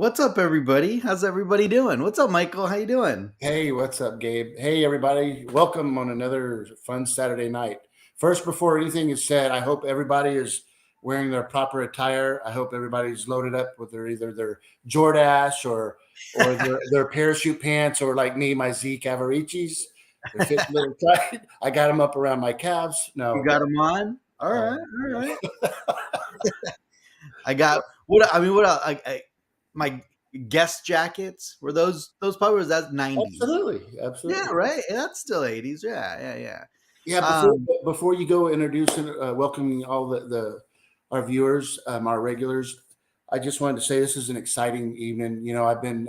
What's up, everybody? How's everybody doing? What's up, Michael? How you doing? Hey, what's up, Gabe? Hey, everybody. Welcome on another fun Saturday night. First, before anything is said, I hope everybody is wearing their proper attire. I hope everybody's loaded up with either their Jordache or their parachute pants, or like me, my Zeke Avericis. They're fitting a little tight. I got them up around my calves. You No, got them on? All uh, right, all right. I got what I mean. What my guest jackets were those probably was that 90s. absolutely, Yeah, absolutely. right. Yeah, that's still 80s. Yeah. Yeah, Um, before you go introducing, welcoming all the our viewers, our regulars, I just wanted to say this is an exciting evening. You know, I've been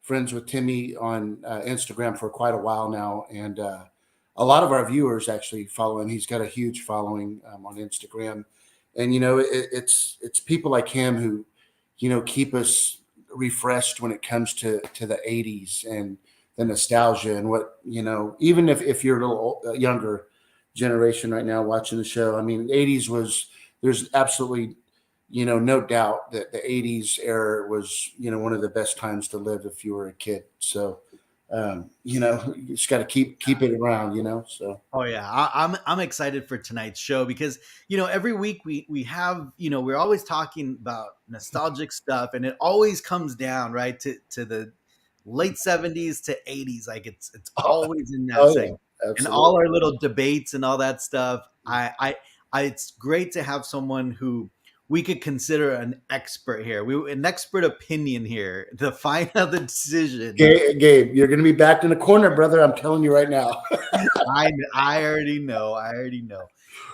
friends with Timmy on Instagram for quite a while now, and a lot of our viewers actually follow him. He's got a huge following on Instagram, and you know, it's people like him who, you know, keep us refreshed when it comes to the '80s and the nostalgia and what, you know. Even if you're a little younger generation right now watching the show, I mean, '80s was, there's absolutely, you know, no doubt that the '80s era was, you know, one of the best times to live if you were a kid. So, you know, you just got to keep it around, you know. So, oh yeah, I'm excited for tonight's show because every week we have we're always talking about nostalgic stuff, and it always comes down right to the late 70s to 80s. Like it's always in that oh yeah, segment, and absolutely. all our little debates and all that stuff. I it's great to have someone who we could consider an expert here. An expert opinion here to find out the decision. Gabe, you're going to be backed in a corner, brother. I'm telling you right now. I already know. I already know.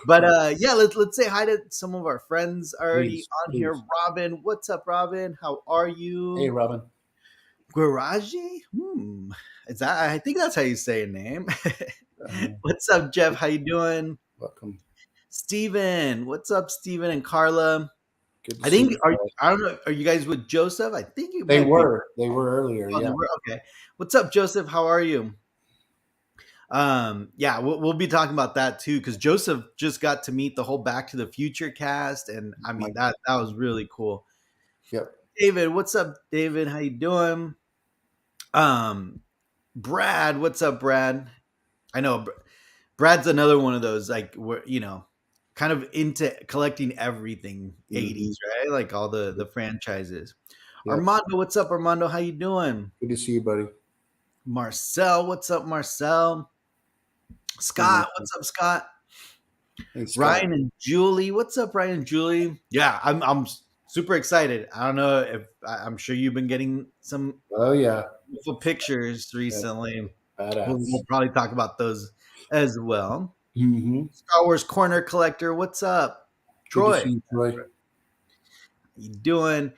But yeah, let's say hi to some of our friends already Please, on here. please. Robin, what's up, Robin? How are Hey, you? Robin. Guaraji? Is that? I think that's how you say a name. Uh, What's up, Jeff? How you doing? Welcome. Steven, what's up, Steven and Carla? Good to I see think you. I don't know. Are you guys with Joseph? I think you They might be. were. They were earlier. Oh, they Yeah. were okay. What's up, Joseph? How are you? Yeah, we'll be talking about that too because Joseph just got to meet the whole Back to the Future cast, and I My, mean that was really cool. yep. David, what's up, David? How you doing? um Brad, what's up, Brad? I know Brad's another one of those, like, where kind of into collecting everything Hmm. 80s, right? Like all the franchises. Yep. Armando, what's up, Armando? How you doing? Good to see you, buddy. Marcel, what's up, Marcel? Hey, Scott, what's up, Scott? hey, Scott. Ryan and Julie, what's up, Ryan and Julie? Yeah, I'm super excited. I don't know if I'm sure you've been getting some Oh yeah. beautiful pictures That's recently. We'll badass. probably talk about those as well. Hmm. Star Wars Corner Collector, what's up? Good to Troy, see you, Troy. how you doing?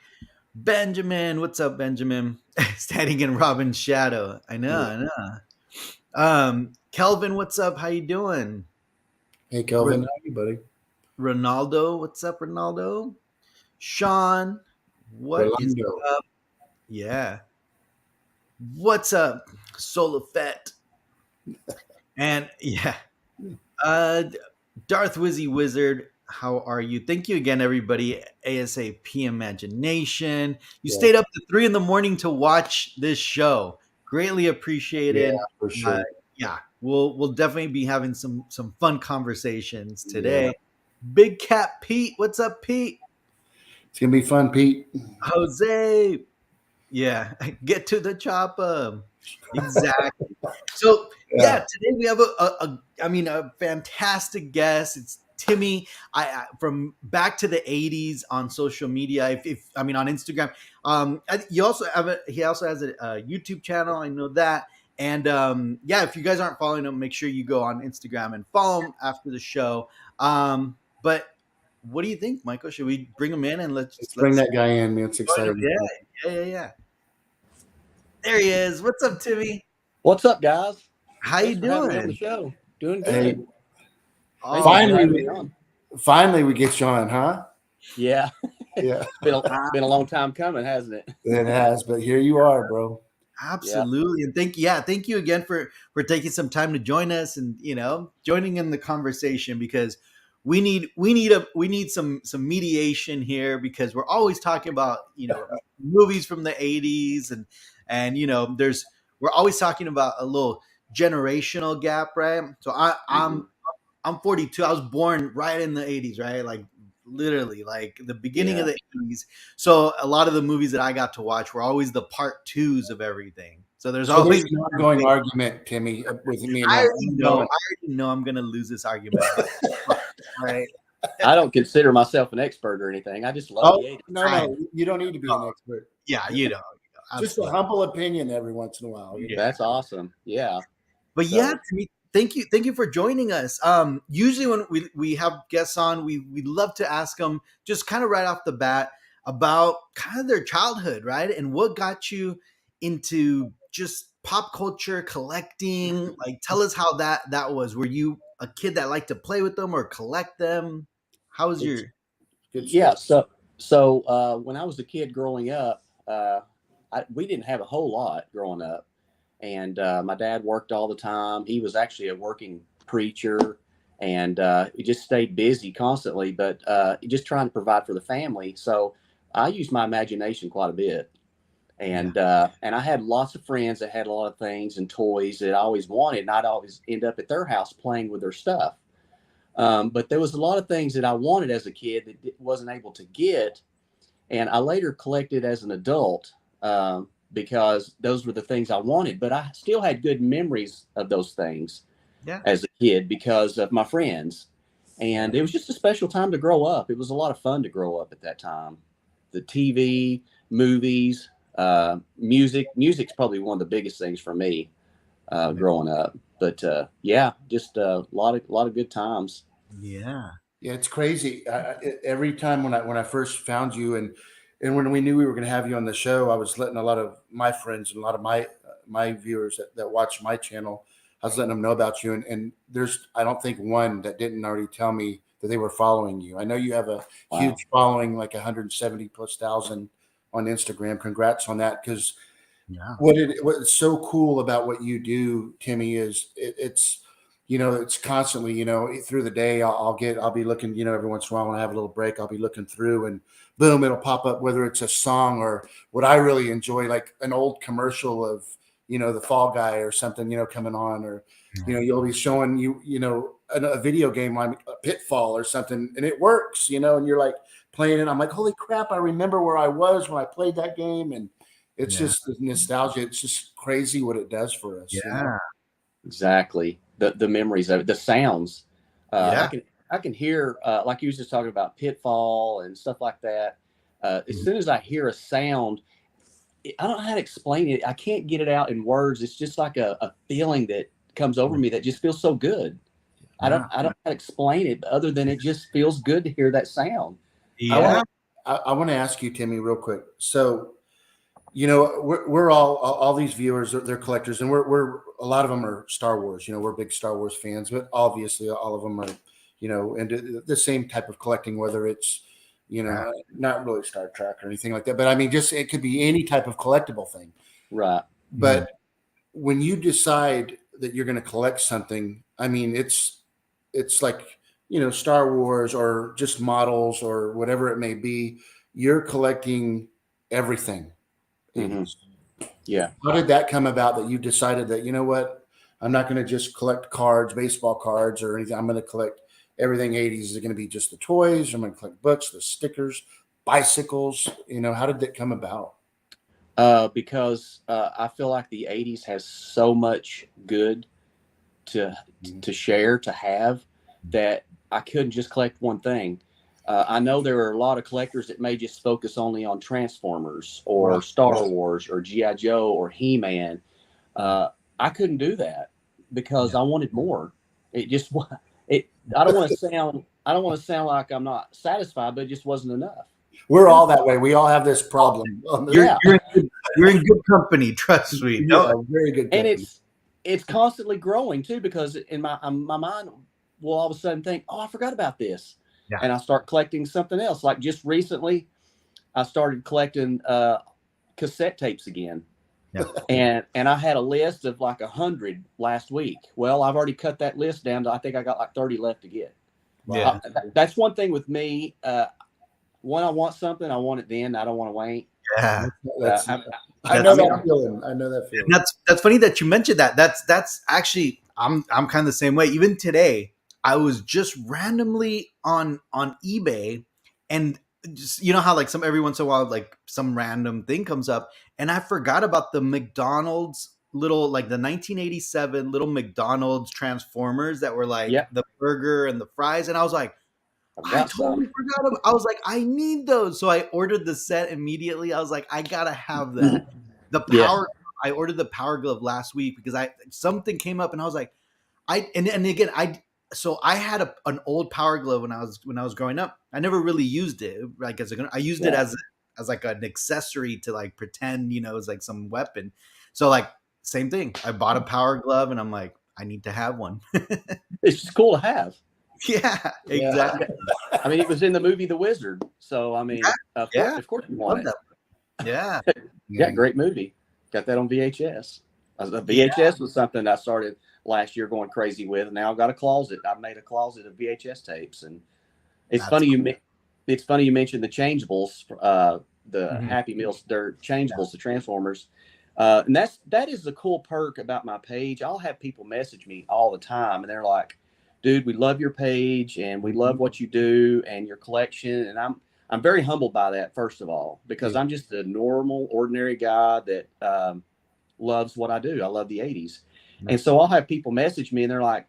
Benjamin, what's up, Benjamin? Standing in Robin's shadow. I know, Yeah. I know. Kelvin, what's up? How you doing? Hey, Kelvin. Ron- How are you, buddy? Ronaldo, what's up, Ronaldo? Sean, what is Rolando. up? Yeah. What's up, Solafet? And yeah, uh Darth Wizzy Wizard, how are you? Thank you again, everybody. ASAP Imagination. You Yeah. stayed up to 3 in the morning to watch this show. Greatly Yeah, appreciated. for Uh, sure. yeah, we'll definitely be having some fun conversations Yeah. today. Big Cat Pete, what's up, Pete? It's gonna be fun, Pete. Jose, yeah, get to the chopper. Exactly. So yeah, Yeah. today we have a fantastic guest. It's Timmy. From back to the '80s on social media. If I mean on Instagram. He also has a YouTube channel. I know that. And yeah, if you guys aren't following him, make sure you go on Instagram and follow him after the show. But what do you think, Michael? Should we bring him in and Let's bring let's that guy in, man. It's join him? exciting. Yeah. There he is. What's up, Timmy? What's up, guys? How you Thanks for having me on the doing? show. Doing Hey, good. Thank you for Oh, having finally, me on. finally we get you on, huh? Yeah, Yeah, been a long time coming, hasn't it? it has. But here you are, bro. Yeah. absolutely. And thank you again for taking some time to join us and joining in the conversation because we need some mediation here, because we're always talking about movies from the 80s, and we're always talking about a little generational gap, right? So Mhm. I'm 42. I was born right in the 80s, right? Like literally like the beginning of Yeah. the 80s. So a lot of the movies that I got to watch were always the part twos of everything. So there's So there's always an ongoing argument, Timmy, with me and I him. already know I'm gonna lose this argument, but right. I don't consider myself an expert or anything. I just love Oh, the 80s. no, you don't need to be an expert. Yeah, Just a absolutely. humble opinion every once in a while. Yeah. That's awesome. Yeah. But yeah, So Timmy, thank you for joining us. Usually when we have guests on, we love to ask them just kind of right off the bat about kind of their childhood, right? And what got you into just pop culture collecting. Like, tell us how that was. Were you a kid that liked to play with them or collect them? How was it's your Good yeah. stuff. So when I was a kid growing up, we didn't have a whole lot growing up, and my dad worked all the time. He was actually a working preacher, and he just stayed busy constantly, but just trying to provide for the family. So I used my imagination quite a bit. yeah And I had lots of friends that had a lot of things and toys that I always wanted, and I'd always end up at their house playing with their stuff. But there was a lot of things that I wanted as a kid that wasn't able to get, and I later collected as an adult, because those were the things I wanted. But I still had good memories of those things yeah as a kid because of my friends, and it was just a special time to grow up. It was a lot of fun to grow up at that time. The TV, movies, music's probably one of the biggest things for me growing up. But yeah, just a lot of good times. yeah Yeah, it's crazy. Every time when I first found you, and when we knew we were going to have you on the show, I was letting a lot of my friends and a lot of my viewers that watch my channel, I was letting them know about you. And there's, I don't think one that didn't already tell me that they were following you. I know you have a Wow. huge following, like 170 plus thousand on Instagram. Congrats on that. Because yeah what's so cool about what you do, Timmy, is it's it's constantly, through the day I'll be looking, every once in a while when I have a little break, I'll be looking through and boom, it'll pop up, whether it's a song or what I really enjoy, like an old commercial of, the Fall Guy or something, coming on, or, you'll be showing a video game like a Pitfall or something, and it works, and you're like playing it. I'm like, holy crap, I remember where I was when I played that game. And it's yeah just the nostalgia. It's just crazy what it does for us. yeah Exactly. The memories of it, the sounds. yeah I can hear like you was just talking about Pitfall and stuff like that. As soon as I hear a sound, I don't know how to explain it. I can't get it out in words. It's just like a feeling that comes over me that just feels so good. yeah I don't know how to explain it other than it just feels good to hear that sound. I want yeah I want to ask you, Timmy, real quick. So, we're all these viewers, they're collectors, and we're a lot of them are Star Wars. We're big Star Wars fans, but obviously all of them are, into the same type of collecting, whether it's, not really Star Trek or anything like that. But I mean, just it could be any type of collectible thing. Right. But when you decide that you're going to collect something, I mean, it's like, Star Wars or just models or whatever it may be. You're collecting everything. Hmm. 80s. Yeah. How did that come about that you decided that, you know what, I'm not going to just collect cards, baseball cards or anything. I'm going to collect everything 80s. Is it going to be just the toys? I'm going to collect books, the stickers, bicycles? How did that come about? Because I feel like the 80s has so much good to share, to have, that I couldn't just collect one thing. I know there are a lot of collectors that may just focus only on Transformers or Right. Star Wars or G.I. Joe or He-Man. I couldn't do that because I wanted more. It just it. I don't want to sound like I'm not satisfied, but it just wasn't enough. We're all that way. We all have this problem. you're Yeah. you're in good company, trust me. Yeah, very good. And Company. it's constantly growing too, because in my mind will all of a sudden think, oh, I forgot about this, Yeah. and I start collecting something else. Like just recently, I started collecting cassette tapes again, Yeah. and I had a list of like 100 last week. Well, I've already cut that list down to, I think I got like 30 left to get. Yeah. That's one thing with me. When I want something, I want it then. I don't want to wait. Yeah. That's, I I That's know mean, that feeling. I know that And feeling. that's funny that you mentioned that. That's actually I'm kind of the same way. Even today, I was just randomly on eBay, and just you know how like some every once in a while like some random thing comes up, and I forgot about the McDonald's little like the 1987 little McDonald's Transformers that were like yeah, the burger and the fries, and I was like, I've I got totally some. forgot about. I was like, I need those, so I ordered the set immediately. I was like, I gotta have that. The Yeah, power. I ordered the Power Glove last week because I something came up and I was like, and again so I had an old Power Glove when I was growing up. I never really used it like I used it yeah. as like an accessory to like pretend it's like some weapon. So like same thing. I bought a Power Glove and I'm like, I need to have one. It's just cool to have. Yeah, Yeah. exactly. I mean, it was in the movie The Wizard, so I mean, Yeah, of course, you love want it. that. Yeah, Yeah, great movie. Got that on VHS. The yeah, VHS was something I started last year going crazy with, and now I've got a closet. I've made a closet of VHS tapes, and it's that's funny cool. it's funny you mentioned the changeables, the Mhm. Happy Meals, they're changeables, the Transformers, and that is the cool perk about my page. I'll have people message me all the time, and they're like, "Dude, we love your page, and we love what you do and your collection," and I'm very humbled by that, first of all, because I'm just a normal, ordinary guy that loves what I do. I love the 80s. Yeah. And so I'll have people message me and they're like,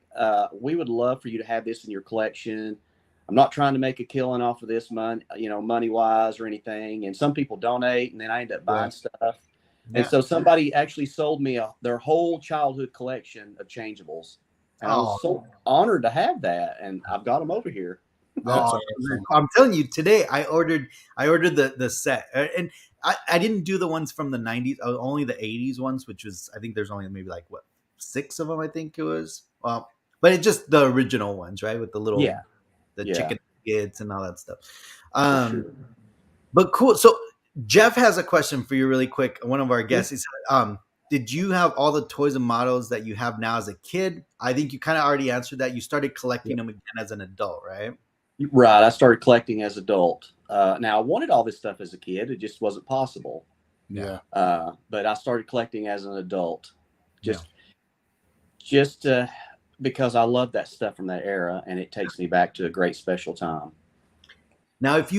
we would love for you to have this in your collection. I'm not trying to make a killing off of this money wise or anything. And some people donate and then I end up buying stuff. And Yeah. so somebody actually sold me their whole childhood collection of changeables. And I Oh, was so honored to have that. And I've got them over here. That's oh, awesome. I'm telling you, today I ordered the set, and I didn't do the ones from the 90s, only the 80s ones, which was I think there's only maybe like what 6 of them I think it was. But it's just the original ones, right, with Yeah. the Yeah. chicken nuggets and all that stuff. For Um, sure. but cool. So Jeff has a question for you, really quick. One of our Yeah. guests is, did you have all the toys and models that you have now as a kid? I think you kind of already answered that. You started collecting them again as an adult, right? Right. I started collecting as adult. Now I wanted all this stuff as a kid. It just wasn't possible. Yeah. But I started collecting as an adult, Yeah. just because I love that stuff from that era, and it takes me back to a great special time. Now, if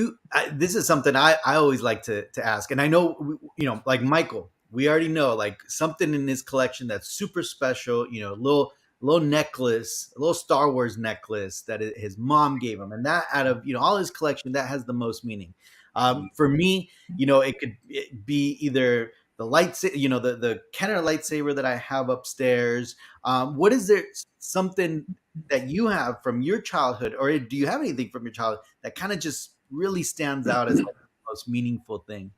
this is something I always like to ask, and I know, like Michael, we already know like something in his collection that's super special, little necklace, a little Star Wars necklace that his mom gave him. And that out of, all his collection, that has the most meaning. For me, it could be either the lightsaber, the Kenner lightsaber that I have upstairs. What is there something that you have from your childhood, or do you have anything from your childhood that kind of just really stands out as like the most meaningful thing?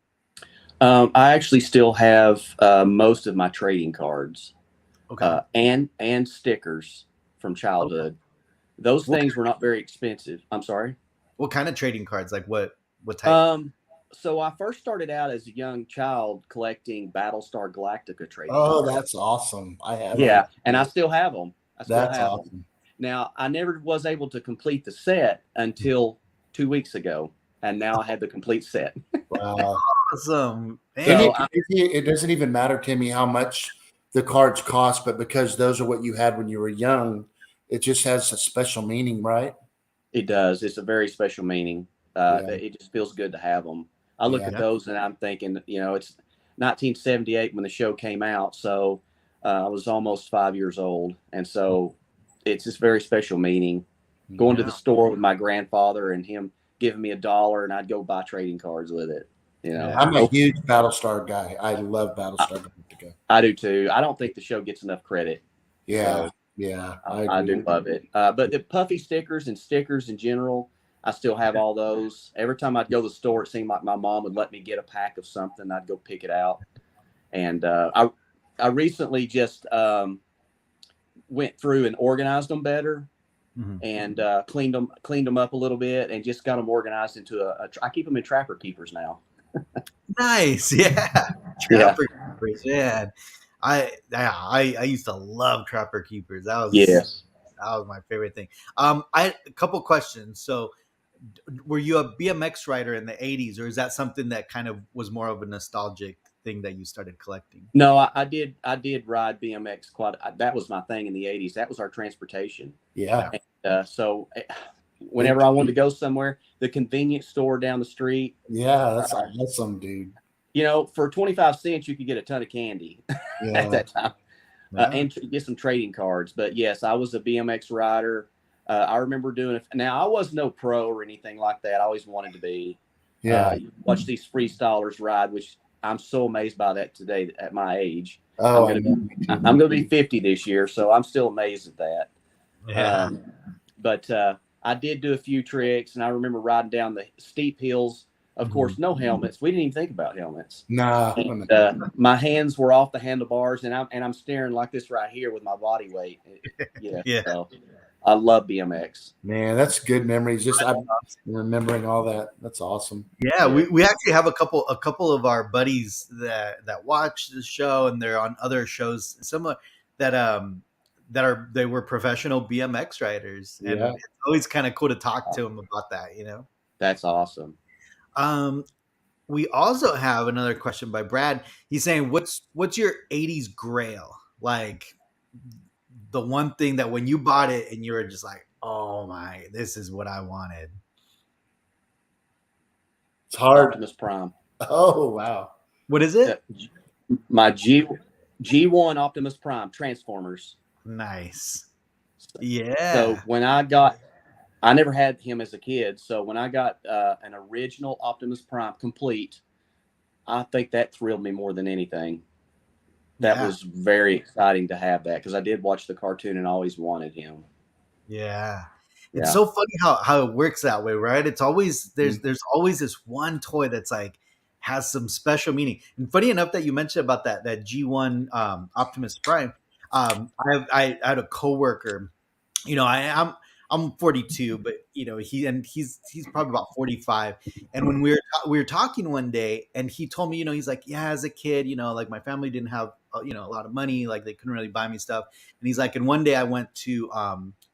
I actually still have most of my trading cards Okay. and stickers from Okay. childhood. Those What, things were not very expensive. I'm sorry. what kind of trading cards? Like what type? So I first started out as a young child collecting Battlestar Galactica trading Oh, cards. that's awesome. I have. Yeah, and I still have them. That's awesome. Now, I never was able to complete the set until 2 weeks ago, and now I have the complete set. Wow. Awesome. Timmy, So, it doesn't even matter, Timmy, how much the cards cost, but because those are what you had when you were young, it just has a special meaning, right? it does. It's a very special meaning. Yeah. It just feels good to have them. I look Yeah. at those and I'm thinking, it's 1978 when the show came out, so I was almost 5 years old, and so it's this very special meaning. Going to the store with my grandfather and him giving me $1, and I'd go buy trading cards with it. I'm a huge Battlestar guy. I love Battlestar Galactica. I do too. I don't think the show gets enough credit. Yeah. So Yeah. I do love it. But the puffy stickers and stickers in general, I still have all those. Every time I'd go to the store, it seemed like my mom would let me get a pack of something. I'd go pick it out. And I recently just went through and organized them better. Mhm. And cleaned them up a little bit, and just got them organized into I keep them in Trapper Keepers now. Nice. Yeah. Yeah. Trapper Keepers. Yeah. I used to love Trapper Keepers. Yes. was my favorite thing. I had a couple questions. So, were you a BMX rider in the '80s, or is that something that kind of was more of a nostalgic thing that you started collecting? No, I did ride BMX quite. That was my thing in the '80s. That was our transportation. Yeah. And, whenever I wanted to go somewhere, the convenience store down the street. Yeah, that's awesome, dude. For 25 cents, you could get a ton of candy at that time, and get some trading cards. But yes, I was a BMX rider. I remember doing it. Now, I was no pro or anything like that. I always wanted to be. Yeah. Watch these freestylers ride, which I'm so amazed by that today at my age. Oh, I'm going to be 50 this year, so I'm still amazed at that. Yeah. But I did do a few tricks, and I remember riding down the steep hills. Of course, no helmets. We didn't even think about helmets. Nah. And, my hands were off the handlebars, and I'm staring like this right here with my body weight. Yeah. So I love BMX. Man, that's good memories. Just I'm remembering all that. That's awesome. Yeah, we actually have a couple of our buddies that watch the show, and they're on other shows similar that they were professional BMX riders, and it's always kind of cool to talk to them about that. That's awesome. We also have another question by Brad. He's saying, "What's your '80s grail? Like the one thing that when you bought it and you were just like, oh my, this is what I wanted." It's hard. Optimus Prime. Oh wow. What is it? My G1 Optimus Prime Transformers. Nice. Yeah. So I never had him as a kid. So when I got an original Optimus Prime complete, I think that thrilled me more than anything. That was very exciting to have that, because I did watch the cartoon and always wanted him. Yeah. It's so funny how it works that way, right? It's always there's always this one toy that's like has some special meaning. And funny enough that you mentioned about that G1 Optimus Prime. I had a coworker. I'm 42, but he's probably about 45. And when we were talking one day, and he told me, he's like, yeah, as a kid, like my family didn't have a lot of money, like they couldn't really buy me stuff. And he's like, and one day I went to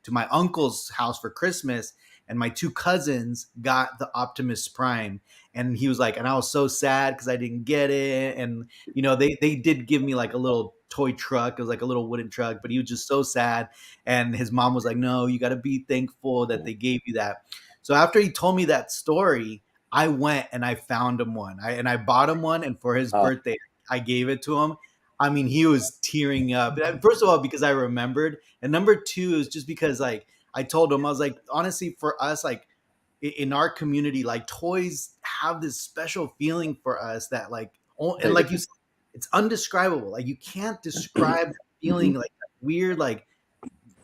my uncle's house for Christmas, and my two cousins got the Optimus Prime, and he was like, and I was so sad because I didn't get it. And they did give me like a little toy truck. It was like a little wooden truck, but he was just so sad. And his mom was like, no, you got to be thankful that they gave you that. So after he told me that story, I went and I found him one. I bought him one, and for his birthday, I gave it to him. I mean, he was tearing up. First of all, because I remembered, and number two is just because like I told him, I was like, honestly, for us, like in our community, like toys have this special feeling for us that like, and like you said, it's undescribable. Like you can't describe that feeling, like weird, like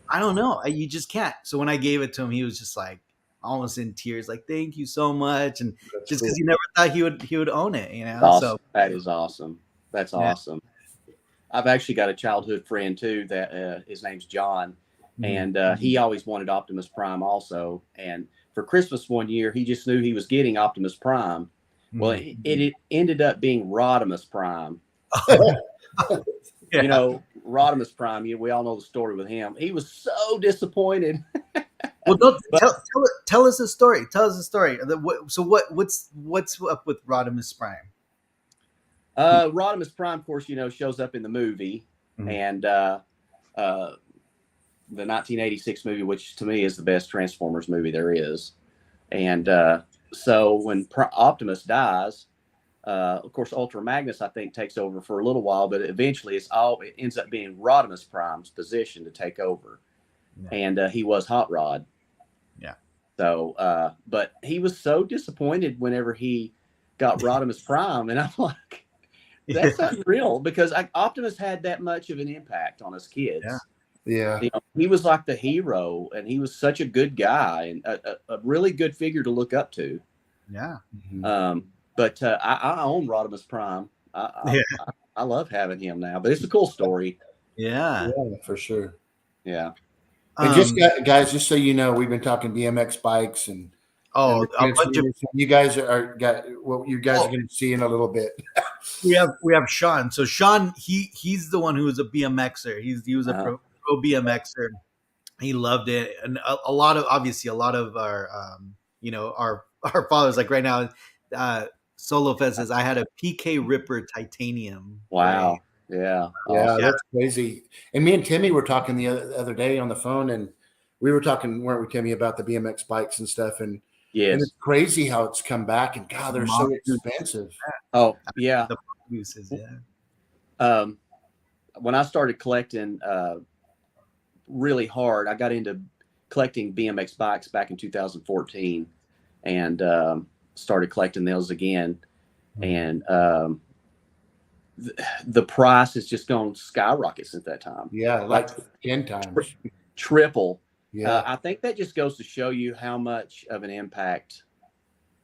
I don't know, you just can't. So when I gave it to him, he was just like almost in tears, like thank you so much, and That's just cool. because he never thought he would own it, Awesome. So that is awesome. That's awesome. I've actually got a childhood friend too that his name's John, and he always wanted Optimus Prime also. And for Christmas one year, he just knew he was getting Optimus Prime. Well, it ended up being Rodimus Prime. Rodimus Prime. We all know the story with him. He was so disappointed. Well, tell us the story. Tell us the story. So what's up with Rodimus Prime? Rodimus Prime, of course, shows up in the movie, and the 1986 movie, which to me is the best Transformers movie there is. And so when Optimus dies, of course, Ultra Magnus, I think, takes over for a little while, but eventually it ends up being Rodimus Prime's position to take over. Yeah. And he was Hot Rod. Yeah. So, but he was so disappointed whenever he got Rodimus Prime, and I'm like, that's unreal, because Optimus had that much of an impact on us kids. Yeah. He was like the hero, and he was such a good guy and a really good figure to look up to. Yeah. But I own Rodimus Prime. I love having him now, but it's a cool story. Yeah, for sure. Yeah. And guys, just so you know, we've been talking BMX bikes and a bunch of you guys are what you guys are going to see in a little bit. we have Sean. So Sean, he's the one who was a BMXer. He was a pro BMXer, He loved it, and a lot of obviously a lot of our our fathers like right now. Uh, Solo Fest says I had a PK Ripper titanium frame. Wow. Yeah. Yeah, Awesome. Yeah, that's crazy. And me and Timmy were talking the other day on the phone, and we were talking, weren't we, Timmy, about the BMX bikes and stuff, and Yes. it's crazy how it's come back, and God, they're so expensive. Oh, yeah. the uses, yeah. Um, when I started collecting really hard, I got into collecting BMX bikes back in 2014, and started collecting those again. And the price has just gone skyrocket since that time. Yeah, like 10 times. Triple. Yeah, I think that just goes to show you how much of an impact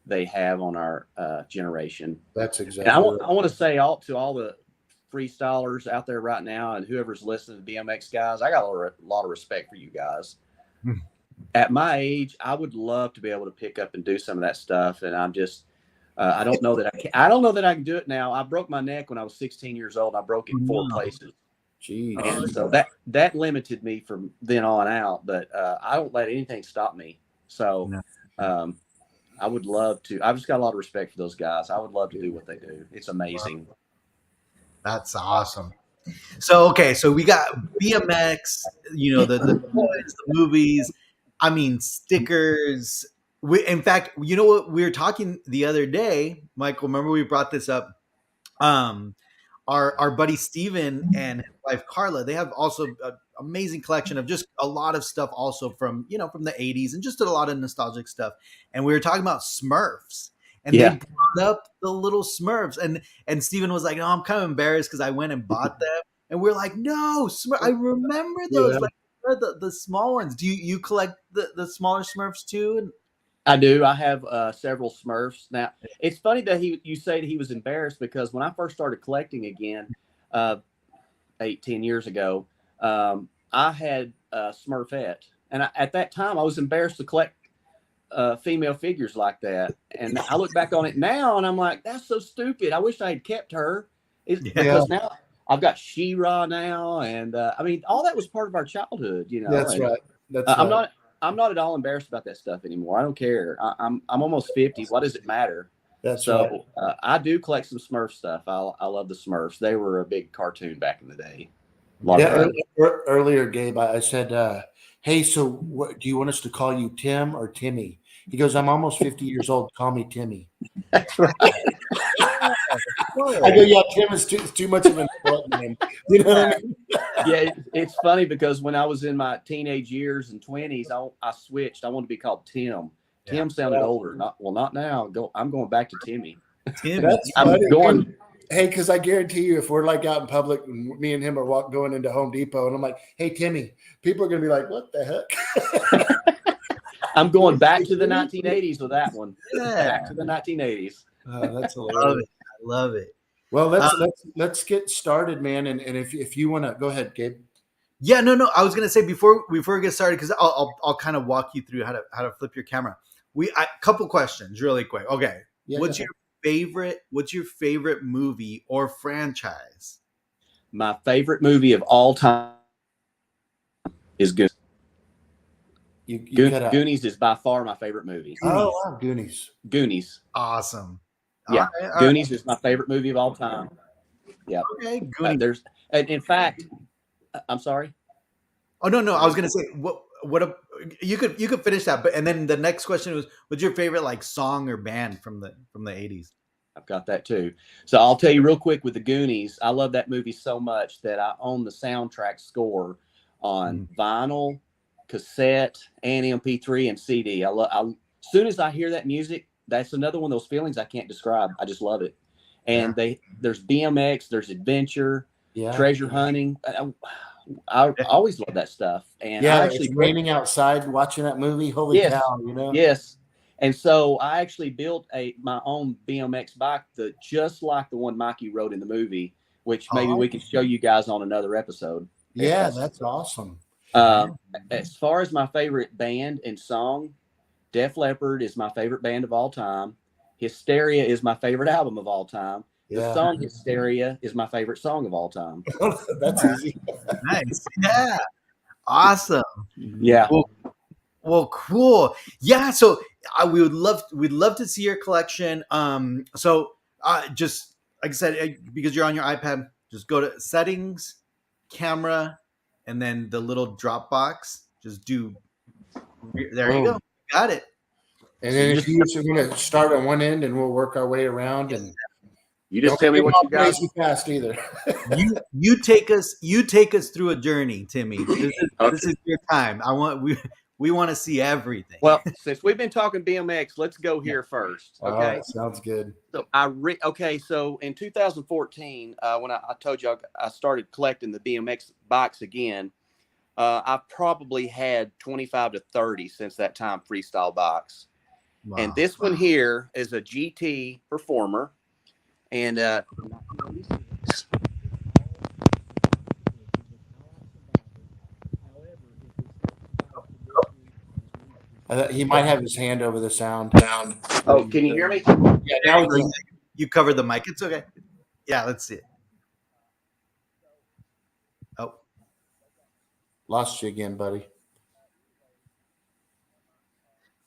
they have on our generation. that's And exactly I right. want to say to all the freestylers out there right now, and whoever's listening to BMX guys, I got a lot of respect for you guys. Hmm. At my age, I would love to be able to pick up and do some of that stuff, and I'm just I don't know that I can. I don't know that I can do it now. I broke my neck when I was 16 years old. I broke it in 4 places, Jeez. and so that limited me from then on out. But I don't let anything stop me. So I would love to. I've just got a lot of respect for those guys. I would love to do what they do. It's amazing. That's awesome. So okay, so we got BMX, the toys, the movies. I mean, stickers. In fact, you know what we were talking the other day, Michael. Remember we brought this up. Um, our buddy Steven and his wife Carla, they have also an amazing collection of just a lot of stuff, also from from the '80s and just a lot of nostalgic stuff. And we were talking about Smurfs, and they Yeah. brought up the little Smurfs, and Steven was like, "No, I'm kind of embarrassed because I went and bought them." And we're like, "No, I remember those, Yeah. like the small ones. Do you collect the smaller Smurfs too?" And I do. I have several Smurfs. Now, it's funny that you say that he was embarrassed, because when I first started collecting again, uh, 10 years ago, I had Smurfette. And at that time, I was embarrassed to collect female figures like that. And I look back on it now, and I'm like, that's so stupid. I wish I had kept her. Because now I've got She-Ra now. And I mean, all that was part of our childhood, That's And right. That's I'm right. not at all embarrassed about that stuff anymore. I don't care. I'm almost 50. What does it matter? That's So right. I do collect some Smurf stuff. I love the Smurfs. They were a big cartoon back in the day. A lot of Yeah. fun. Earlier, Gabe, I said, hey, so what, do you want us to call you Tim or Timmy? He goes, I'm almost 50 years old. Call me Timmy. That's right. I go, yeah, Tim is too much of an adult name. You know what I mean? Yeah, it's funny because when I was in my teenage years and 20s, I switched. I wanted to be called Tim. Yeah. Tim sounded older. Not now. I'm going back to Timmy. Tim, That's I'm funny. going. Hey, because I guarantee you, if we're like out in public and me and him are going into Home Depot, and I'm like, hey, Timmy, people are going to be like, what the heck? I'm going back to the 1980s with that one. Yeah. Back to the 1980s. That's I love hilarious. it. I love it. Well, let's get started, man. And if you want to go ahead, Gabe. Yeah, no. I was gonna say before we get started, because I'll kind of walk you through how to flip your camera. Couple questions really quick. Okay, Yeah, what's your favorite movie or franchise? My favorite movie of all time is Goonies. you cut out. Goonies is by far my favorite movie. Oh, wow, Goonies. Goonies. Awesome. Yeah, All right. Goonies is my favorite movie of all time. Yeah. Okay, Goonies. In fact, I'm sorry. Oh no, I was gonna say you could finish that, but and then the next question was, what's your favorite like song or band from the '80s? I've got that too. So I'll tell you real quick with the Goonies. I love that movie so much that I own the soundtrack score on vinyl, cassette, and MP3 and CD. As soon as I hear that music, that's another one of those feelings I can't describe. I just love it. And there's BMX, there's adventure, treasure hunting. I always love that stuff. And I actually it's raining outside watching that movie. Holy cow, Yes. And so I actually built my own BMX bike just like the one Mikey rode in the movie, which maybe we can show you guys on another episode. Yeah, that's awesome. As far as my favorite band and song, Def Leppard is my favorite band of all time. Hysteria is my favorite album of all time. The song Hysteria is my favorite song of all time. That's easy. Nice. Yeah. Awesome. Yeah. Well, cool. Yeah. So we'd love to see your collection. Just like I said, because you're on your iPad, just go to settings, camera, and then the little Dropbox. Just do. There you go. Boom. Got it. And So then you if just you want to start on one end, and we'll work our way around, and You just don't tell me get what off you got. crazy fast either. you take us through a journey, Timmy. This Okay. is your time. We want to see everything. Well, since we've been talking BMX, let's go here first. All Okay. right, sounds good. So so in 2014, when I told you I started collecting the BMX bikes again, I've probably had 25 to 30 since that time freestyle bikes. Wow. And this one here is a GT Performer. And He might have his hand over the sound. oh, can you hear me? Yeah, now we can. You covered the mic. It's okay. Yeah, let's see it. Oh, Lost you again, buddy.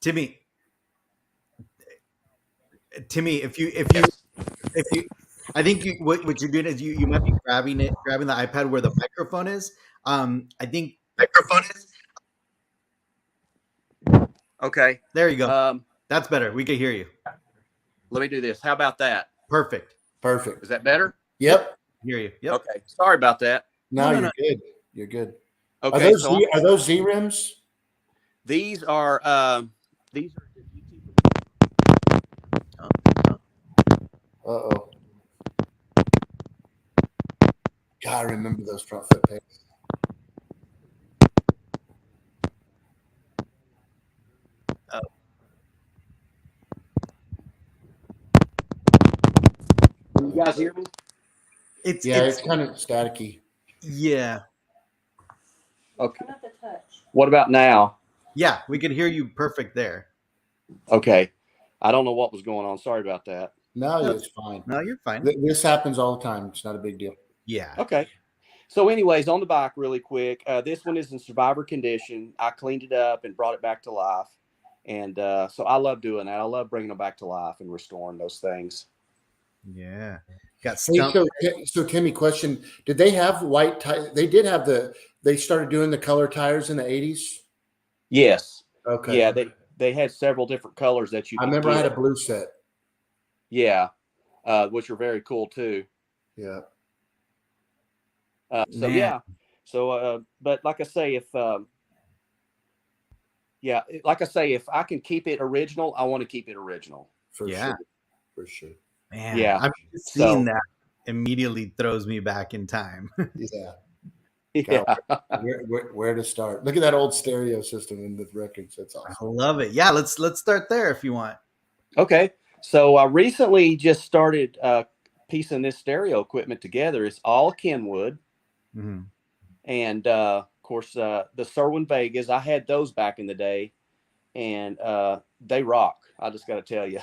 Timmy, if you, I think what you're doing is you might be grabbing the iPad where the microphone is. I think microphone is. Okay. There you go. That's better. We can hear you. Let me do this. How about that? Perfect. Is that better? Yep. Hear you. Yep. Okay. Sorry about that. No, you're good. You're good. Okay. Are those Z rims? These are the Uh-oh. God, I remember those front foot pegs. You guys hear me? It's kind of staticky. Yeah. Okay. What about now? Yeah, we can hear you perfect there. Okay. I don't know what was going on. Sorry about that. No, it's fine. No, you're fine. This happens all the time. It's not a big deal. Yeah. Okay. So, anyways, on the bike, really quick. This one is in survivor condition. I cleaned it up and brought it back to life, and so I love doing that. I love bringing them back to life and restoring those things. Yeah. Got Hey, so Timmy, question: did they have white tires? They did have They started doing the color tires in the 80s. Yes. Okay. Yeah, they had several different colors that you. I remember I had a blue set. Yeah, which are very cool too. Yeah. But like I say, if I can keep it original, I want to keep it original. For sure. Man, yeah. I'm seeing that immediately throws me back in time. Yeah. Yeah. Where to start? Look at that old stereo system in the records. That's awesome. I love it. Yeah, let's start there if you want. Okay. So I recently just started piecing this stereo equipment together. It's all Kenwood. Mm-hmm. And of course, the Serwin Vegas, I had those back in the day, and they rock. I just got to tell you.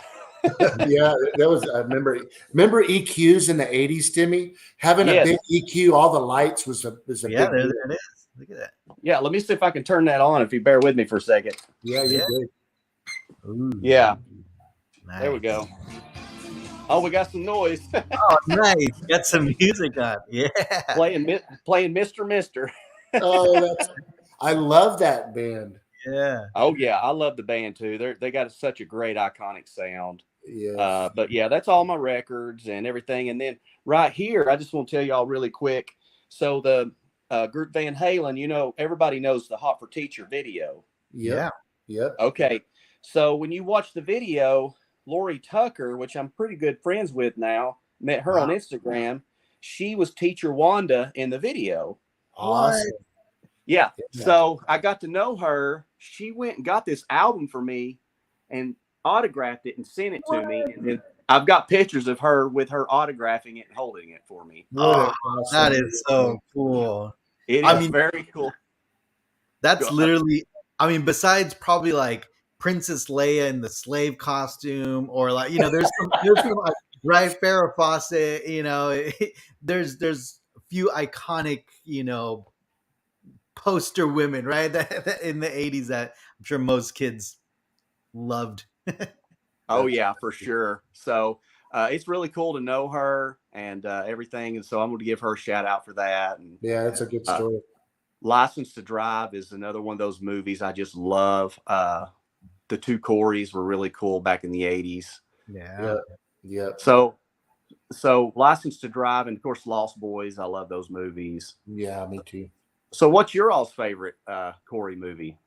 Yeah, that was. I remember EQs in the 80s, Timmy. Having a big EQ, all the lights was a big there deal. it is. Look at that. Yeah, let me see if I can turn that on. If you bear with me for a second. Yeah, you're good. Ooh, yeah, nice. There we go. Oh, we got some noise. Oh, nice. Got some music on. Yeah. Playing Mr. Mister. Oh, I love that band. Yeah. Oh yeah, I love the band too. They got such a great iconic sound. Yeah. But yeah, that's all my records and everything. And then right here, I just want to tell y'all really quick. So the group Van Halen, everybody knows the Hot for Teacher video. Yep. Yeah. Okay. So when you watch the video, Lori Tucker, which I'm pretty good friends with now, met her on Instagram. She was Teacher Wanda in the video. Awesome. Yeah. So I got to know her. She went and got this album for me and autographed it and sent it to me. And then I've got pictures of her with her autographing it and holding it for me. Oh, that is so cool. It is very cool. That's literally, besides probably like Princess Leia in the slave costume, or like, there's some like Right Farrah Fawcett, there's a few iconic, poster women, right? That in the 80s that I'm sure most kids loved. Oh yeah, for sure. So it's really cool to know her and everything, and so I'm going to give her a shout out for that. And Yeah, that's a good uh, story. License to Drive is another one of those movies I just love. The two Coreys were really cool back in the 80s. Yeah. Yeah, yeah, So License to Drive, and of course Lost Boys. I love those movies. yeah. Me too. So what's your all's favorite Corey movie?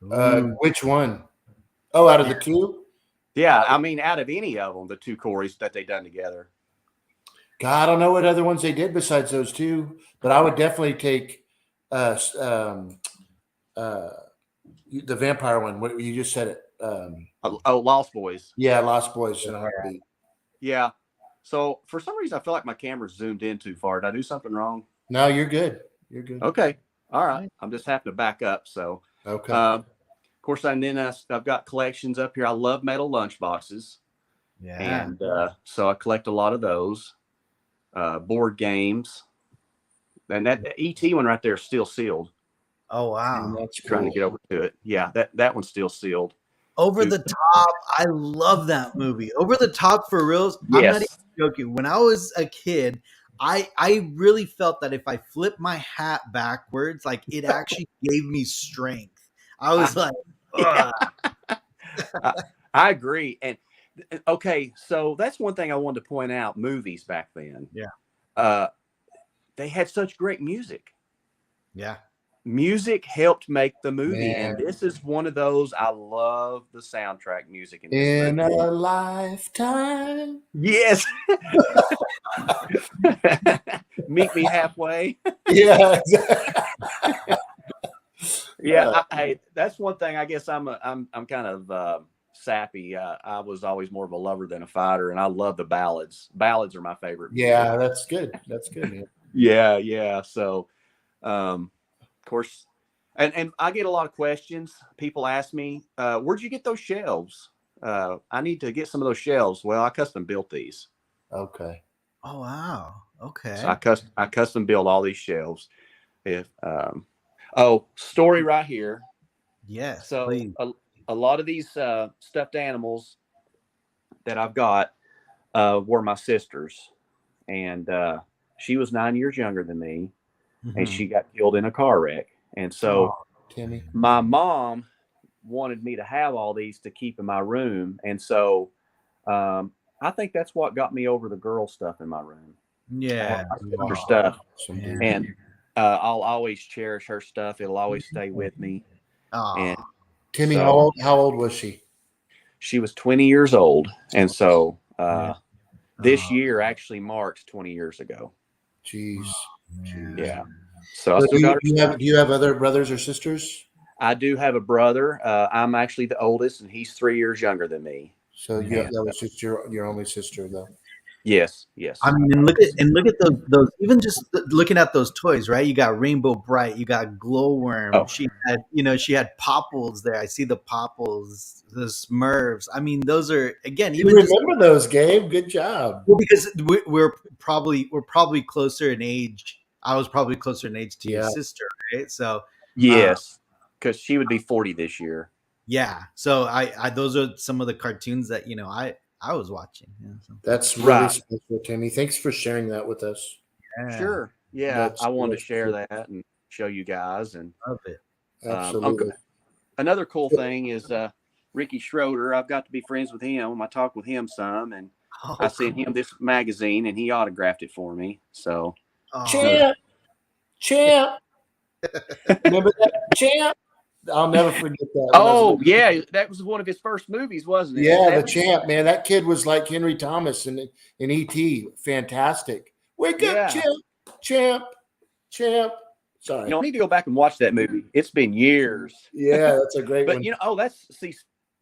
Ooh. Which one? Oh, out of Yeah. the two? Yeah, I mean, out of any of them, the two Coreys that they done together. God, I don't know what other ones they did besides those two, but I would definitely take uh, s- um, uh, the vampire one. What you just said it. Oh, Lost Boys. Yeah, Lost Boys in a heartbeat. Yeah. So for some reason, I feel like my camera's zoomed in too far. Did I do something wrong? No, you're good. You're good. Okay. All right. I'm just having to back up. So, Okay. of course, and then I've got collections up here. I love metal lunchboxes. Yeah. And so I collect a lot of those board games. And that ET one right there is still sealed. Oh wow. That's Trying to cool. get over to it. Yeah, that one's still sealed. Over Dude. the Top. I love that movie. Over the Top for reals. I'm not even Yes. joking. When I was a kid, I really felt that if I flipped my hat backwards, like it actually gave me strength. I was like, Yeah, ugh. I agree. And okay, so that's one thing I wanted to point out. Movies back then, Yeah. They had such great music. Yeah. Music helped make the movie, Man. and this is one of those. I love the soundtrack music in this In movie. a lifetime. Yes. Meet me halfway. Yeah. Yeah, hey, that's one thing. I guess I'm kind of sappy. I was always more of a lover than a fighter, and I love the ballads. Ballads are my favorite. Yeah, that's good. That's good, man. Yeah. So, of course, and I get a lot of questions. People ask me, "Where'd you get those shelves?" I need to get some of those shelves. Well, I custom built these. Okay. Oh wow. So Okay. I custom built all these shelves. If story right here. Yes, So please. a lot of these stuffed animals that I've got were my sister's, and she was 9 years younger than me, and Mhm. she got killed in a car wreck. And so Oh, Timmy. my mom wanted me to have all these to keep in my room, and so I think that's what got me over the girl stuff in my room. I have Yeah. my sister Wow. stuff, Some Yeah. dude. and I'll always cherish her stuff. It'll always stay with me. Oh. And Timmy, so how old was she? she was 20 years old, and so Yeah. this Oh, year actually marks 20 years ago. Jeez. man. Yeah. So I So still got her stuff. do you have other brothers or sisters? I do have a brother. I'm actually the oldest, and he's 3 years younger than me. So Yeah. that was just your only sister though. Yes. I mean, and look at those even just looking at those toys, right? You got Rainbow Bright, you got Glowworm. Oh, She had Popples there. I see the Popples, the Smurfs. I mean, those are again You even just remember those, Gabe? Good job. well, because we're probably closer in age. I was probably closer in age to your Yeah. sister, right? So, uh, yes, because she would be 40 this year. yeah. So I those are some of the cartoons that I was watching. Yeah, so, That's really Right. special, Timmy. Thanks for sharing that with us. yeah, Sure. Yeah, I wanted to That's share cool. that and show you guys. And love it. Absolutely. another cool thing is Ricky Schroeder. I've got to be friends with him. I talked with him some, and Oh, I sent him this magazine, and he autographed it for me. So oh, Champ. Remember that? Champ. I'll never forget that. oh yeah, that was one of his first movies, wasn't it? Yeah, the champ, man. That kid was like Henry Thomas in E.T. Fantastic. Wake Yeah. up, champ. Sorry. I need to go back and watch that movie. It's been years. Yeah, that's a great But one.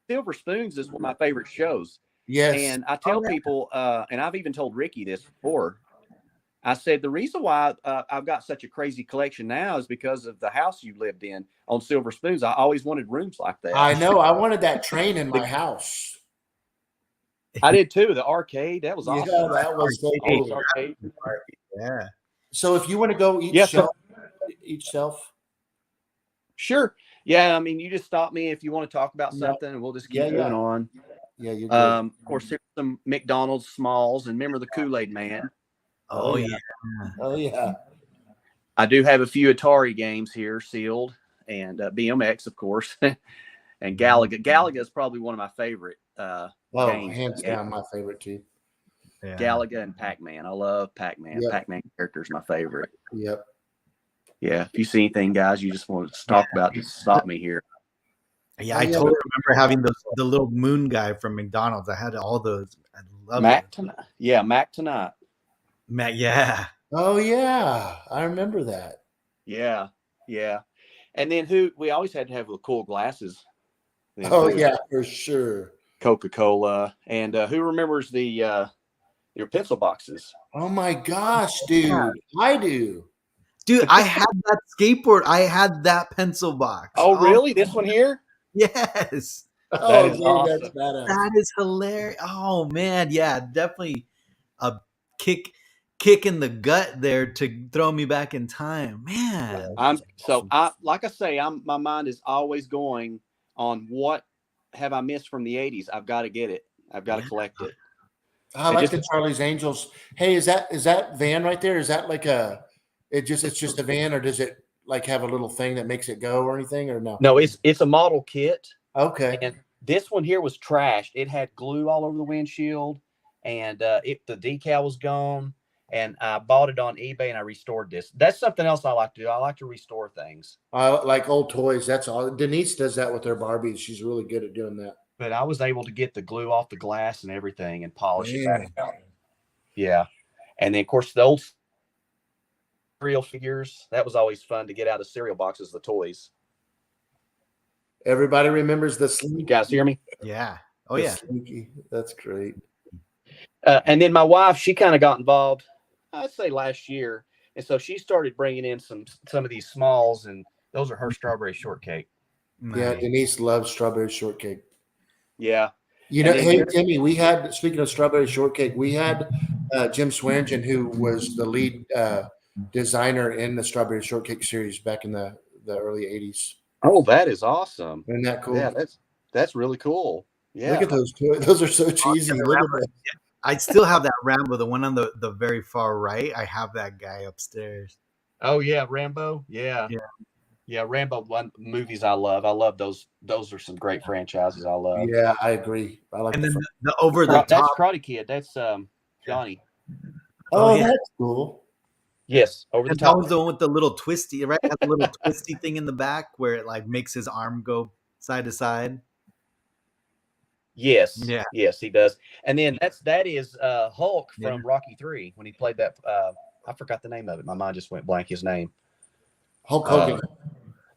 Silver Spoons is one of my favorite shows. Yes. And I tell people, and I've even told Ricky this before. I said the reason why I've got such a crazy collection now is because of the house you lived in on Silver Spoons. I always wanted rooms like that. I know. I wanted that train in my house. I did too. The arcade, that was awesome. Yeah, that was so Old cool. arcade. yeah. So if you want to go each Yes, shelf, Sure. Yeah. I mean, you just stop me if you want to talk about No. something, and we'll just Yeah, keep moving yeah. on. Yeah, you're good. Of course, there's some McDonald's Smalls, and remember the Kool-Aid Man. Oh Oh yeah. yeah. Oh yeah. I do have a few Atari games here sealed, and BMX, of course, and Galaga. Galaga is probably one of my favorite Oh, games. hands down, my favorite too. Yeah. Galaga and Pac-Man. I love Pac-Man. Yep. Pac-Man character is my favorite. Yep. Yeah. If you see anything, guys, you just want to talk about, just stop me here. Yeah, Oh, I yeah. totally remember having the little moon guy from McDonald's. I had all those. I love Mac it. tonight. Yeah, Mac tonight. Matt, yeah. Oh yeah, I remember that. Yeah. Yeah. And then we always had to have the cool glasses. Then Oh too, yeah, for sure. Coca-Cola. And who remembers your pencil boxes? Oh my gosh, dude. I do. Dude, I had that skateboard. I had that pencil box. Oh, Oh really? This one here? yes. Oh, is dude, awesome. that's badass. That is hilarious. Oh man, yeah, definitely a kick in the gut there to throw me back in time. Man. Like I say, my mind is always going on what have I missed from the 80s. I've got to get it. I've got to collect it. I like the Charlie's Angels. Hey, is that van right there? Is that like it's just a van, or does it like have a little thing that makes it go or anything, or no? No, it's a model kit. Okay. And this one here was trashed. It had glue all over the windshield, and the decal was gone. And I bought it on eBay, and I restored this. That's something else I like to do. I like to restore things. I like old toys. That's all. Denise does that with her Barbies. She's really good at doing that. But I was able to get the glue off the glass and everything and polish it back out. Yeah. And then, of course, the old cereal figures. That was always fun to get out of cereal boxes, the toys. Everybody remembers the Slinky. You guys hear me? Yeah. Oh The yeah. Slinky. That's great. And then my wife, she kind of got involved, I'd say last year. And so she started bringing in some of these smalls, and those are her strawberry shortcake. Yeah, Nice. Denise loves strawberry shortcake. Yeah. You know, hey, Timmy, we had, speaking of strawberry shortcake, we had Jim Swearingen, who was the lead designer in the strawberry shortcake series back in the early 80s. Oh, that is awesome. Isn't that cool? Yeah, that's really cool. Yeah. Look at those toys. Those are so cheesy. Look at that. I still have that Rambo, the one on the very far right. I have that guy upstairs. Oh, yeah, Rambo. Yeah. Yeah. Yeah, Rambo movies I love. I love those. Those are some great franchises I love. Yeah, I agree. I like And the then the over the That's top. Karate Kid. That's Johnny. Oh, yeah. that's cool. Yes, over the And that top. was the one with the little twisty, right? It has a little twisty thing in the back where it like makes his arm go side to side. Yes. Yeah. Yes, he does. And then that is Hulk from Rocky 3 when he played that. I forgot the name of it. My mind just went blank. His name. Hulk Hogan.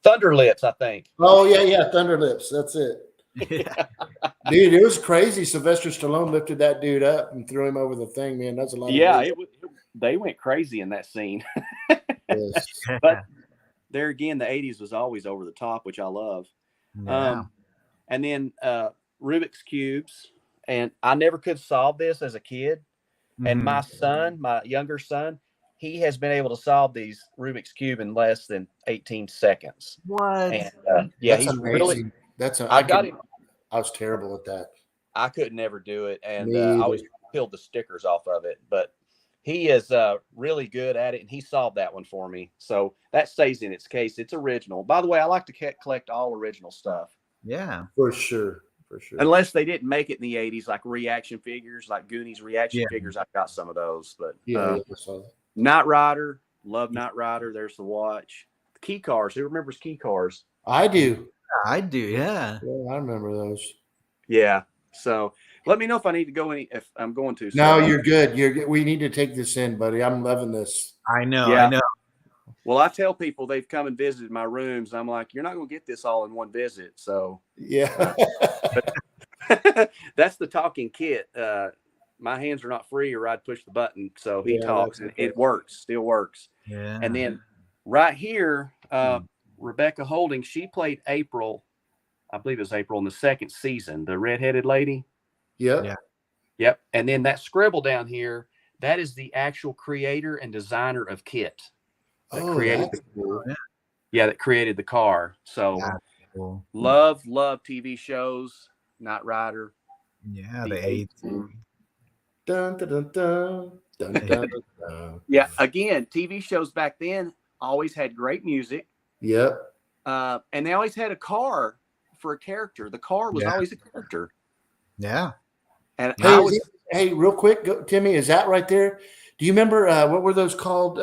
Thunderlips, I think. Oh, yeah. Thunderlips. That's it. Yeah. Dude, it was crazy. Sylvester Stallone lifted that dude up and threw him over the thing, man. That's a lot of weight. They went crazy in that scene. Yes. But there again, the 80s was always over the top, which I love. Yeah. And then Rubik's Cubes. And I never could solve this as a kid. And my son, my younger son, he has been able to solve these Rubik's Cube in less than 18 seconds. What? And yeah, That's he's amazing. really. I was terrible at that. I could never do it, and Me I either. always peeled the stickers off of it. But he is really good at it, and he solved that one for me. So that stays in its case. It's original. By the way, I like to collect all original stuff. Yeah. For sure. Unless they didn't make it in the 80s, like reaction figures, like Goonies reaction figures. I've got some of those. But Yeah, I saw that. Knight Rider, love Knight Rider. There's the watch. Key cars. Who remembers key cars? I do. I do. Yeah. Yeah, I remember those. Yeah. So let me know if I need to go if I'm going to. No, you're good. We need to take this in, buddy. I'm loving this. I know. Yeah. I know. Well, I tell people they've come and visited my rooms. I'm like, you're not going to get this all in one visit. So Yeah. that's the talking kit. My hands are not free, or I'd push the button. So he talks, and it works, still works. Yeah. And then right here, Rebecca Holding, she played April. I believe it was April in the second season, the redheaded lady. Yep. Yeah. Yep. And then that scribble down here, that is the actual creator and designer of Kit. That created that's cool. Yeah, that created the car. So That's cool. love TV shows. Knight Rider, Yeah, the the A eight. Team. Dun, dun, dun, dun, dun, dun, dun. Yeah, again, TV shows back then always had great music. Yep. And they always had a car for a character. The car was Yeah. always a character. Yeah. And Hey, I was hey, real quick, Timmy, is that right there? Do you remember what were those called?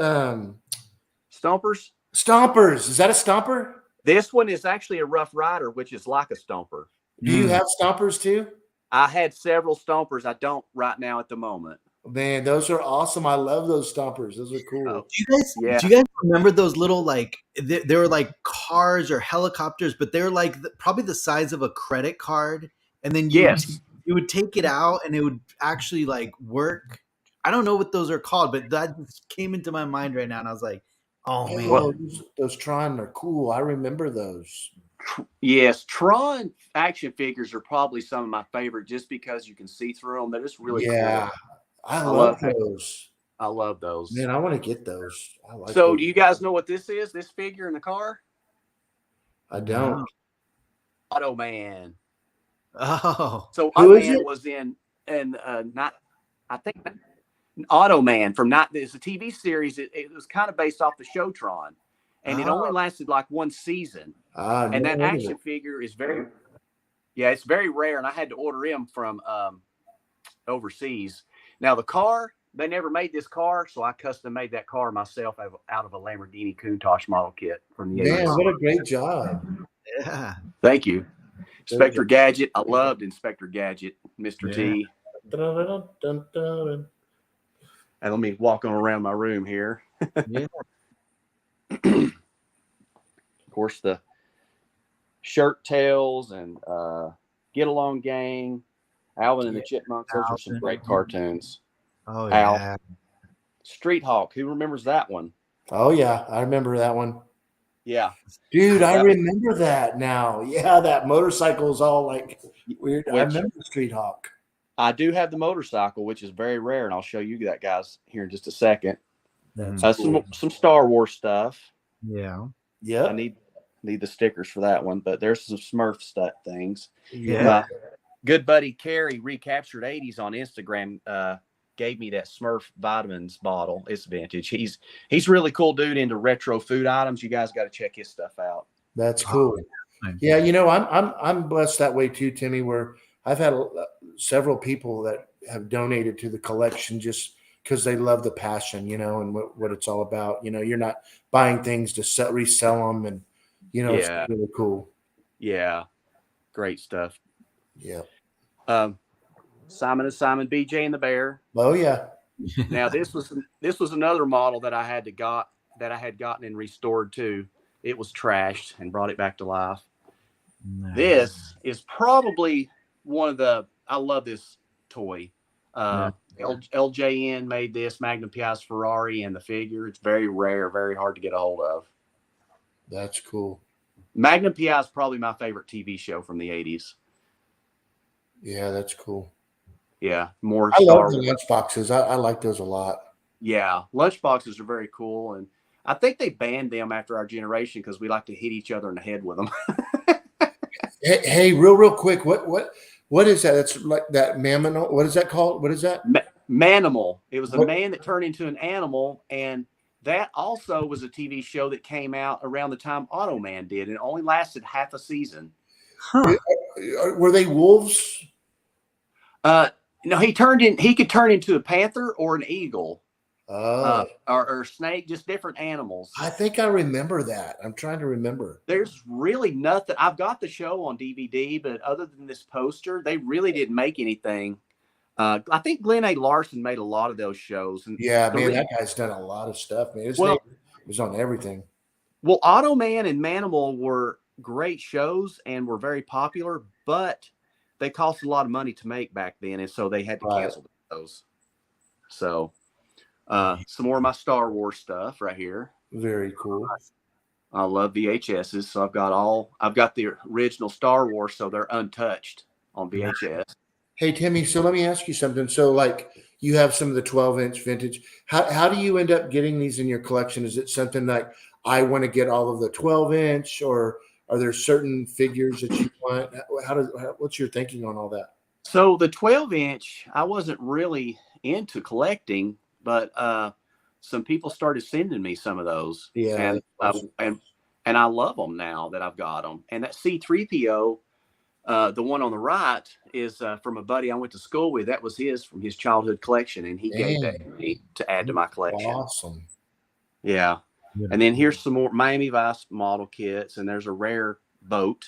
Stompers. Stompers. Is that a stomper? This one is actually a Rough Rider, which is like a Stomper. Do you have stompers too? I had several Stompers. I don't right now at the moment. Man, those are awesome. I love those stompers. Those are cool. Oh, Do you guys remember those little like they were like cars or helicopters, but they're like probably the size of a credit card, and then you would take it out and it would actually like work. I don't know what those are called, but that just came into my mind right now, and I was like, oh man, Oh, those Tron are cool. I remember those. Yes, Tron action figures are probably some of my favorite, just because you can see through them. They're just really cool. I love those. I love those. Man, I want to get those. I like So, those. do you guys know what this is? This figure in the car? I don't. Automan. oh, So Who is Automan it? was in not I think Automan from not it's a TV series. It was kind of based off the show Tron, and it only lasted like one season. And that action figure is it's very rare, and I had to order him from overseas. Now the car, they never made this car, so I custom made that car myself out of a Lamborghini Countach model kit from the 80s. Man, what a great job. yeah, Thank you. Inspector Gadget. I loved Inspector Gadget, Mr. T. Dun, dun, dun. And let me walk on around my room here. yeah. Of course, the Shirt Tails and Get Along Gang, Alvin and the Chipmunks. Those are some great cartoons. Oh Al. yeah, Street Hawk. Who remembers that one? Oh, yeah. I remember that one. Yeah. Dude, I remember that now. Yeah, that motorcycle is all like weird. I remember Street Hawk. I do have the motorcycle, which is very rare, and I'll show you that, guys, here in just a second. That's cool. Some Star Wars stuff. yeah, Yeah. I need the stickers for that one, but there's some Smurf stuff things. Yeah. My good buddy Carrie, Recaptured 80s on Instagram, gave me that Smurf vitamins bottle. It's vintage. He's really cool dude into retro food items. You guys got to check his stuff out. That's cool. Yeah, you know, I'm blessed that way too, Timmy, where I've had several people that have donated to the collection just because they love the passion, you know, and what it's all about. You know, you're not buying things to resell them, and you know, it's really cool. Yeah, great stuff. Yeah. Simon and Simon, BJ and the Bear. Oh yeah. Now this was another model that I had gotten and restored too. It was trashed and brought it back to life. Nice. This is probably I love this toy. LJN made this, Magnum PI's Ferrari, and the figure. It's very rare, very hard to get a hold of. That's cool. Magnum PI is probably my favorite TV show from the 80s. Yeah, that's cool. Yeah, more I Star love the lunchboxes. I like those a lot. Yeah, lunchboxes are very cool, and I think they banned them after our generation because we like to hit each other in the head with them. Hey, real quick, what is that? That's like that mammal. What is that called? What is that? Manimal. It was a man that turned into an animal, and that also was a TV show that came out around the time Automan did, and it only lasted half a season. Huh. Were they wolves? No, he could turn into a panther or an eagle. Or snake, just different animals. I think I remember that. I'm trying to remember. There's really nothing. I've got the show on DVD, but other than this poster, they really didn't make anything. I think Glenn A. Larson made a lot of those shows. And yeah, man, that guy's done a lot of stuff, man. His name was on everything. Well, Automan and Manimal were great shows and were very popular, but they cost a lot of money to make back then, and so they had to cancel those. So, some more of my Star Wars stuff right here. Very cool. I love VHSs, so I've got the original Star Wars, so they're untouched on VHS. Hey Timmy, so let me ask you something. So like you have some of the 12-inch vintage. How do you end up getting these in your collection? Is it something like I want to get all of the 12-inch, or are there certain figures that you want? What's your thinking on all that? So the 12-inch, I wasn't really into collecting, but some people started sending me some of those, Yeah, and that's awesome. and I love them now that I've got them. And that C3PO, the one on the right, is from a buddy I went to school with. That was his from his childhood collection, and he gave that to Dang, me to add to my collection. awesome. Yeah, and then here's some more Miami Vice model kits, and there's a rare boat.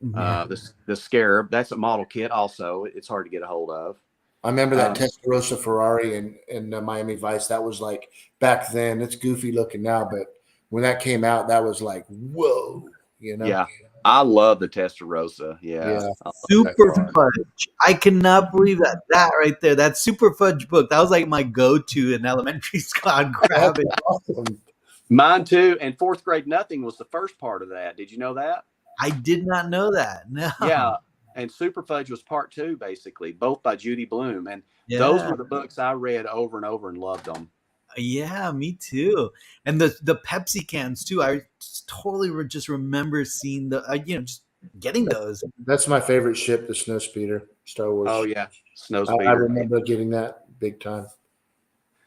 Yeah. The Scarab, that's a model kit. Also, it's hard to get a hold of. I remember that Um, Testarossa Ferrari in Miami Vice. That was like back then. It's goofy looking now, but when that came out, that was like whoa, you know? yeah, I love the Testarossa. Yeah, Yeah. I love that Super car. Fudge. I cannot believe that. That right there, that Super Fudge book, that was like my go-to in elementary school. I'd grab That's it. awesome. Mine too. And fourth grade nothing was the first part of that. Did you know that? I did not know that. Yeah. No. And Super Fudge was part two, basically, both by Judy Bloom. And those Yeah. were the books I read over and over and loved them. Yeah, me too. And the Pepsi cans too. I totally just remember seeing just getting those. That's my favorite ship, the Snowspeeder, Star Wars. Oh yeah, I Snowspeeder. remember getting that big time.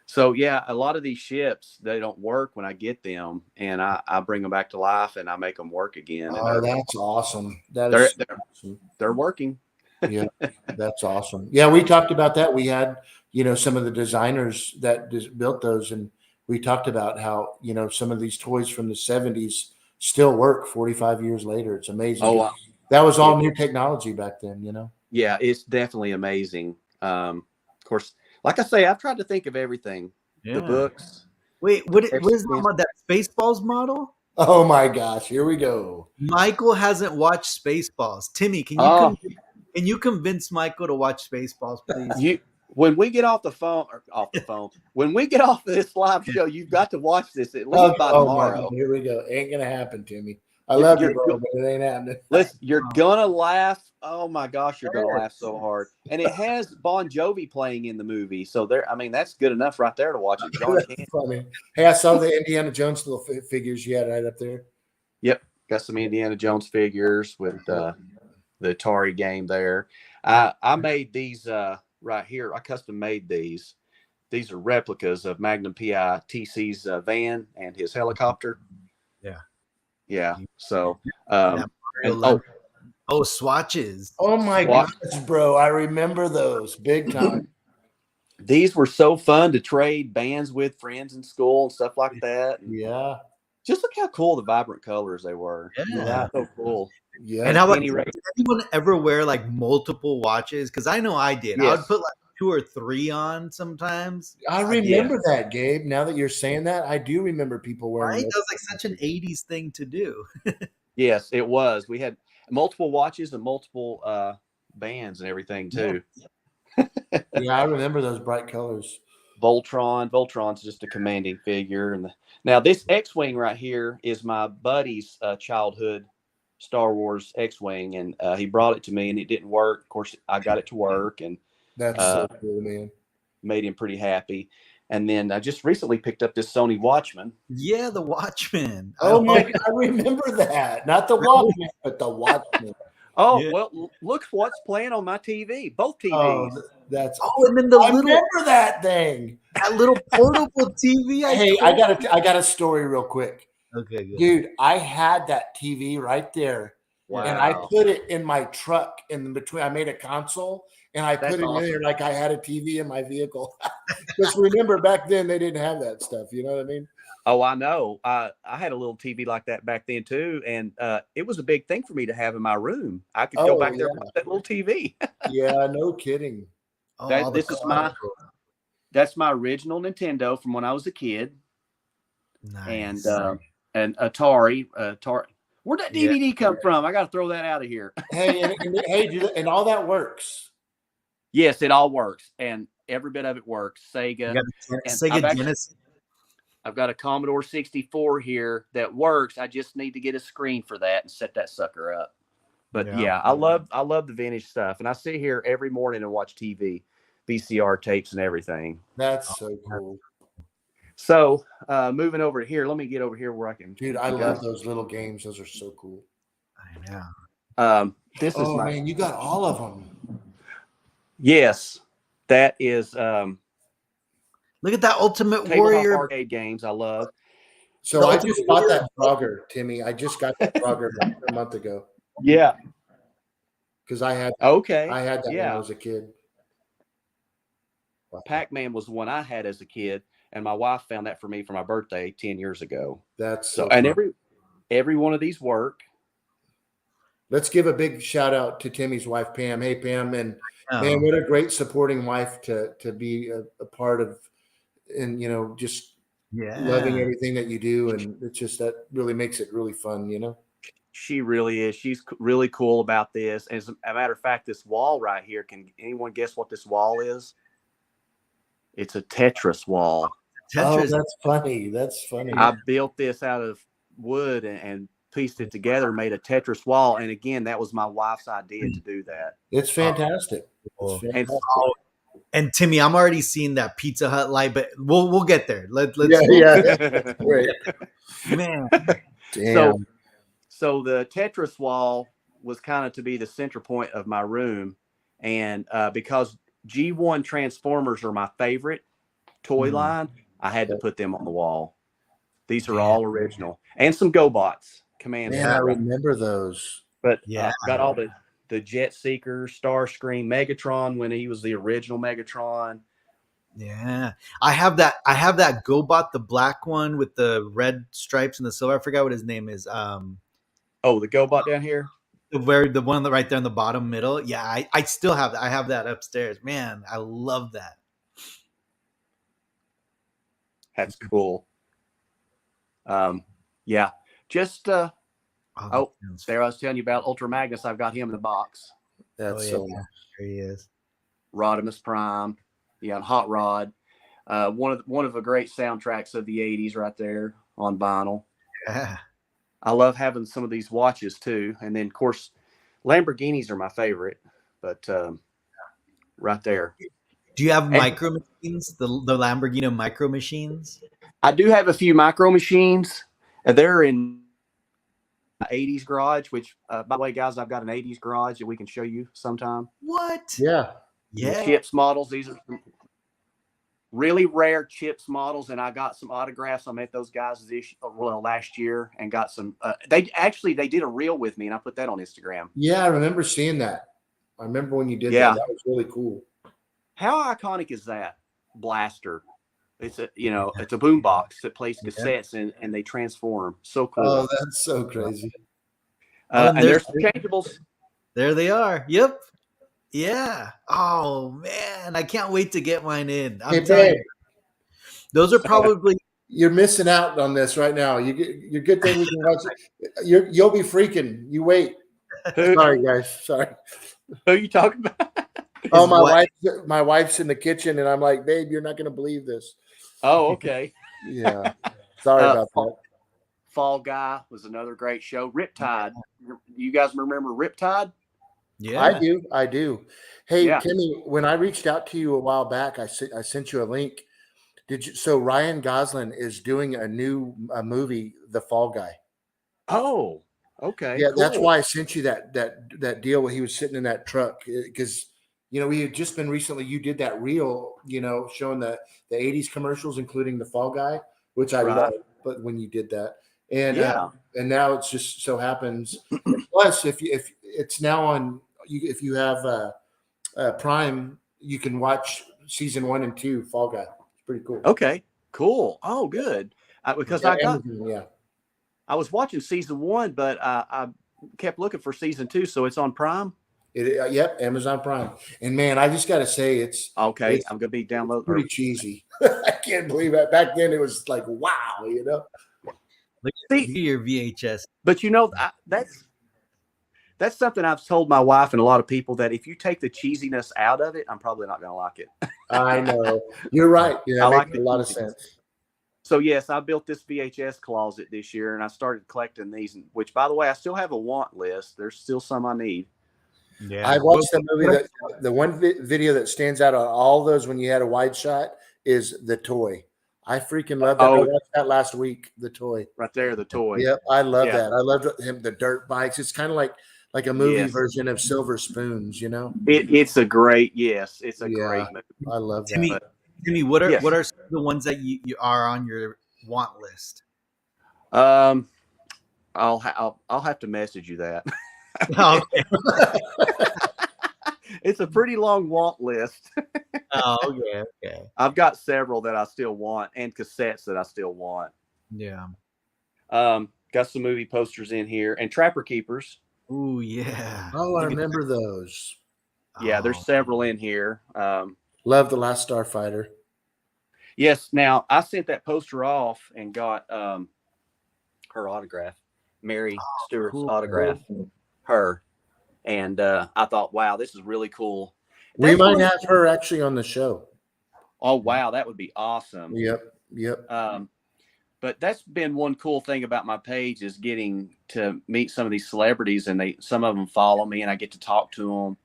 So yeah, a lot of these ships, they don't work when I get them, and I bring them back to life and I make them work again, and Oh, that's awesome. That they're is they're, awesome. they're working. Yeah, that's awesome. Yeah, we talked about that. We had, some of the designers that built those, and we talked about how, some of these toys from the 70s still work 45 years later. It's amazing. Oh That was yeah, all new technology back then. yeah, it's definitely amazing. Of course, like I say, I've tried to think of everything, the Yeah. books, Wait, the what is that Pepsi. about? That Spaceballs model? Oh my gosh, here we go. Michael hasn't watched Spaceballs. Timmy, Oh, can you convince Michael to watch Spaceballs, please? you when we get when we get off this live show, you've got to watch this at Oh, least by oh my God, tomorrow. here we go. Ain't gonna happen, Timmy. I You're, love you, you're bro, but it ain't happening. Listen, you're gonna laugh. Oh my gosh, you're gonna laugh so hard. And it has Bon Jovi playing in the movie, so there. I mean, that's good enough right there to watch it. John That's Candy. funny. Hey, I saw the Indiana Jones little figures you had right up there. Yep, got some Indiana Jones figures with the Atari game there. I made these right here. I custom made these. These are replicas of Magnum PI TC's van and his helicopter. Yeah. Yeah. So, That Mario and Lemon. Oh, swatches. Oh my Swat- gosh, bro. I remember those big time. these were so fun to trade bands with friends in school and stuff like that. And Yeah. just look how cool the vibrant colors they were. Yeah. So cool. Yeah. And how about, Penny Ray. did anyone ever wear like multiple watches? Because I know I did. I would Yes. put like 2 or 3 on sometimes. I remember that, Gabe. Now that you're saying that, I do remember people Right? wearing That was like such an 80s thing to do. Yes, it was. We had multiple watches and multiple bands and everything too. Yeah, I remember those bright colors. Voltron's just a commanding figure. And now this X-wing right here is my buddy's childhood Star Wars X-wing, and he brought it to me, and it didn't work. Of course, I got it to work, and That's so cool, man. made him pretty happy. And then I just recently picked up this Sony Watchman. Yeah, the Watchmen. Oh my God, I remember that. Not the Walkman, but the Watchman. Oh, Yeah. well, look what's playing on my TV. Both TVs. Oh, that's. Oh, and then the I little remember that thing. that little portable TV. Hey, I got a story real quick. Okay, good. Dude, I had that TV right there. Wow. And I put it in my truck in between. I made a console and I That's put it awesome. in there like I had a TV in my vehicle. Because remember, back then they didn't have that stuff. You know what I mean? Oh, I know. I had a little TV like that back then too, and it was a big thing for me to have in my room. I could go back there and watch that little TV. Yeah, no kidding. Oh, all the This is that's my original Nintendo from when I was a kid, nice. and Atari. Where'd that DVD come from? I got to throw that out of here. Hey, and all that works. Yes, it all works, and every bit of it works. Sega. You got a And Sega Genesis. I've got a Commodore 64 here that works. I just need to get a screen for that and set that sucker up. But yeah, I love the vintage stuff, and I sit here every morning and watch TV, VCR tapes, and everything. That's so cool. So moving over here, let me get over here where I can. Dude, I love those little games. Those are so cool. I know. This is my man, you got all of them. Yes, that is. Look at that Ultimate Tabletop Warrior arcade games I love. So I just bought that Frogger, Timmy. I just got that Frogger a month ago. Yeah. Because I had Okay. I had that when I was a kid. Wow. Pac-Man was the one I had as a kid, and my wife found that for me for my birthday 10 years ago. That's so and every one of these work. Let's give a big shout out to Timmy's wife, Pam. Hey, Pam, and man, what a great supporting wife to be a part of, and just loving everything that you do, and it's just that really makes it really fun, She really is. She's really cool about this. As a matter of fact, this wall right here, can anyone guess what this wall is? It's a Tetris wall. Oh, that's funny. That's funny. I built this out of wood and pieced it together, made a Tetris wall. And again, that was my wife's idea to do that. It's fantastic. It's fantastic. And Timmy, I'm already seeing that Pizza Hut light, but we'll get there. Let's Great. Man. Damn. So the Tetris wall was kind of to be the center point of my room. And because G1 Transformers are my favorite toy line, I had to put them on the wall. These are all original. And some GoBots. Man, I remember those. But got all the Jet Seeker, Starscream, Megatron when he was the original Megatron. Yeah. I have that GoBot, the black one with the red stripes and the silver. I forgot what his name is. The GoBot down here? The one right there in the bottom middle. Yeah, I still have that. I have that upstairs. Man, I love that. That's cool. Yeah. Just there I was telling you about Ultra Magnus. I've got him in the box. That's so nice. There he is. Rodimus Prime. Yeah, Hot Rod. One of the great soundtracks of the 80s right there on vinyl. Yeah. I love having some of these watches too. And then of course Lamborghinis are my favorite, but right there. Do you have micro machines? The Lamborghini micro machines? I do have a few micro machines. They're in my 80s garage, which by the way, guys, I've got an 80s garage that we can show you sometime. What? Yeah. Yeah. Chips models. These are some really rare Chips models, and I got some autographs. I met those guys last year and got some. They did a reel with me, and I put that on Instagram. Yeah, I remember seeing that. I remember when you did that. That was really cool. How iconic is that blaster? It's a boombox that plays cassettes and they transform. So cool. Oh, that's so crazy. And there's changeables. There they are. Yep. Yeah. Oh man, I can't wait to get mine in. I'm telling you, those are probably. You're missing out on this right now. You're good thing we can watch it. You'll be freaking. You wait. Sorry, guys. Sorry. Who are you talking about? Oh, my wife's in the kitchen, and I'm like, babe, you're not going to believe this. Oh, okay. Yeah. Sorry about that. Fall Guy was another great show. Riptide. You guys remember Riptide? Yeah, I do. Hey, Timmy, when I reached out to you a while back, I sent you a link. So Ryan Gosling is doing a new movie, The Fall Guy. Oh, okay. Yeah, cool. That's why I sent you that deal where he was sitting in that truck, because we had just been recently. You did that reel, showing the 80s commercials, including The Fall Guy, which I love. But when you did that, and now it's just so happens. Plus, if it's now on, if you have Prime, you can watch season 1 and 2 Fall Guy. It's pretty cool. Okay, cool. Oh, good. Because I was watching season 1, but I kept looking for season 2, so it's on Prime. Yep, Amazon Prime. And man, I just got to say, it's okay. I'm gonna be downloading. Pretty cheesy. I can't believe that. Back then, it was like, wow, Look at your VHS. But that's something I've told my wife and a lot of people, that if you take the cheesiness out of it, I'm probably not gonna like it. I know. You're right. Yeah, I like a lot of sense. So yes, I built this VHS closet this year, and I started collecting these. Which, by the way, I still have a want list. There's still some I need. Yeah. I watched the movie that the one video that stands out on all those when you had a wide shot is the toy. I freaking love that. I Oh, watched that last week. The toy. right there, the toy. Yep, I love Yeah. that. I loved him. The dirt bikes. It's kind of like a movie Yes. version of Silver Spoons. You know. It's a great it's a Yeah, great movie. I love that. Timmy, Timmy, what are Yes. what are some of the ones that you are on your want list? I'll have to message you that. Okay. It's a pretty long want list. Oh, okay, okay. I've got several that I still want and cassettes that I still want. Yeah. Got some movie posters in here and Trapper Keepers. Ooh, yeah. Oh, I remember those. Yeah, Oh, there's several in here. Love The Last Starfighter. Yes. Now I sent that poster off and got her autograph, Mary Stewart's cool. autograph, her. And I thought, wow, this is really cool. We That's might one of- have her actually on the show. Oh, wow, that would be awesome. Yep. But that's been one cool thing about my page is getting to meet some of these celebrities, and some of them follow me, and I get to talk to them.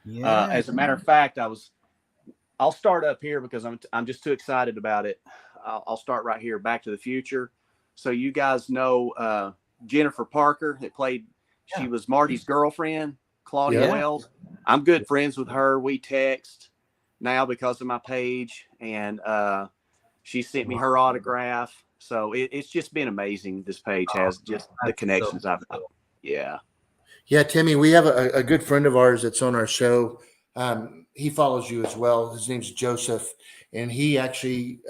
yeah. As a matter of fact, I'll start up here because I'm just too excited about it. I'll start right here, Back to the Future. So you guys know Jennifer Parker that played. Yeah. She was Marty's girlfriend, Claudia Yeah. Wells. I'm good friends with her. We text now because of my page, and she sent me her autograph. So it's just been amazing. This page has just the connections so I've. Yeah. Yeah, Timmy, we have a good friend of ours that's on our show. He follows you as well. His name's Joseph, and he actually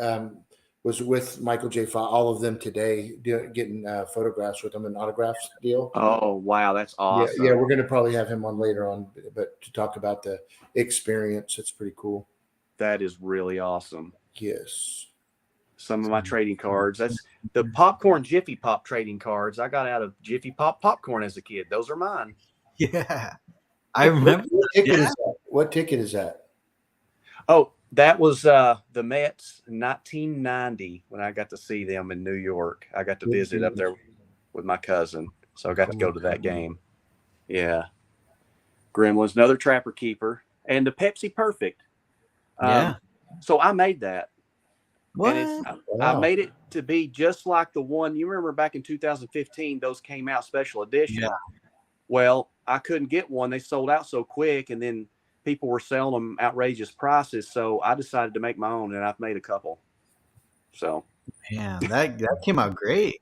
was with Michael J. Fox, all of them today, getting photographs with them, an autographs deal. Oh, wow. That's awesome. Yeah, we're going to probably have him on later on, but to talk about the experience, it's pretty cool. That is really awesome. Yes. Some of my trading cards. That's the popcorn Jiffy Pop trading cards I got out of Jiffy Pop popcorn as a kid. Those are mine. Yeah. I remember. What ticket Yeah. is that? What ticket is that? Oh, that was the Mets in 1990 when I got to see them in New York. I got to visit up there with my cousin, so I got to go to that game. Yeah. Gremlins, another Trapper Keeper, and the Pepsi Perfect. Yeah. So I made that. What? And I made it to be just like the one you remember back in 2015. Those came out special edition. Yeah. Well, I couldn't get one; they sold out so quick, and then people were selling them outrageous prices. So I decided to make my own, and I've made a couple. So, Man, that came out great.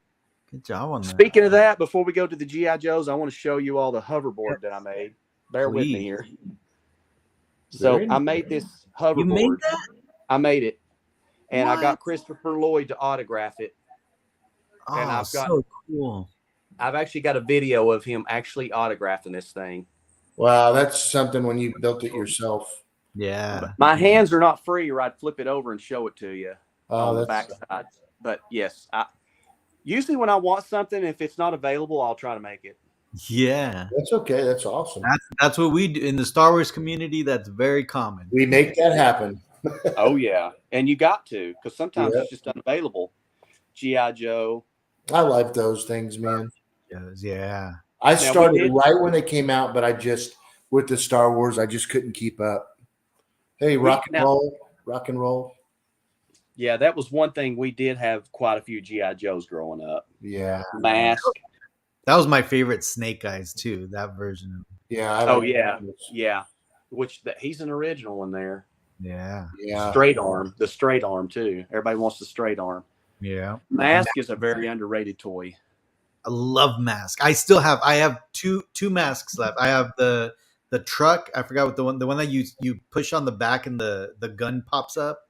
Good job on that. speaking of that, before we go to the GI Joes, I want to show you all the hoverboard that I made. Bear with me here. So I made this hoverboard. You made that? I made it. And I What? got Christopher Lloyd to autograph it. Oh, and I've got- so cool. I've actually got a video of him actually autographing this thing. Wow, that's something when you built it yourself. Yeah. My hands are not free, or I'd flip it over and show it to you Oh, on the that's backside. But yes, usually when I want something, if it's not available, I'll try to make it. Yeah. okay. That's awesome. That's what we do in the Star Wars community. That's very common. We make that happen. Oh yeah, and you got to, because sometimes Yeah. it's just unavailable. GI Joe. I like those things, man. Yeah. I we started did- right when they came out, but I just with the Star Wars, I just couldn't keep up. Hey, rock and roll. Yeah, that was one thing. We did have quite a few GI Joes growing up. Yeah, Mask. That was my favorite Snake Eyes too. That version. yeah. I Oh like yeah, those. yeah. He's an original in there. Yeah. Yeah. Straight arm, the straight arm too. Everybody wants the straight arm. Yeah. Mask is a very underrated toy. I love Mask. I have two masks left. I have the truck. I forgot what the one that you push on the back and the gun pops up.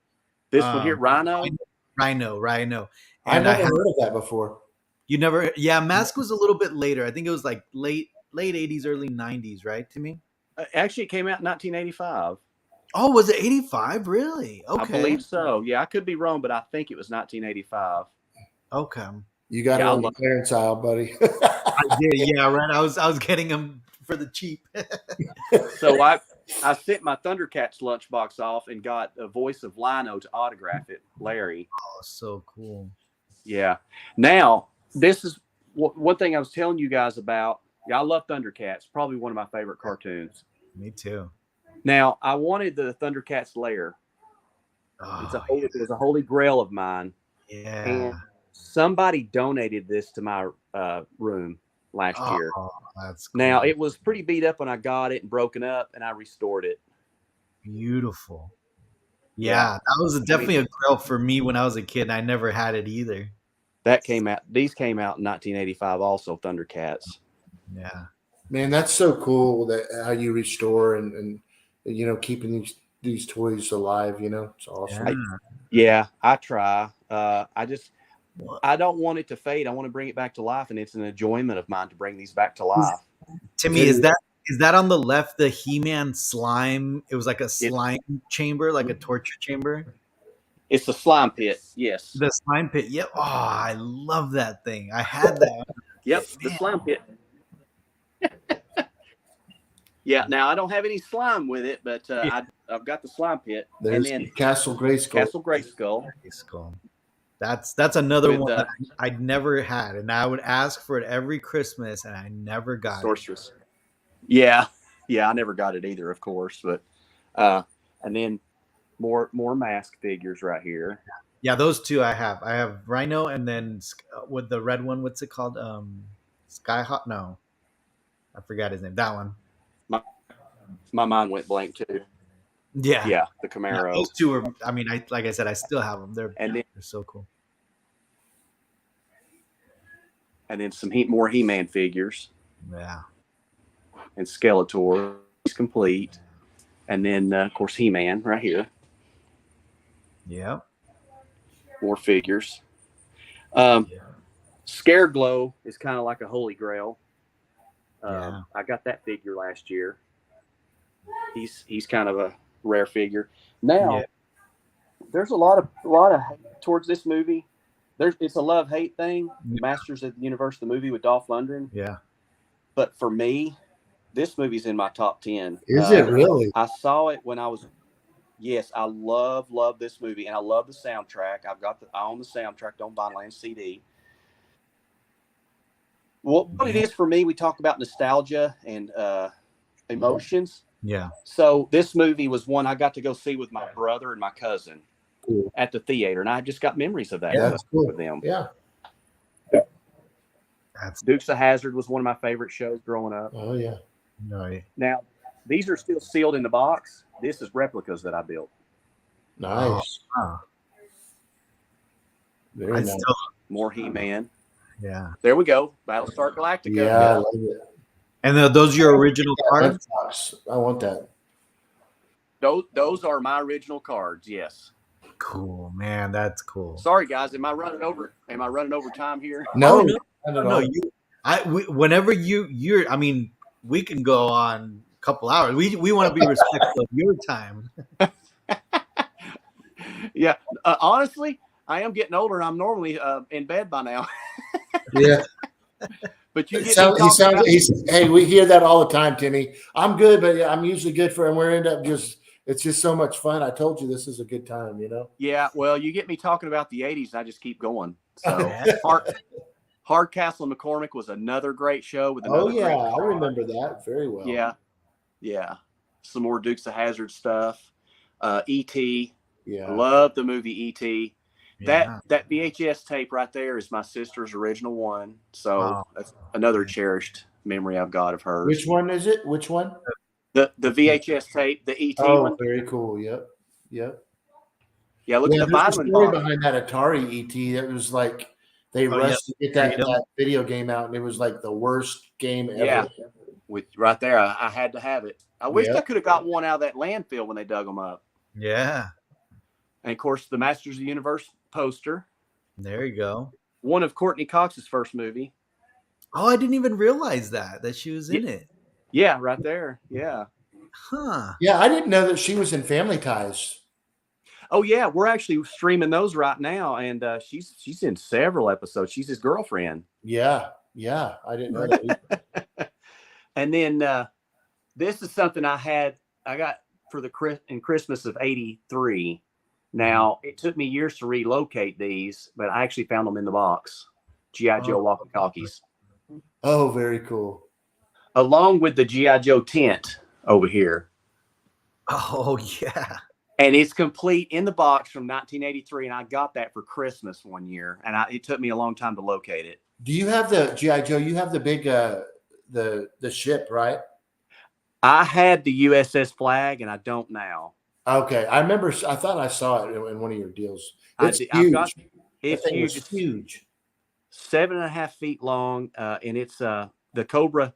This one here, Rhino. Rhino. I And never heard of that before. you never. Yeah, Mask was a little bit later. I think it was like late 80s, early 90s, right, Timmy? Actually, it came out in 1985. Oh, was it 85? Really? Okay. I believe so. Yeah, I could be wrong, but I think it was 1985. Okay. You got Yeah, it I on the love- clearance aisle, buddy. I did. Yeah, right. I was getting them for the cheap. So I sent my Thundercats lunchbox off and got a voice of Lino to autograph it, Larry. Oh, so cool. Yeah. Now, this is one thing I was telling you guys about. Yeah, I love Thundercats. Probably one of my favorite cartoons. Me too. Now, I wanted the Thundercats lair. Oh, It was a holy grail of mine, and yeah. somebody donated this to my room last Oh, year. that's Now, cool. it was pretty beat up when I got it and broken up, and I restored it. Beautiful. Yeah. Yeah, that was I definitely mean, a grail for me when I was a kid. And I never had it either. that came out. These came out in 1985. Also, Thundercats. Yeah. Man, that's so cool that how you restore and you know keeping these toys alive. You know, it's awesome. Yeah, I try. What? I don't want it to fade. I want to bring it back to life, and it's an enjoyment of mine to bring these back to life. Timmy, is that on the left the He-Man slime? It was like a It, slime chamber, like a torture chamber. it's the slime pit. Yes. The slime pit. Yep. Oh, I love that thing. I had that. Yep, the Man. slime pit. Yeah. Now I don't have any slime with it, but I've got the slime pit. There's and then Castle Grayskull. Castle Grayskull. That's another With, one that I'd never had, and I would ask for it every Christmas, and I never got Sorceress. Yeah, I never got it either, of course. But and then more mask figures right here. Yeah, those two I have. I have Rhino, and then with the red one, what's it called? Skyhawk? No, I forgot his name. That one. My mind went blank too. Yeah, the Camaro. Yeah, those two are. I mean, like I said, I still have them. They're so cool. And then some more He-Man figures. Yeah. And Skeletor is complete. And then, of course, He-Man right here. Yeah. More figures. Scareglow is kind of like a holy grail. I got that figure last year. He's kind of a rare figure. Now, there's a lot of hate towards this movie. It's a love-hate thing. Masters of the Universe, the movie with Dolph Lundgren. Yeah. But for me, this movie's in my top 10. Is it really? I saw it when I was. Yes, I love this movie, and I love the soundtrack. I own the soundtrack on vinyl and CD. What it is for me, we talk about nostalgia and emotions. Yeah. So this movie was one I got to go see with my brother and my cousin at the theater, and I just got memories of that with them. Yeah. Dukes of Hazzard was one of my favorite shows growing up. Oh yeah. No. Now, these are still sealed in the box. This is replicas that I built. Nice. Oh, Very nice. More He-Man. Yeah. There we go. Battlestar Galactica. Yeah, I love it. And those are your original cards? I want that. Those are my original cards. Yes. Cool, man. That's cool. Sorry, guys. Am I running over time here? No, no. Whenever you're. I mean, we can go on a couple hours. We want to be respectful of your time. Yeah. Honestly, I am getting older. I'm normally in bed by now. Yeah. But you hey, we hear that all the time, Timmy. I'm good, but yeah, I'm usually good and we end up it's just so much fun. I told you this is a good time, you know? Yeah, well, you get me talking about the 80s, and I just keep going. So Hardcastle and McCormick was another great show. I remember that very well. Yeah. Some more Dukes of Hazzard stuff. E.T. Yeah. I love the movie E.T. That VHS tape right there is my sister's original one. So that's another cherished memory I've got of hers. Which one is it? Which one? The VHS tape, the ET one. Very cool. Yep. Yeah, look at the bottom story behind that Atari ET. That was like they rushed to get that video game out, and it was like the worst game ever. Yeah, right there, I had to have it. I wish I could have got one out of that landfill when they dug them up. Yeah. And of course, the Masters of the Universe poster. There you go. One of Courtney Cox's first movie. Oh, I didn't even realize that she was in it. Yeah, right there. Yeah. Huh. Yeah, I didn't know that she was in Family Ties. Oh yeah, we're actually streaming those right now, and she's in several episodes. She's his girlfriend. Yeah, I didn't know that. And then this is something I got for in Christmas of '83. Now, it took me years to relocate these, but I actually found them in the box. G.I. Joe walkie-talkies. Oh, very cool. Along with the G.I. Joe tent over here. Oh yeah. And it's complete in the box from 1983, and I got that for Christmas one year, and it took me a long time to locate it. Do you have the G.I. Joe? You have the big the ship, right? I had the USS Flag, and I don't now. Okay, I remember. I thought I saw it in one of your deals. It's I've huge. got it's That thing huge. was huge. 7.5 feet long, and it's the Cobra.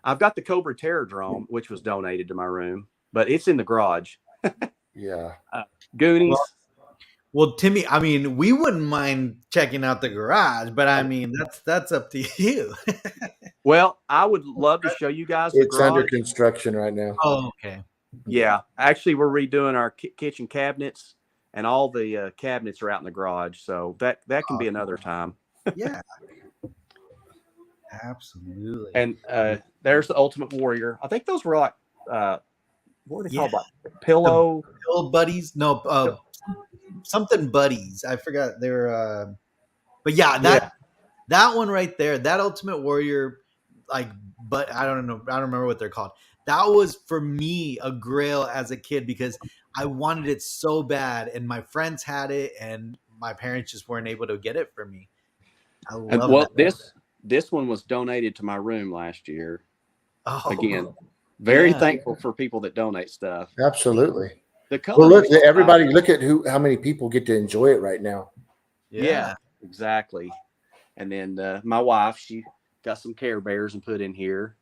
I've got the Cobra Terrordrome, which was donated to my room, but it's in the garage. Yeah. Goonies. Well, Timmy, I mean, we wouldn't mind checking out the garage, but I mean, that's up to you. Well, I would love to show you guys the It's under garage. construction right now. Oh, okay. Yeah, actually, we're redoing our kitchen cabinets, and all the cabinets are out in the garage. So that can be another time. Yeah. Absolutely. And there's the Ultimate Warrior. I think those were like what were they called? Like pillow buddies? No, something buddies. I forgot. They're but yeah, that one right there, that Ultimate Warrior, like, but I don't know, I don't remember what they're called. That was for me a grail as a kid because I wanted it so bad, and my friends had it, and my parents just weren't able to get it for me. I love that. This one was donated to my room last year. Oh, again, very thankful for people that donate stuff. Absolutely. The color. Well, look, everybody, look at how many people get to enjoy it right now. Yeah, exactly. And then my wife, she got some Care Bears and put in here.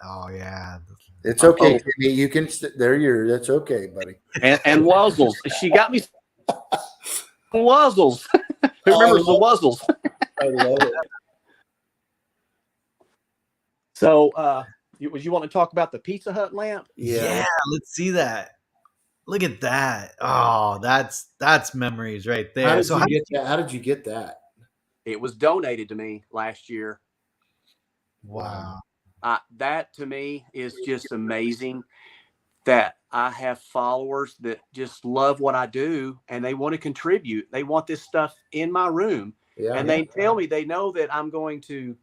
Oh yeah, it's okay. Timmy. You can. That's okay, buddy. And Wuzzles. She got me Wuzzles. Who remembers the Wuzzles? I love it. So, you want to talk about the Pizza Hut lamp? Yeah, let's see that. Look at that. Oh, that's memories right there. How did you get that? It was donated to me last year. Wow. That to me is just amazing that I have followers that just love what I do and they want to contribute. They want this stuff in my room. And they tell me they know that I'm going to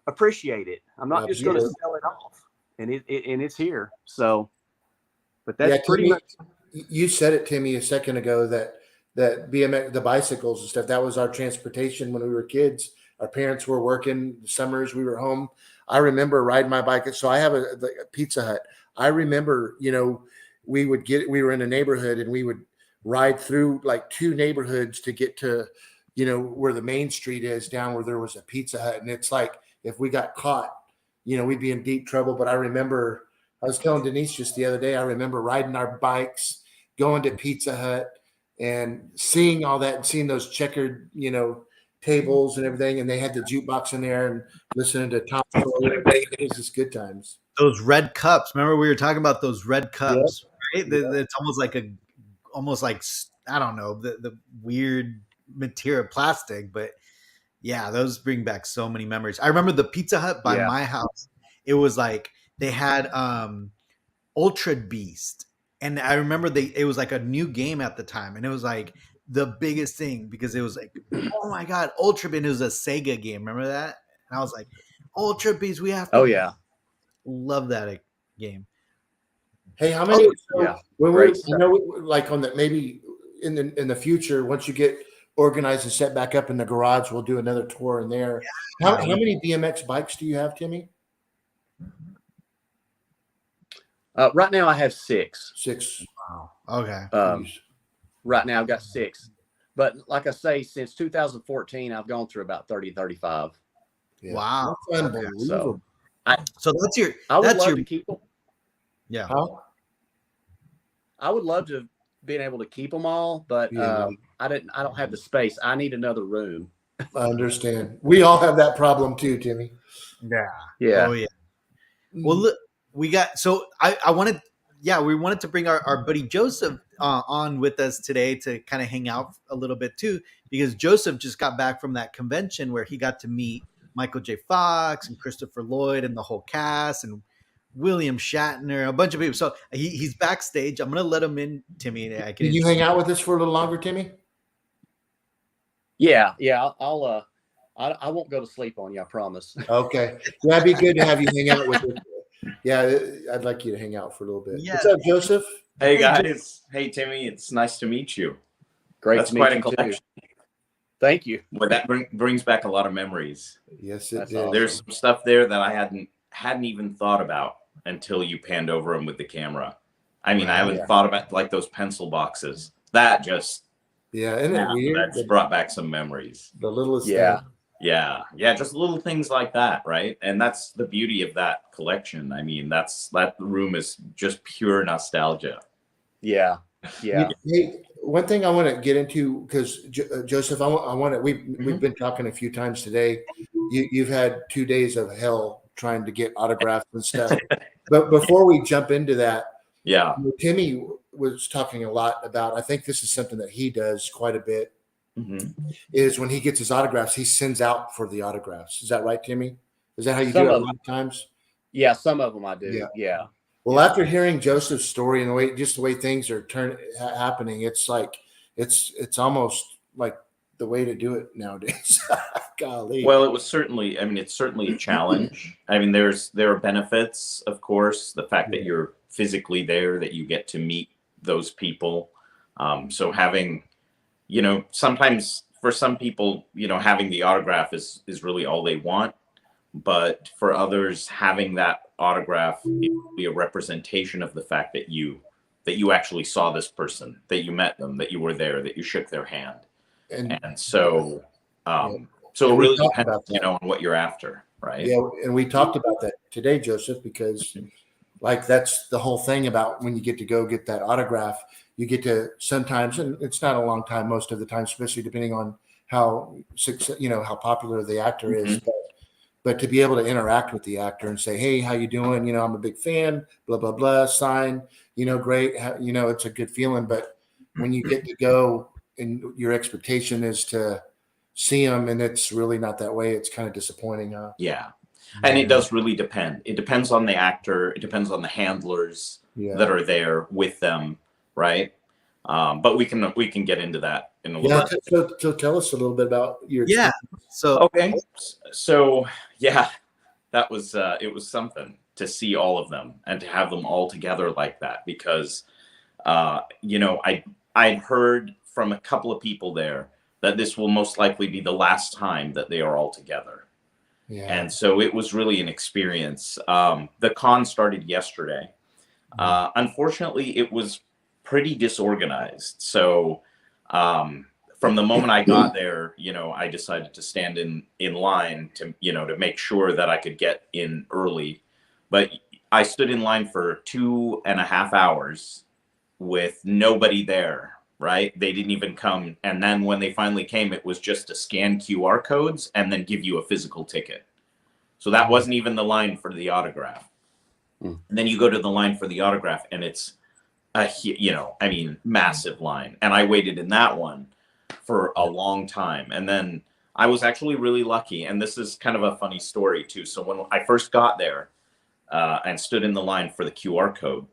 appreciate it. I'm not just going to sell it off. And it's here. So, but that's pretty much. You said it, Timmy, a second ago that BMX, the bicycles and stuff, that was our transportation when we were kids. Our parents were working summers. We were home. I remember riding my bike. So I have a Pizza Hut. I remember, we were in a neighborhood and we would ride through like 2 neighborhoods to get to, where the main street is, down where there was a Pizza Hut. And it's like, if we got caught, we'd be in deep trouble. But I remember, I was telling Denise just the other day, I remember riding our bikes, going to Pizza Hut and seeing all that and seeing those checkered, tables and everything. And they had the jukebox in there and listening to Tom. It was just good times. Those red cups. Remember we were talking about those red cups, right? It's almost like I don't know, the weird material plastic, but yeah, those bring back so many memories. I remember the Pizza Hut by my house. It was like they had Ultra Beast, and I remember it was like a new game at the time, and it was like the biggest thing because it was like, oh my god, Ultra Beast. It was a Sega game. Remember that? And I was like, Ultra Beast, we have to. Oh yeah, love that game. Hey, how many? When we're, like on the maybe in the future, once you get organized and set back up in the garage, we'll do another tour in there. How many BMX bikes do you have, Timmy? Right now I have 6. 6. Wow. Okay. Right now I've got 6. But like I say, since 2014, I've gone through about 30, 35. Yeah. Wow. That's unbelievable. So that's your. I would love to keep them. Yeah. Huh? I would love to have been able to keep them all, but I don't have the space. I need another room. I understand. We all have that problem too, Timmy. Yeah. Yeah. Oh yeah. Well, look, we got. So I wanted. Yeah, we wanted to bring our buddy Joseph on with us today to kind of hang out a little bit too, because Joseph just got back from that convention where he got to meet Michael J. Fox and Christopher Lloyd and the whole cast, and William Shatner, a bunch of people. So he's backstage. I'm gonna let him in, Timmy. I can Can you hang out with us for a little longer, Timmy? Yeah, yeah. I won't go to sleep on you. I promise. Okay. Yeah, it'd be good to have you hang out with us. Yeah, I'd like you to hang out for a little bit. Yeah. What's up, Joseph? Hey Hey, guys. Hey Timmy. It's nice to meet you. Great That's to quite meet a you too. collection. Thank you. Well, that brings back a lot of memories. Yes, it That's did. awesome. There's some stuff there that I hadn't even thought about until you panned over them with the camera. I mean, I haven't Yeah. thought about like those pencil boxes. That just Yeah, isn't it weird? that's brought back some memories. The littlest Yeah. thing. Yeah, just little things like that, right? And that's the beauty of that collection. I mean, that room is just pure nostalgia. Yeah. Yeah. Hey, one thing I want to get into because Joseph, I want to. We've Mhm. been talking a few times today. You've had 2 days of hell trying to get autographs and stuff. But before we jump into that, Yeah. Timmy was talking a lot about. I think this is something that he does quite a bit. Mhm. Is when he gets his autographs, he sends out for the autographs. Is that right, Timmy? Is that how you Some do it a of lot of times? Yeah. Some of them I do. Yeah. Yeah. Well, after hearing Joseph's story and the way things are happening, it's like it's almost like the way to do it nowadays. Golly. Well, it's certainly a challenge. I mean, there are benefits, of course, the fact that you're physically there, that you get to meet those people. So having, sometimes for some people, having the autograph is really all they want. But for others, having that autograph is really a representation of the fact that you actually saw this person, that you met them, that you were there, that you shook their hand. and And so, so And it we really talked depends, about that. on what you're after, right? yeah, and we talked about that today, Joseph, because like that's the whole thing about when you get to go get that autograph, you get to sometimes, and it's not a long time most of the time, especially depending on how how popular the actor is, Mhm. but to be able to interact with the actor and say, hey, how you doing? I'm a big fan, blah blah blah, sign, great, it's a good feeling. But when you get to go and your expectation is to see them and it's really not that way, it's kind of disappointing, huh? Yeah. And it does really depend. It depends on the actor. It depends on the handlers Yeah. that are there with them, right? But we can get into that in a little Yeah. bit. So tell us a little bit about your Yeah. So Okay. So yeah, that was it was something to see all of them and to have them all together like that because I'd heard from a couple of people there that this will most likely be the last time that they are all together. Yeah. And so it was really an experience. The con started yesterday. Unfortunately, it was pretty disorganized. So from the moment I got there, I decided to stand in line to make sure that I could get in early. But I stood in line for 2.5 hours with nobody there. Right? They didn't even come. And then when they finally came, it was just to scan QR codes and then give you a physical ticket. So that wasn't even the line for the autograph. And then you go to the line for the autograph and it's massive line. And I waited in that one for a long time. And then I was actually really lucky. And this is kind of a funny story too. So when I first got there and stood in the line for the QR code,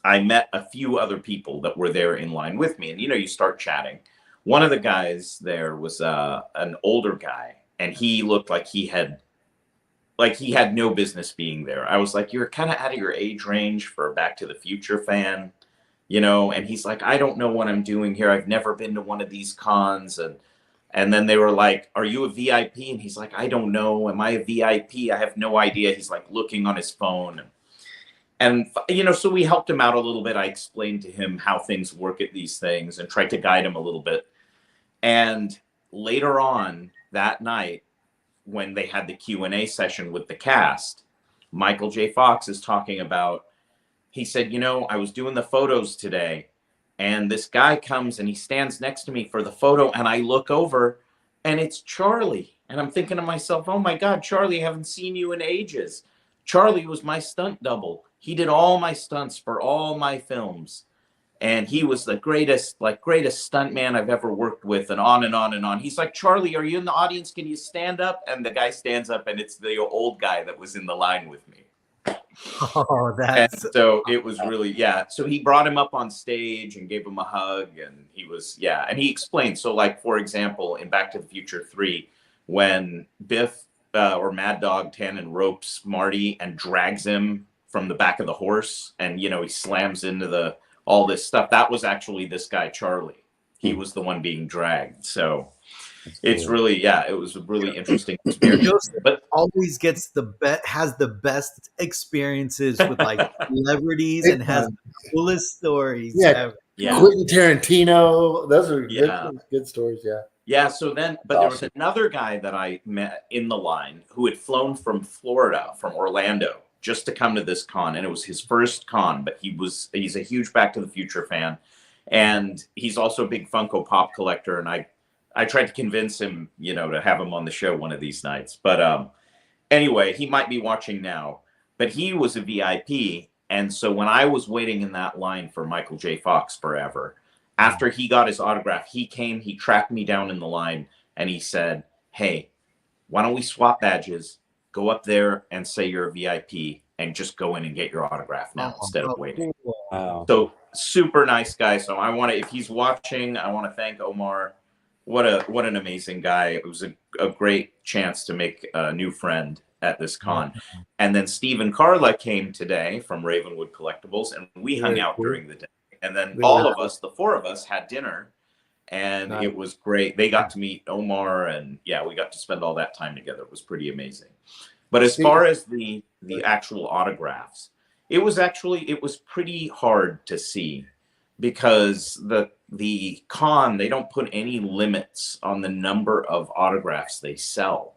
I met a few other people that were there in line with me. And, you start chatting. One of the guys there was an older guy, and he looked like he had no business being there. I was like, you're kind of out of your age range for a Back to the Future fan, and he's like, I don't know what I'm doing here. I've never been to one of these cons. And then they were like, are you a VIP? And he's like, I don't know. Am I a VIP? I have no idea. He's like looking on his phone. And, so we helped him out a little bit. I explained to him how things work at these things and tried to guide him a little bit. And later on that night, when they had the Q&A session with the cast, Michael J. Fox is talking about, he said, I was doing the photos today and this guy comes and he stands next to me for the photo and I look over and it's Charlie. And I'm thinking to myself, oh my God, Charlie, I haven't seen you in ages. Charlie was my stunt double. He did all my stunts for all my films. And he was the greatest stunt man I've ever worked with, and on and on and on. He's like, Charlie, are you in the audience? Can you stand up? And the guy stands up, and it's the old guy that was in the line with me. Oh, And that's so it was really, yeah. So he brought him up on stage and gave him a hug, and he was, yeah. And he explained. So, like, for example, in Back to the Future 3, when Biff or Mad Dog Tannen ropes Marty and drags him from the back of the horse, and, you know, he slams into all this stuff, that was actually this guy, Charlie. He was the one being dragged. So it's really, yeah, it was a really interesting experience. Joseph But always gets has the best experiences with like celebrities and has the coolest stories Yeah, ever. yeah, Quentin Tarantino. Those are yeah. good stories. Yeah. Yeah, so then, but there was another guy that I met in the line who had flown from Florida, from Orlando, just to come to this con, and it was his first con. But he's a huge Back to the Future fan, and he's also a big Funko Pop collector. And I tried to convince him, you know, to have him on the show one of these nights. But anyway, he might be watching now. But he was a VIP, and so when I was waiting in that line for Michael J. Fox forever, after he got his autograph, he tracked me down in the line, and he said, "Hey, why don't we swap badges? Go up there and say you're a VIP, and just go in and get your autograph now instead of waiting." Wow. So super nice guy. So if he's watching, I want to thank Omar. What an amazing guy. It was a great chance to make a new friend at this con. And then Steve and Carla came today from Ravenwood Collectibles, and we hung out during the day. And then all of us, the four of us, had dinner, and it was great. They got to meet Omar, and yeah, we got to spend all that time together. It was pretty amazing. But as far as the actual autographs, it was pretty hard to see, because the con, they don't put any limits on the number of autographs they sell.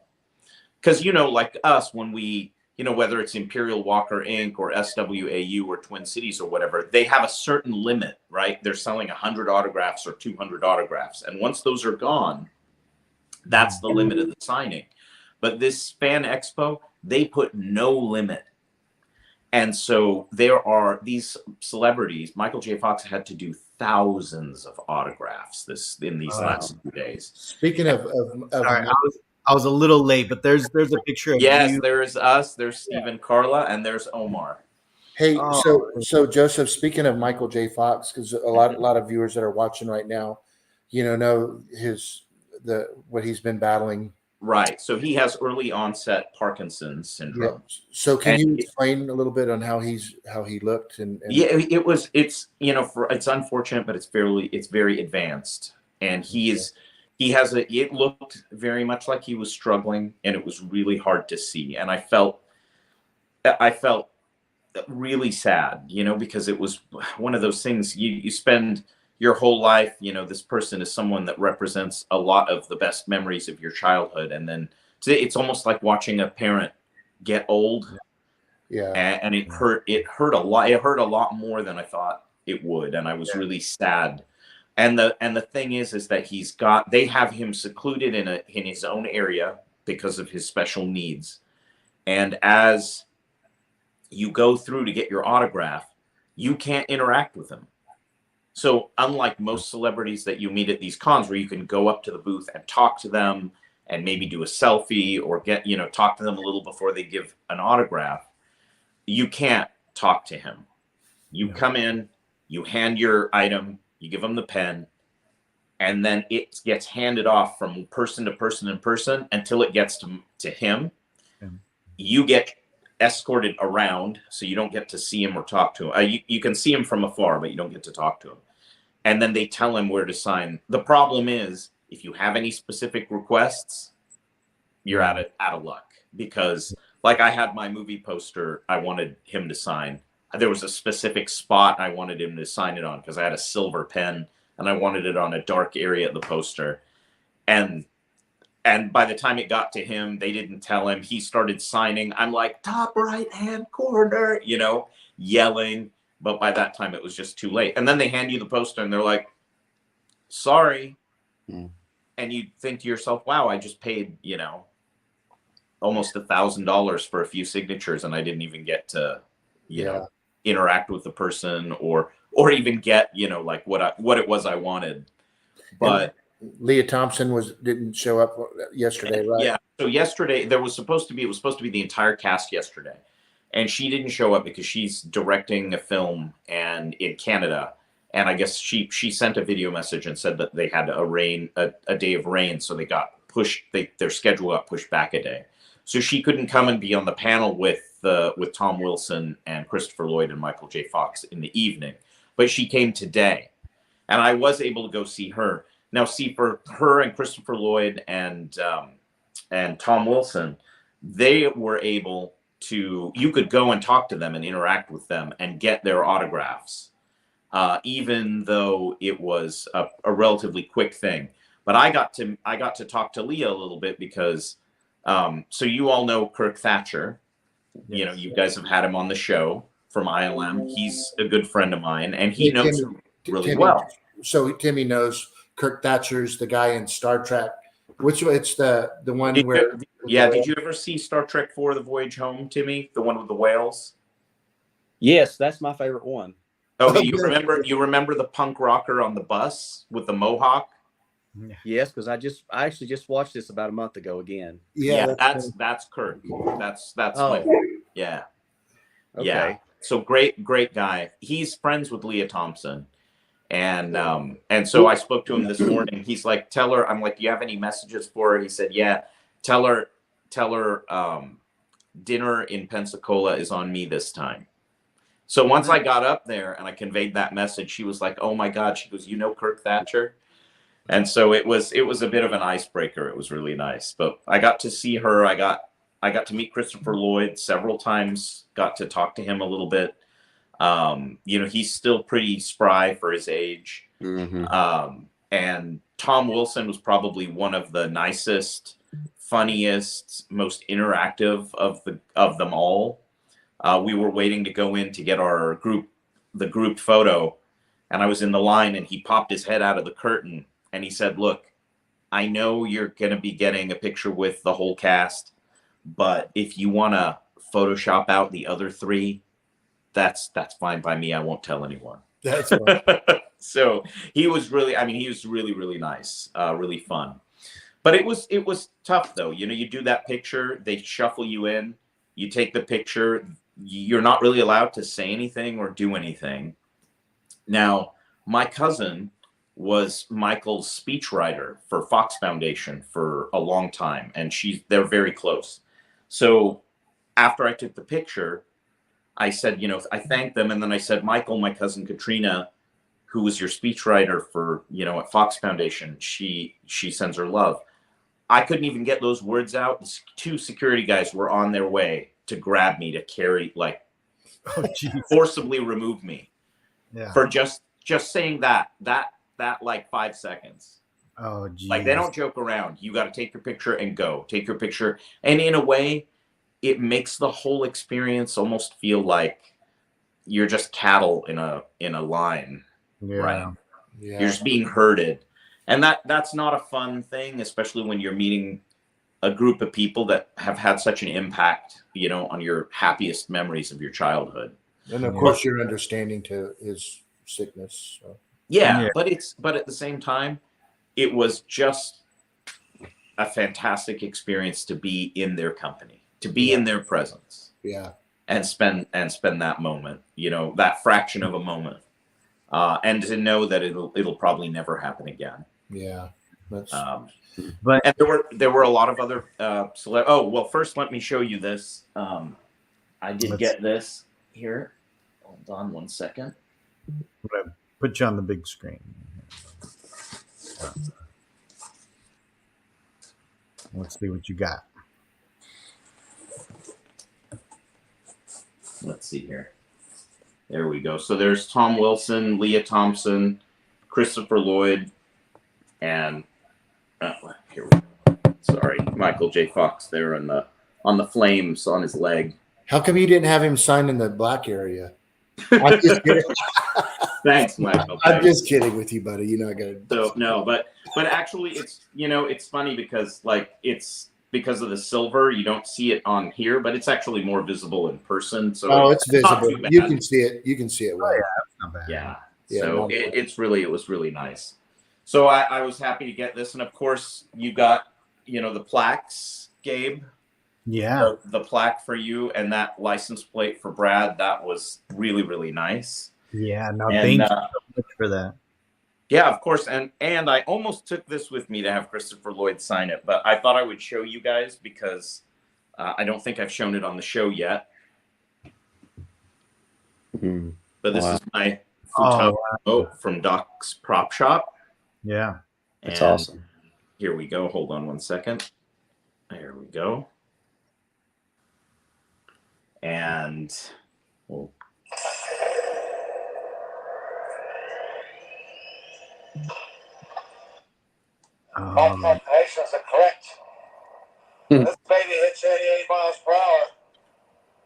Because, you know, like us, when we, you know, whether it's Imperial Walker Inc. or SWAU or Twin Cities or whatever, they have a certain limit, right? They're selling 100 autographs or 200 autographs. And once those are gone, that's the limit of the signing. But this Fan Expo, they put no limit. And so there are these celebrities. Michael J. Fox had to do thousands of autographs in these last few days. Speaking of Sorry, I was a little late, but there's a picture of Yes, you. there's us, there's Steve and Carla, and there's Omar. Hey, Oh. so Joseph, speaking of Michael J. Fox, because a lot of viewers that are watching right now, you know what he's been battling. Right. So he has early onset Parkinson's syndrome. Yeah. So can you explain a little bit on how he looked and yeah, it's you know, it's unfortunate, but it's very advanced, and it looked very much like he was struggling, and it was really hard to see, and I felt really sad, you know, because it was one of those things you spend your whole life, you know, this person is someone that represents a lot of the best memories of your childhood, and then it's almost like watching a parent get old. Yeah. And it hurt a lot. It hurt a lot more than I thought it would, and I was really sad. And the thing is that they have him secluded in his own area because of his special needs. And as you go through to get your autograph, you can't interact with him. So unlike most celebrities that you meet at these cons, where you can go up to the booth and talk to them and maybe do a selfie or talk to them a little before they give an autograph, you can't talk to him. You come in, you hand your item, you give him the pen, and then it gets handed off from person to person in person until it gets to him. You get escorted around, so you don't get to see him or talk to him. You can see him from afar, but you don't get to talk to him. And then they tell him where to sign. The problem is, if you have any specific requests, you're out of luck, because like I had my movie poster I wanted him to sign. There was a specific spot I wanted him to sign it on because I had a silver pen and I wanted it on a dark area of the poster. And by the time it got to him, they didn't tell him. He started signing. I'm like, top right hand corner, you know, yelling. But by that time, it was just too late. And then they hand you the poster and they're like, sorry. And you think to yourself, wow, I just paid, you know, almost $1,000 for a few signatures, and I didn't even get to, you know, interact with the person or even get, you know, like what it was I wanted. But Leah Thompson didn't show up yesterday, right? Yeah. So yesterday it was supposed to be the entire cast yesterday. and she didn't show up because she's directing a film and in Canada. And I guess she sent a video message and said that they had a day of rain, so they got pushed. Their schedule got pushed back a day, so she couldn't come and be on the panel with Tom Wilson and Christopher Lloyd and Michael J. Fox in the evening. But she came today, and I was able to go see her. Now, see, for her and Christopher Lloyd and Tom Wilson, they were able to. You could go and talk to them and interact with them and get their autographs. Even though it was a relatively quick thing. But I got to talk to Leah a little bit because, so you all know Kirk Thatcher. You know, you guys have had him on the show from ILM. He's a good friend of mine, and he knows him really well. So Timmy knows Kirk Thatcher's the guy in Star Trek. Which it's the one Did you ever see Star Trek IV: The Voyage Home, Timmy? The one with the whales? Yes, that's my favorite one. Oh, you remember the punk rocker on the bus with the mohawk? Yes, because I actually just watched this about a month ago again. Yeah, that's Kirk. That's my favorite. Yeah. Okay. Yeah. So great guy. He's friends with Leah Thompson. And so I spoke to him this morning. He's like, tell her, I'm like, do you have any messages for her? He said, yeah, tell her dinner in Pensacola is on me this time. So once I got up there and I conveyed that message, she was like, oh my God. She goes, you know Kirk Thatcher? And so it was a bit of an icebreaker. It was really nice. But I got to see her. I got to meet Christopher Lloyd several times, got to talk to him a little bit. You know, he's still pretty spry for his age. Mm-hmm. And Tom Wilson was probably one of the nicest, funniest, most interactive of them all. We were waiting to go in to get the group photo, and I was in the line, and he popped his head out of the curtain and he said, look, I know you're going to be getting a picture with the whole cast, but if you want to Photoshop out the other three, that's fine by me. I won't tell anyone. That's fine. So he was really really nice, really fun. But it was tough though. You know, you do that picture, they shuffle you in, you take the picture, you're not really allowed to say anything or do anything. Now, my cousin was Michael's speechwriter for Fox Foundation for a long time, and they're very close. So after I took the picture, I said, you know, I thanked them, and then I said, Michael, my cousin Katrina, who was your speechwriter for, you know, at Fox Foundation, she sends her love. I couldn't even get those words out. The 2 security guys were on their way to grab me, to carry, like, forcibly remove me for just saying that like 5 seconds. Oh, geez. Like, they don't joke around. You got to take your picture and go. Take your picture. And in a way, it makes the whole experience almost feel like you're just cattle in a line. Yeah. Right? Yeah. You're just being herded. And that's not a fun thing, especially when you're meeting a group of people that have had such an impact, you know, on your happiest memories of your childhood. And of course, your understanding to his sickness. So. Yeah, but at the same time, it was just a fantastic experience to be in their company, to be in their presence. Yeah. And spend that moment, you know, that fraction of a moment. And to know that it'll probably never happen again. Yeah. But and there were a lot of other oh, well, first let me show you this. I did get this here. Hold on one second. I'm gonna put you on the big screen. Let's see what you got. Let's see here. There we go. So there's Tom Wilson, Leah Thompson, Christopher Lloyd, and here we go. Sorry, Michael J. Fox there on the flames on his leg. How come you didn't have him sign in the black area? I'm just kidding. Thanks, Michael. I'm just kidding with you, buddy. You know I got to. So no, but actually, it's, you know, it's funny because, like, it's because of the silver, you don't see it on here, but it's actually more visible in person. So it's visible. You can see it. You can see it well. Oh, yeah, that's not bad. Yeah. So it was really nice. So I was happy to get this, and of course you got, you know, the plaques, Gabe. Yeah. the plaque for you and that license plate for Brad. That was really, really nice. Yeah. No, And thank you so much for that. yeah, of course. And I almost took this with me to have Christopher Lloyd sign it, but I thought I would show you guys because I don't think I've shown it on the show yet. Mm-hmm. But this Wow. is my Oh, futon boat from Doc's Prop Shop. yeah. That's And awesome. here we go. Hold on one second. There we go. And we'll All calculations are correct. This baby hits 88 miles per hour.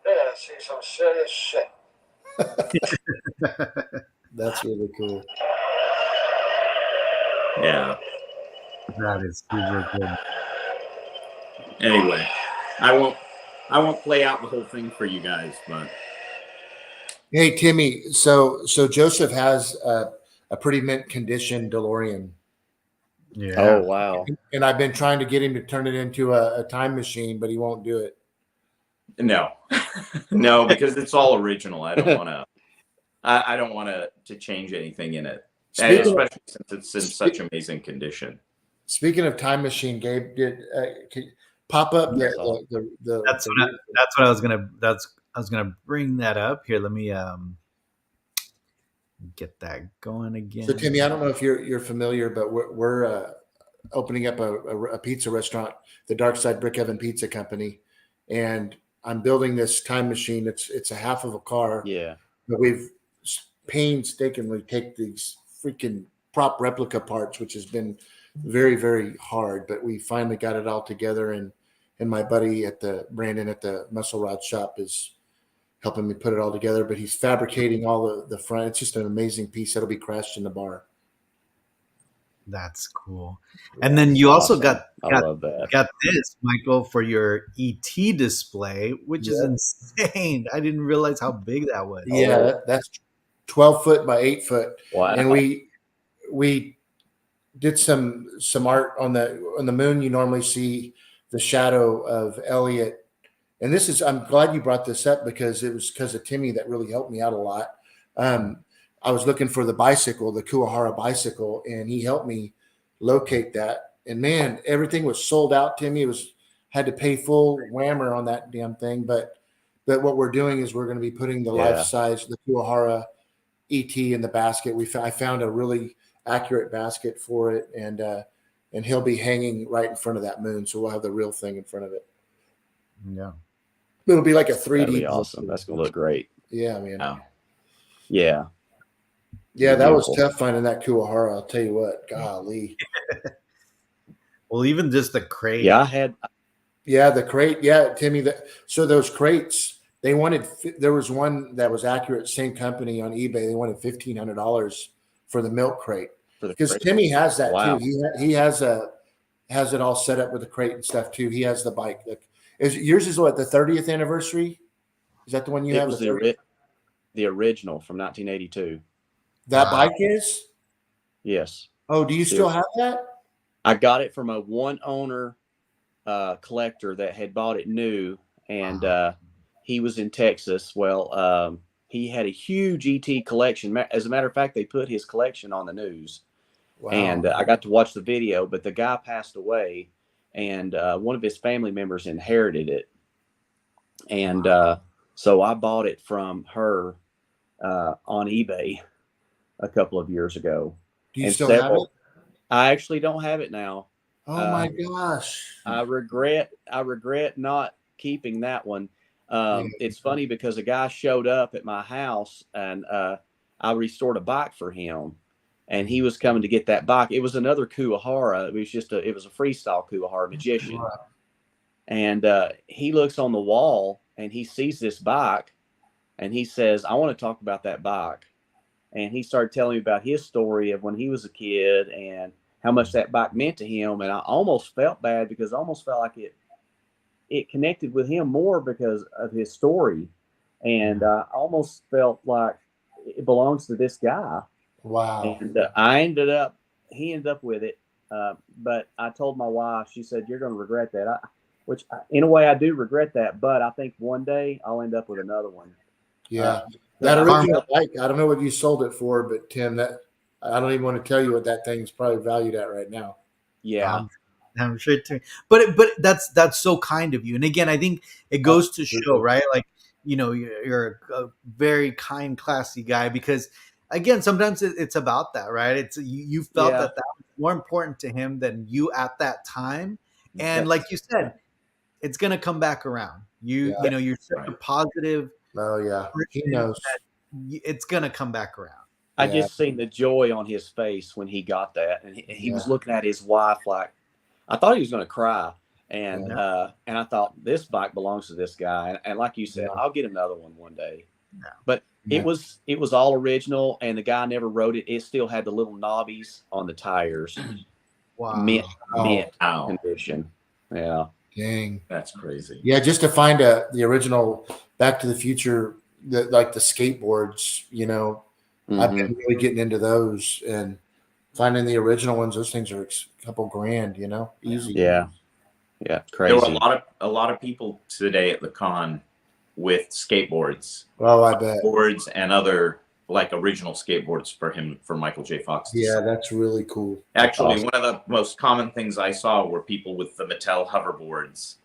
You're gonna see some serious shit. That's really cool. yeah. That is super cool. Anyway, I won't play out the whole thing for you guys, but Hey, Timmy. So Joseph has a pretty mint condition DeLorean. Yeah. Oh, wow. And I've been trying to get him to turn it into a time machine, but he won't do it. no. No, because it's all original. I don't want to I don't want to change anything in it. Especially since it's in such amazing condition. Speaking of time machine, Gabe, can you pop up the That's what I was gonna bring that up here. Let me get that going again. So Timmy, I don't know if you're familiar, but we're opening up a pizza restaurant, the Dark Side Brick Oven Pizza Company, and I'm building this time machine. It's a half of a car. Yeah. But we've painstakingly take these freaking prop replica parts, which has been very, very hard, but we finally got it all together. And my buddy Brandon at the Muscle Rod Shop is helping me put it all together, but he's fabricating all the front. It's just an amazing piece that'll be crashed in the bar. That's cool. And then you also Awesome. I love that. got this, Michael, for your ET display, which is insane. I didn't realize how big that was. Yeah, that's 12 foot by 8 foot. Wow. And we did some art on the moon. You normally see the shadow of Elliot. And I'm glad you brought this up because it was because of Timmy that really helped me out a lot. I was looking for the bicycle, the Kuwahara bicycle, and he helped me locate that. And man, everything was sold out, Timmy. Had to pay full whammer on that damn thing. But what we're doing is we're going to be putting the life size, the Kuwahara ET in the basket. I found a really accurate basket for it, and he'll be hanging right in front of that moon. So we'll have the real thing in front of it. Yeah. It'll be like a 3D. That'd be awesome. That's going to look great. Yeah, man. Wow. Yeah. Yeah, that was tough finding that Kuwahara. I'll tell you what, golly. Well, even just the crate. Yeah, the crate. Yeah, Timmy. So those crates, there was one that was accurate, same company on eBay. They wanted $1,500 for the milk crate because Timmy has that too. He has it all set up with the crate and stuff too. He has the bike. Yours is what, the 30th anniversary? Is that the one you have? It was the original from 1982. That bike is? Yes. Oh, do you still have that? I got it from a one owner collector that had bought it new, and he was in Texas. Well, he had a huge ET collection. As a matter of fact, they put his collection on the news. Wow. And I got to watch the video, but the guy passed away, and one of his family members inherited it. And so I bought it from her on eBay a couple of years ago. Do you still have it? I actually don't have it now. Oh my gosh. I regret not keeping that one. It's funny because a guy showed up at my house, and I restored a bike for him, and he was coming to get that bike. It was another Kuwahara. It was a freestyle Kuwahara Magician. Right. And he looks on the wall and he sees this bike, and he says, "I want to talk about that bike." And he started telling me about his story of when he was a kid and how much that bike meant to him. And I almost felt bad because I almost felt like it connected with him more because of his story. And I almost felt like it belongs to this guy. Wow. And he ended up with it. But I told my wife, she said, "You're going to regret that." which in a way I do regret that, but I think one day I'll end up with another one. Yeah. That original bike, I don't know what you sold it for, but Tim, that I don't even want to tell you what that thing's probably valued at right now. Yeah. I'm sure too. But that's so kind of you. And again, I think it goes to show, right? Like, you're a very kind, classy guy, because again, sometimes it's about that, right? It's you felt that was more important to him than you at that time. And like you said, it's gonna come back around. You're such a positive. Oh yeah, he knows. It's gonna come back around. I just seen the joy on his face when he got that, and he was looking at his wife like, I thought he was going to cry, and I thought, this bike belongs to this guy, and like you said, I'll get another one day. Yeah. But it was all original, and the guy never wrote it. It still had the little knobbies on the tires. Wow. Mint condition. Yeah. Dang, that's crazy. Yeah, just to find the original Back to the Future, like the skateboards, I've been really getting into those, and finding the original ones. Those things are a couple grand, easy. Yeah, crazy. There were a lot of people today at the con with skateboards. Oh, I bet. Boards and other like original skateboards for Michael J. Fox. Yeah, that's really cool. Actually, one of the most common things I saw were people with the Mattel hoverboards.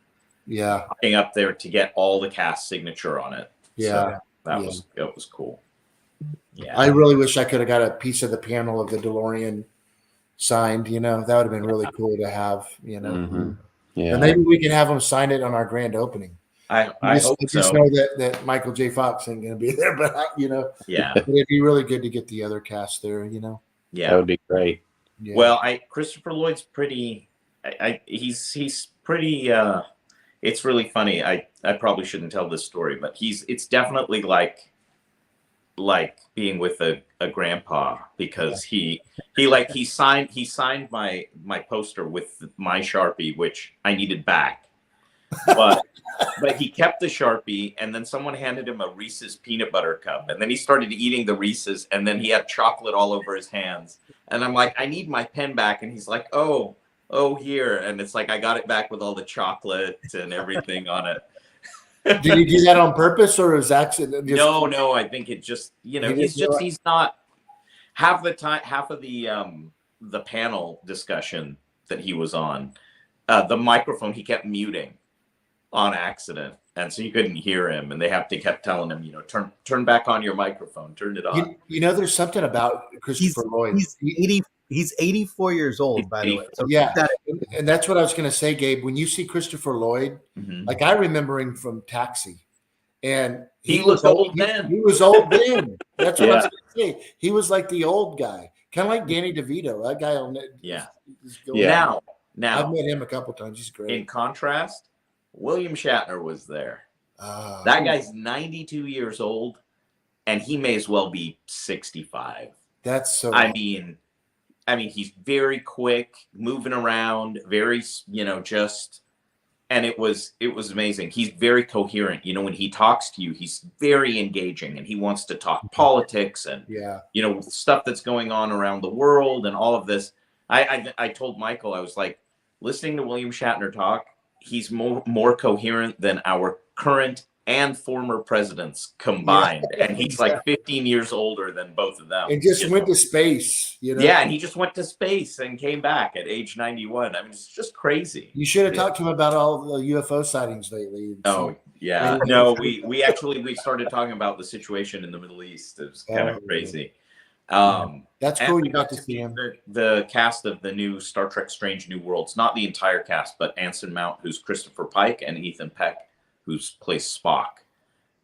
Yeah, walking up there to get all the cast signature on it. Yeah, so that was cool. Yeah, I really wish I could have got a piece of the panel of the DeLorean signed. That would have been really cool to have. Mm-hmm. Yeah, and maybe we can have them sign it on our grand opening. I hope so. Just know that Michael J. Fox ain't going to be there, but yeah, but it'd be really good to get the other cast there. Yeah, that would be great. Yeah. Well, Christopher Lloyd's pretty. He's pretty. It's really funny. I probably shouldn't tell this story, but it's definitely like being with a grandpa, because he signed my poster with my Sharpie, which I needed back. But he kept the Sharpie, and then someone handed him a Reese's peanut butter cup, and then he started eating the Reese's, and then he had chocolate all over his hands. And I'm like, I need my pen back, and he's like, oh here, and it's like I got it back with all the chocolate and everything on it. Did he do that on purpose, or is accident? No, I think it just he's not half the time. Half of the panel discussion that he was on, the microphone he kept muting on accident, and so you couldn't hear him, and they kept telling him, turn back on your microphone, turn it on. There's something about Christopher Lloyd. He's 84 years old, by the way. So yeah, and that's what I was going to say, Gabe. When you see Christopher Lloyd, like I remember him from Taxi, and he was old then. He was old then. That's what I was going to say. He was like the old guy, kind of like Danny DeVito. That guy on it. Yeah. Now I've met him a couple times. He's great. In contrast, William Shatner was there. That guy's 92 years old, and he may as well be 65. That's so. I mean, he's very quick, moving around, very, and it was amazing. He's very coherent. When he talks to you, he's very engaging, and he wants to talk politics and, stuff that's going on around the world and all of this. I told Michael, I was like, listening to William Shatner talk, he's more coherent than our current and former presidents combined. And he's like 15 years older than both of them. And just went to space, Yeah, and he just went to space and came back at age 91. I mean, it's just crazy. You should have talked to him about all the UFO sightings lately. Oh, yeah. No, we started talking about the situation in the Middle East. It was kind of crazy. That's cool. You got to see him. The cast of the new Star Trek Strange New Worlds, not the entire cast, but Anson Mount, who's Christopher Pike, and Ethan Peck, who's plays Spock.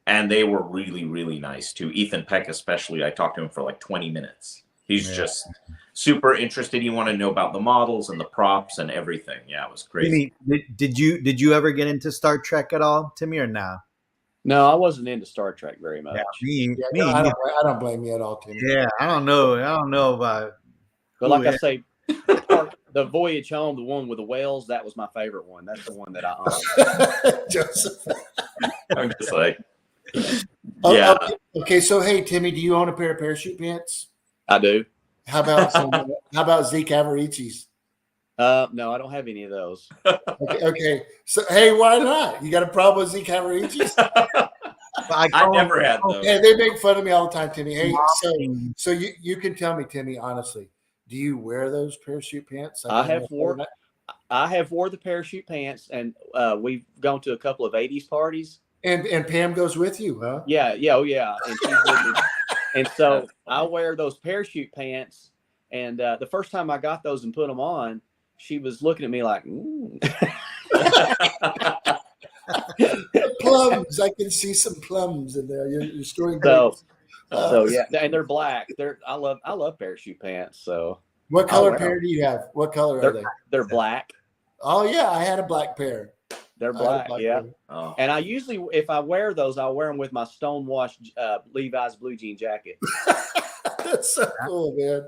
And they were really, really nice too. Ethan Peck especially, I talked to him for like 20 minutes. He's just super interested. He wanted to know about the models and the props and everything. Yeah, it was crazy. Timmy, did you ever get into Star Trek at all, Timmy, or no? No, I wasn't into Star Trek very much. I don't blame you at all, Timmy. Yeah, I don't know about. But like I say, the Voyage Home, the one with the whales, that was my favorite one. That's the one that I own. Joseph. I'm just like, yeah. Okay, so hey, Timmy, do you own a pair of parachute pants? I do. How about Zeke Averici's? No, I don't have any of those. Okay. So hey, why not? You got a problem with Z Cavaricis? I never had those. Yeah, they make fun of me all the time, Timmy. Hey, Wow. so you can tell me, Timmy, honestly, do you wear those parachute pants? I have wore the parachute pants, and we've gone to a couple of 80s parties. And Pam goes with you, huh? Yeah, oh yeah, and she's with me. And so I wear those parachute pants, and the first time I got those and put them on, she was looking at me like, Plums. I can see some plums in there. You're storing so grapes. yeah, and they're black. I love parachute pants. So What color pair do you have? What color are they? They're black. Oh yeah, I had a black pair. They're black, yeah. Pair. Oh. And I usually, if I wear those, I'll wear them with my stonewashed Levi's blue jean jacket. That's so cool, man.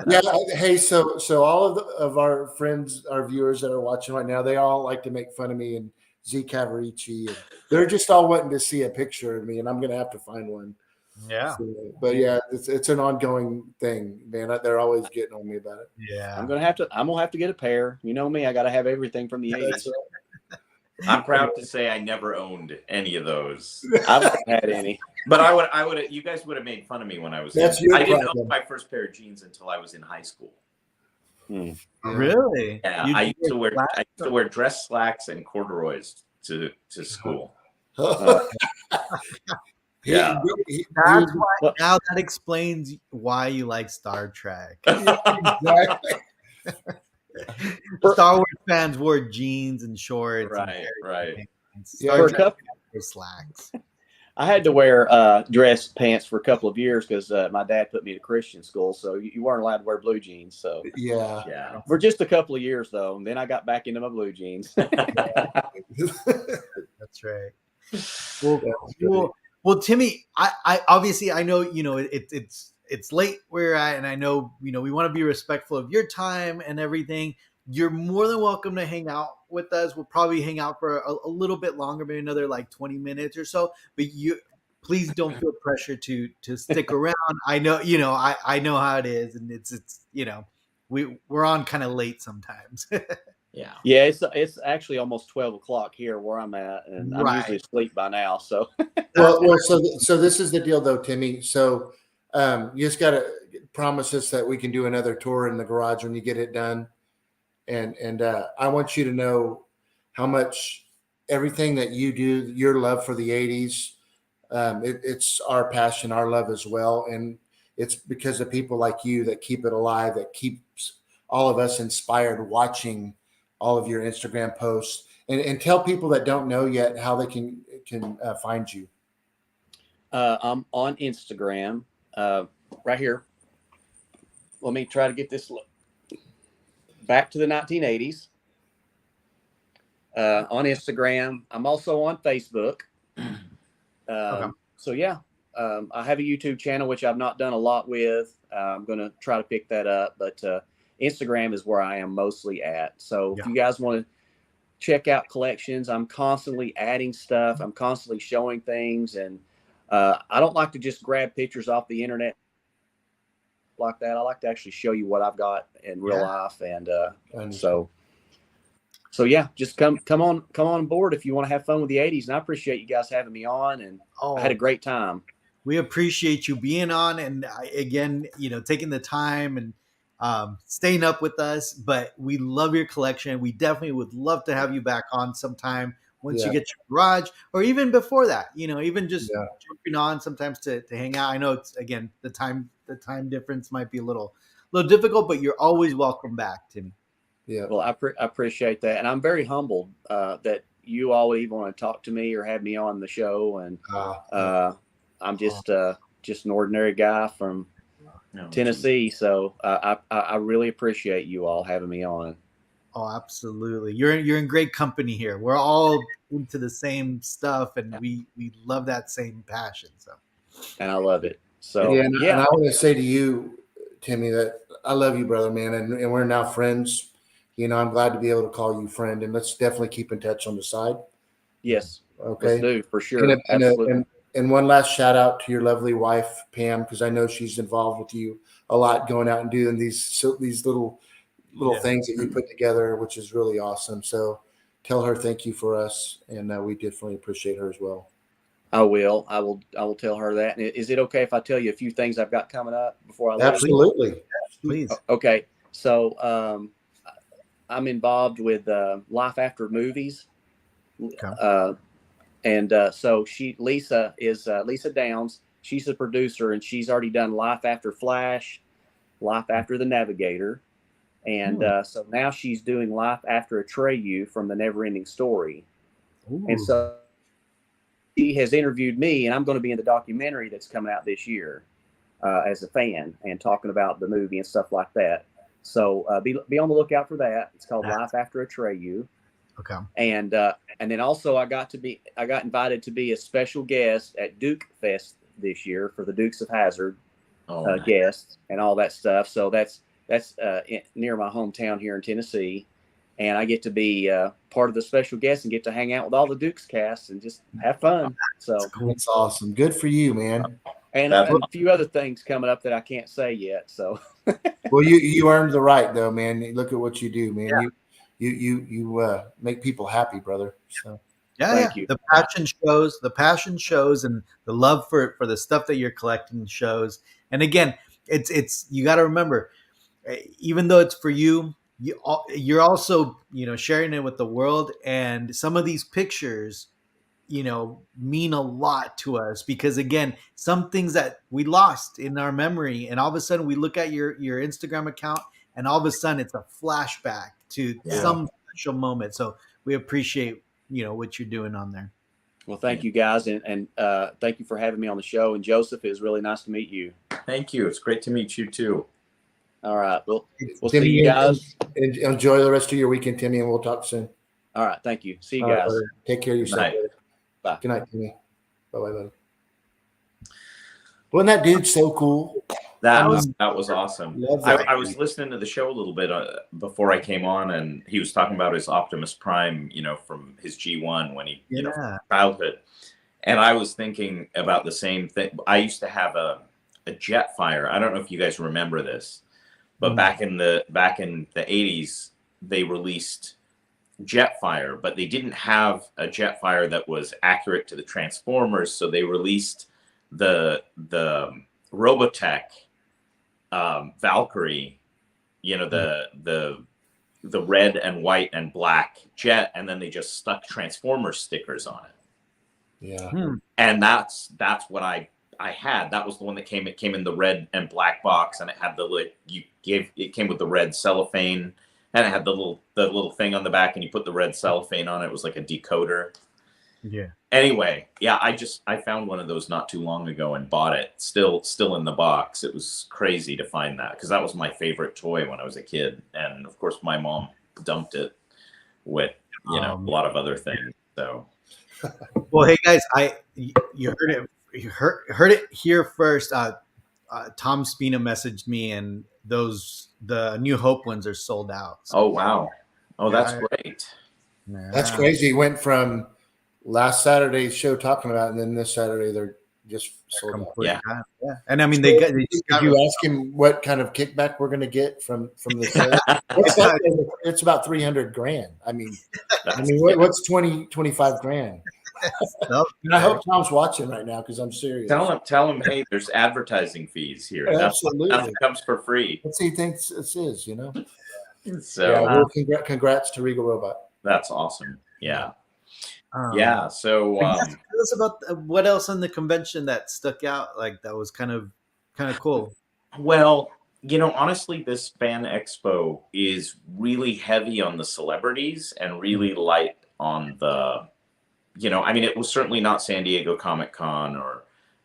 Yeah. Hey, so all of our friends, our viewers that are watching right now, they all like to make fun of me and Z Cavarici. And they're just all wanting to see a picture of me, and I'm going to have to find one. Yeah. So, but yeah, it's an ongoing thing, man. They're always getting on me about it. Yeah. I'm gonna have to get a pair. You know me, I gotta have everything from the 80s. I'm proud to say I never owned any of those. I haven't had any. But I would you guys would have made fun of me when I was That's young. your I didn't problem. own my first pair of jeans until I was in high school. Really? Yeah, I used to wear dress slacks and corduroys to school. Yeah. That's why now that explains why you like Star Trek. Exactly. Star Wars fans wore jeans and shorts. Right. And Yeah, Star Trek wore slacks. I had to wear dress pants for a couple of years because my dad put me to Christian school, so you weren't allowed to wear blue jeans. So Yeah. for just a couple of years though, and then I got back into my blue jeans. That's right. Well, Timmy, I obviously I know it's late where you're at, and I know we want to be respectful of your time and everything. You're more than welcome to hang out with us. We'll probably hang out for a little bit longer, maybe another like 20 minutes or so. But please don't feel pressure to stick around. I know I know how it is, and it's we're on kind of late sometimes. Yeah. It's actually almost 12 o'clock here where I'm at, and I'm usually asleep by now. So well, so this is the deal though, Timmy. So you just gotta promise us that we can do another tour in the garage when you get it done. And I want you to know how much everything that you do, your love for the 80s, it's our passion, our love as well. And it's because of people like you that keep it alive, that keeps all of us inspired watching all of your Instagram posts. And tell people that don't know yet how they can find you. I'm on Instagram right here. Let me try to get this back to the 1980s on Instagram. I'm also on Facebook. Okay. So yeah, I have a YouTube channel, which I've not done a lot with. I'm going to try to pick that up, but Instagram is where I am mostly at. So if you guys want to check out collections, I'm constantly adding stuff. I'm constantly showing things. And I don't like to just grab pictures off the internet like that. I like to actually show you what I've got in real life. And so yeah, just come on board if you want to have fun with the 80s. And I appreciate you guys having me on, and I had a great time. We appreciate you being on, and again, taking the time and staying up with us. But we love your collection. We definitely would love to have you back on sometime once you get your garage, or even before that. Even just jumping on sometimes to hang out. I know it's again the time difference might be a little difficult, but you're always welcome back, Timmy. Yeah. Well, I appreciate that, and I'm very humbled that you all would even want to talk to me or have me on the show. And I'm just an ordinary guy from Tennessee, so I really appreciate you all having me on. Oh, absolutely! You're in great company here. We're all into the same stuff, and we love that same passion. So, and I love it. So and I want to say to you, Timmy, that I love you, brother, man, and we're now friends. I'm glad to be able to call you friend, and let's definitely keep in touch on the side. Yes. Okay. Let's do, for sure. And one last shout out to your lovely wife, Pam, because I know she's involved with you a lot, going out and doing these little, little things that you put together, which is really awesome. So tell her thank you for us, and we definitely appreciate her as well. I will. I will tell her that. And is it okay if I tell you a few things I've got coming up before I leave? Absolutely. Please. Okay. So I'm involved with Life After Movies. Okay. So Lisa Downs. She's the producer, and she's already done Life After Flash, Life After the Navigator. And so now she's doing Life After Atreyu from the Neverending Story. Ooh. And so she has interviewed me, and I'm going to be in the documentary that's coming out this year as a fan and talking about the movie and stuff like that. So be on the lookout for that. It's called Life After Atreyu. Okay. And then also I got invited to be a special guest at Duke Fest this year for the Dukes of Hazzard nice. Guests and all that stuff. So that's near my hometown here in Tennessee, and I get to be part of the special guest and get to hang out with all the Dukes cast and just have fun. So That's awesome. Good for you, man. And a few other things coming up that I can't say yet. So well, you earned the right though, man. Look at what you do, man. Yeah. You make people happy, brother. So thank you. The passion shows, and the love for the stuff that you're collecting shows. And again, it's you got to remember, even though it's for you, you're also sharing it with the world. And some of these pictures, mean a lot to us, because again, some things that we lost in our memory, and all of a sudden we look at your Instagram account, and all of a sudden it's a flashback to some special moment. So we appreciate what you're doing on there. Well, thank you guys, and thank you for having me on the show. And Joseph, it was really nice to meet you. Thank you. It's great to meet you too. All right. We'll Timmy, see you guys. Enjoy the rest of your weekend, Timmy, and we'll talk soon. All right. Thank you. See you guys. Right, take care of yourself. Bye. Good night, Timmy. Bye-bye, buddy. Wasn't that dude so cool? That was awesome. I was listening to the show a little bit before I came on, and he was talking about his Optimus Prime, from his G1 when he, from childhood. And I was thinking about the same thing. I used to have a Jetfire. I don't know if you guys remember this, but back in the 80s, they released Jetfire, but they didn't have a Jetfire that was accurate to the Transformers, so they released the Robotech Valkyrie, the red and white and black jet, and then they just stuck Transformers stickers on it. Yeah. And that's what I had. That was the one that came. It came in the red and black box, and it had it came with the red cellophane, and it had the little thing on the back, and you put the red cellophane on it. It was like a decoder. Yeah. Anyway, I found one of those not too long ago and bought it. Still in the box. It was crazy to find that, because that was my favorite toy when I was a kid, and of course my mom dumped it with a lot of other things. So, well, hey guys, you heard it. You heard it here first. Tom Spina messaged me, and the New Hope ones are sold out. So. Oh wow! Oh, that's great. Yeah. That's crazy. It went from last Saturday's show talking about, and then this Saturday they're just sold out. Yeah. Yeah. And I mean, Did you ask him what kind of kickback we're going to get from the sale? It's about $300,000. I mean, what's 25 grand? And I hope Tom's watching right now, because I'm serious. Tell him, hey, there's advertising fees here. Absolutely, nothing comes for free. What he thinks this is, So, congrats to Regal Robot. That's awesome. Yeah. Yeah. So, tell us about what else on the convention that stuck out, like that was kind of cool. Well, honestly, this fan expo is really heavy on the celebrities and really light on the, it was certainly not San Diego Comic-Con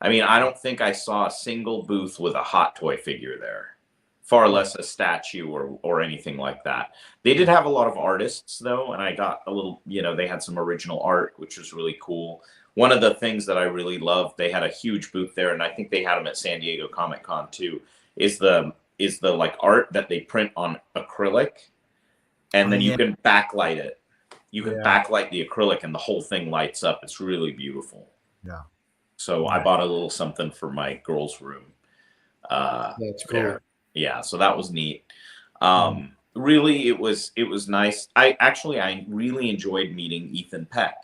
I don't think I saw a single booth with a Hot Toy figure there, far less a statue or anything like that. They did have a lot of artists though, and I got a little, they had some original art, which was really cool. One of the things that I really loved, they had a huge booth there, and I think they had them at San Diego Comic-Con too, is the like art that they print on acrylic, and then you can backlight it. You can backlight the acrylic, and the whole thing lights up. It's really beautiful. Yeah. So I bought a little something for my girls' room. That's cool. Yeah, so that was neat. really, it was nice. I really enjoyed meeting Ethan Peck,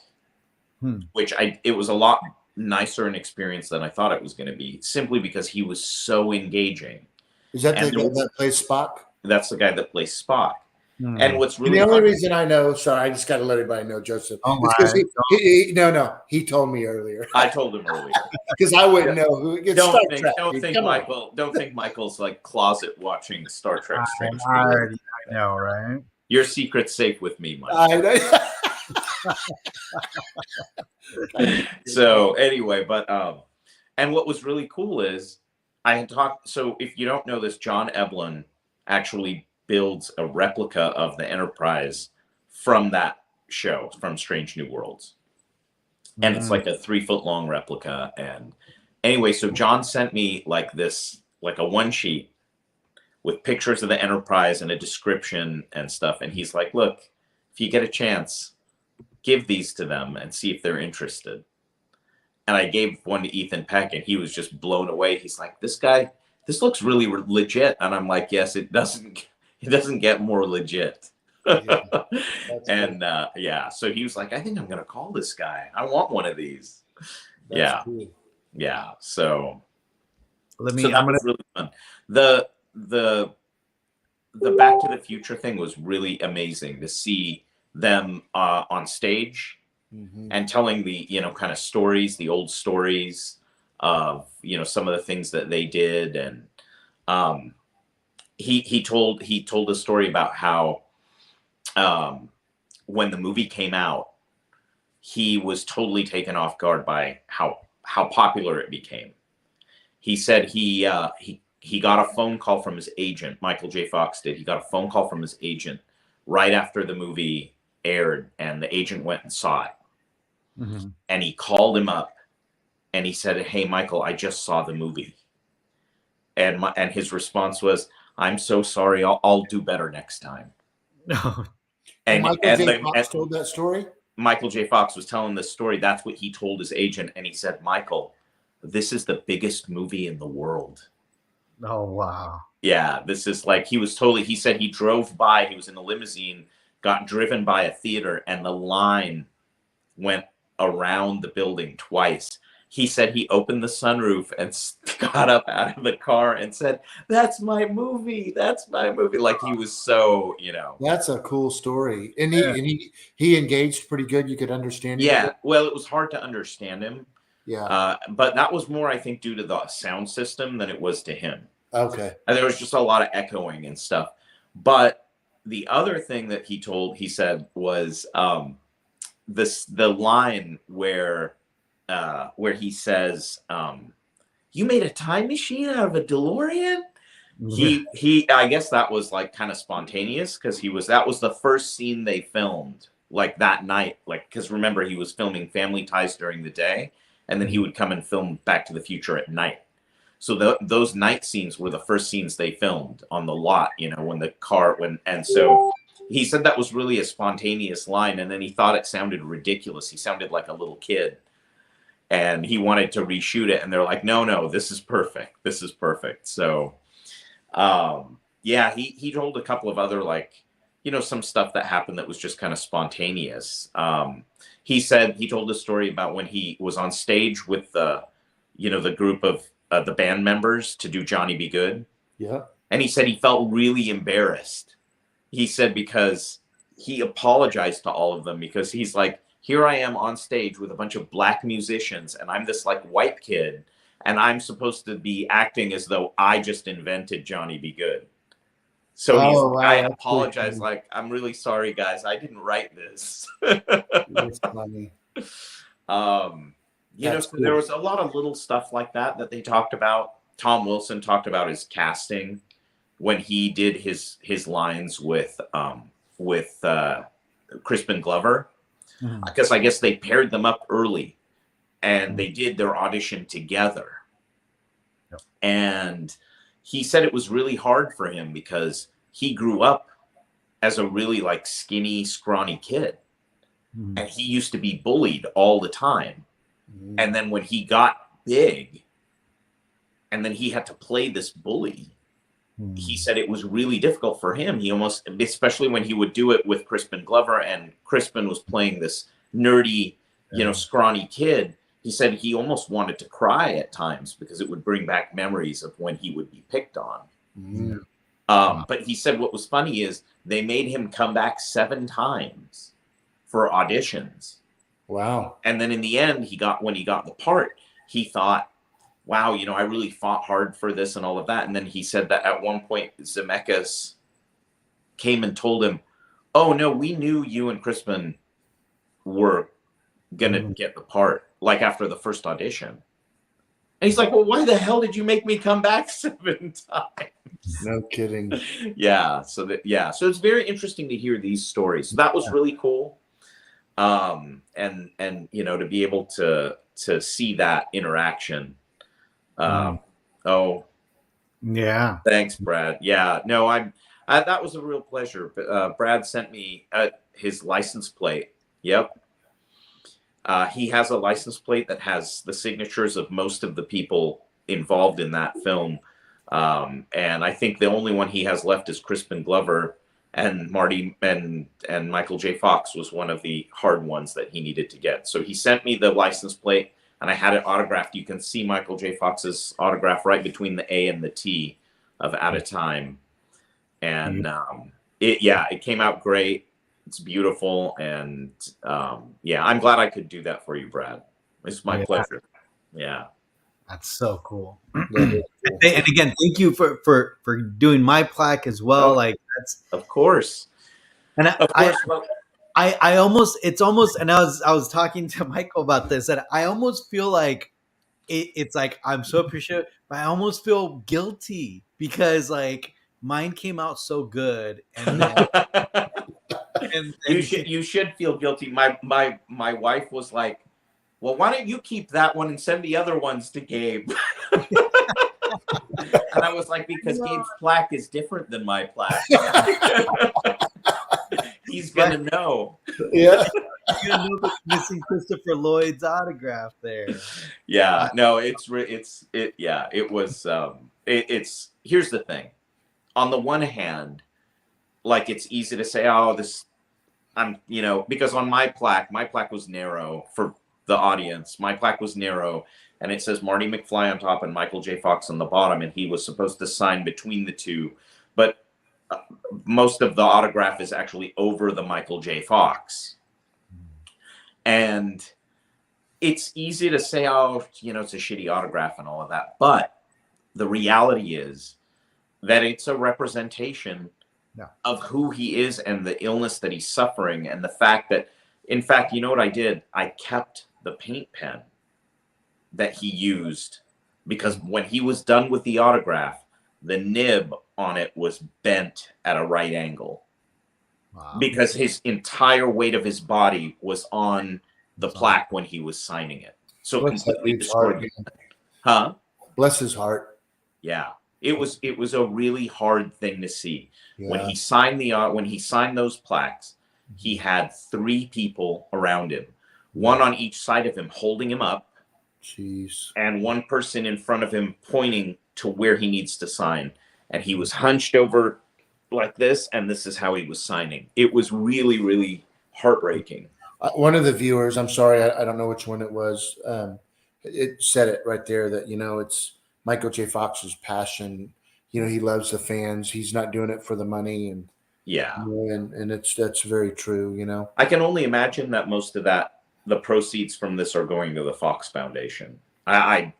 which it was a lot nicer an experience than I thought it was going to be, simply because he was so engaging. Is that the And guy that plays Spock? that's the guy that plays Spock. And what's And really the only fun, reason I know, sorry, I just got to let everybody know, Joseph. Oh It's because my! he told me earlier. I told him earlier. Because I wouldn't know who. It's Star Trek. Don't think Michael's like closet watching Star Trek Strange I New Worlds. already know, right? Your secret's safe with me, Mike. So anyway, but and what was really cool is I had talked. So if you don't know this, John Eblin actually builds a replica of the Enterprise from that show, from Strange New Worlds, and it's like a 3-foot long replica. And anyway, so John sent me like this, like a one sheet with pictures of the Enterprise and a description and stuff. And he's like, look, if you get a chance, give these to them and see if they're interested. And I gave one to Ethan Peck, and he was just blown away. He's like, this looks really legit. And I'm like, yes, it doesn't get more legit. Yeah, and yeah, so he was like, I think I'm going to call this guy. I want one of these. that's cool. Yeah. So I'm that gonna was really fun. The Back to the Future thing was really amazing to see them on stage and telling the kind of stories, the old stories of some of the things that they did. And he told a story about how when the movie came out, he was totally taken off guard by how popular it became. He said he got a phone call from his agent. Michael J. Fox did. He got a phone call from his agent right after the movie aired, and the agent went and saw it. And he called him up and he said, hey, Michael, I just saw the movie. And his response was, I'm so sorry. I'll do better next time. And Michael J. Fox told that story? Michael J. Fox was telling this story. That's what he told his agent. And he said, Michael, this is the biggest movie in the world. Oh, wow. Yeah, this is like, he said he drove by, he was in a limousine, got driven by a theater, and the line went around the building twice. He said he opened the sunroof and got up out of the car and said, that's my movie. That's my movie. Like, he was so, That's a cool story. And he engaged pretty good. You could understand him. Yeah. Well, it was hard to understand him. Yeah. But that was more, I think, due to the sound system than it was to him. Okay. And there was just a lot of echoing and stuff. But the other thing that he said was the line where he says, you made a time machine out of a DeLorean? He I guess that was like kind of spontaneous, because that was the first scene they filmed like that night. Like, because remember, he was filming Family Ties during the day, and then he would come and film Back to the Future at night. So those night scenes were the first scenes they filmed on the lot, when the car went. And so he said that was really a spontaneous line, and then he thought it sounded ridiculous. He sounded like a little kid, and he wanted to reshoot it. And they're like, no, this is perfect. This is perfect. So, yeah, he told a couple of other, some stuff that happened that was just kind of spontaneous. He said he told a story about when he was on stage with the group of the band members to do Johnny Be Good. Yeah. And he said he felt really embarrassed. He said because he apologized to all of them, because he's like, here I am on stage with a bunch of black musicians, and I'm this like white kid, and I'm supposed to be acting as though I just invented Johnny Be Good. So I apologize. Like, I'm really sorry, guys. I didn't write this. That's funny. So there was a lot of little stuff like that they talked about. Tom Wilson talked about his casting when he did his lines with Crispin Glover, because I guess they paired them up early, and they did their audition together. Yep. And he said it was really hard for him because he grew up as a really like skinny, scrawny kid, and he used to be bullied all the time. And then when he got big, and then he had to play this bully, he said it was really difficult for him. He almost, especially when he would do it with Crispin Glover, and Crispin was playing this nerdy, scrawny kid. He said he almost wanted to cry at times because it would bring back memories of when he would be picked on. Mm. But he said what was funny is they made him come back 7 times for auditions. Wow. And then in the end, when he got the part, he thought, wow, I really fought hard for this and all of that. And then he said that at one point, Zemeckis came and told him, oh, no, we knew you and Crispin were going to get the part, like after the first audition. And he's like, well, why the hell did you make me come back 7 times? No kidding. Yeah. So it's very interesting to hear these stories. So that was really cool. And to be able to see that interaction. Oh, yeah. Thanks, Brad. Yeah, no, that was a real pleasure. Brad sent me his license plate. Yep. He has a license plate that has the signatures of most of the people involved in that film. And I think the only one he has left is Crispin Glover, and Marty and Michael J. Fox was one of the hard ones that he needed to get. So he sent me the license plate, and I had it autographed. You can see Michael J. Fox's autograph right between the A and the T of At a Time. And it came out great. It's beautiful. And I'm glad I could do that for you, Brad. It's my pleasure. Yeah. That's so cool. And again, thank you for doing my plaque as well. Like that's of course. And I almost, and I was talking to Michael about this, that I almost feel like it's like, I'm so appreciative, but I almost feel guilty because like mine came out so good. And then, you should feel guilty. My wife was like, well, why don't you keep that one and send the other ones to Gabe? And I was like, because Gabe's plaque is different than my plaque. He's gonna know. Yeah. You're gonna know what's missing Christopher Lloyd's autograph there. Yeah, no, it was. It's here's the thing. On the one hand, like it's easy to say, oh, because on my plaque was narrow for the audience. My plaque was narrow, and it says Marty McFly on top and Michael J. Fox on the bottom, and he was supposed to sign between the two, but most of the autograph is actually over the Michael J. Fox. And it's easy to say, oh, it's a shitty autograph and all of that. But the reality is that it's a representation of who he is and the illness that he's suffering. And the fact that, in fact, you know what I did? I kept the paint pen that he used, because when he was done with the autograph, the nib on it was bent at a right angle. Wow. Because his entire weight of his body was on the plaque when he was signing it. So completely destroyed. Huh? Bless his heart. Yeah. It was a really hard thing to see. Yeah. When he signed those plaques, he had 3 people around him, one on each side of him holding him up. Jeez. And one person in front of him pointing to where he needs to sign. And he was hunched over like this, and this is how he was signing. It was really, really heartbreaking. One of the viewers, I'm sorry, I don't know which one it was, it said it right there that, it's Michael J. Fox's passion. He loves the fans. He's not doing it for the money. And yeah. And that's very true, I can only imagine that most of the proceeds from this are going to the Fox Foundation. I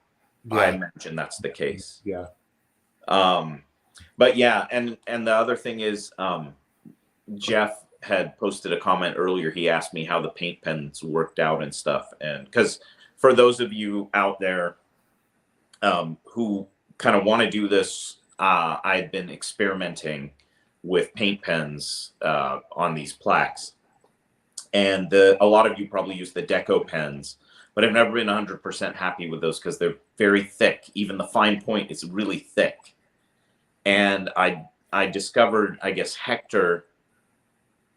imagine that's the case. Yeah. But yeah, and the other thing is, Jeff had posted a comment earlier. He asked me how the paint pens worked out and stuff. And because for those of you out there who kind of want to do this, I've been experimenting with paint pens on these plaques. And a lot of you probably use the Deco pens, but I've never been 100% happy with those because they're very thick. Even the fine point is really thick. And I discovered, I guess Hector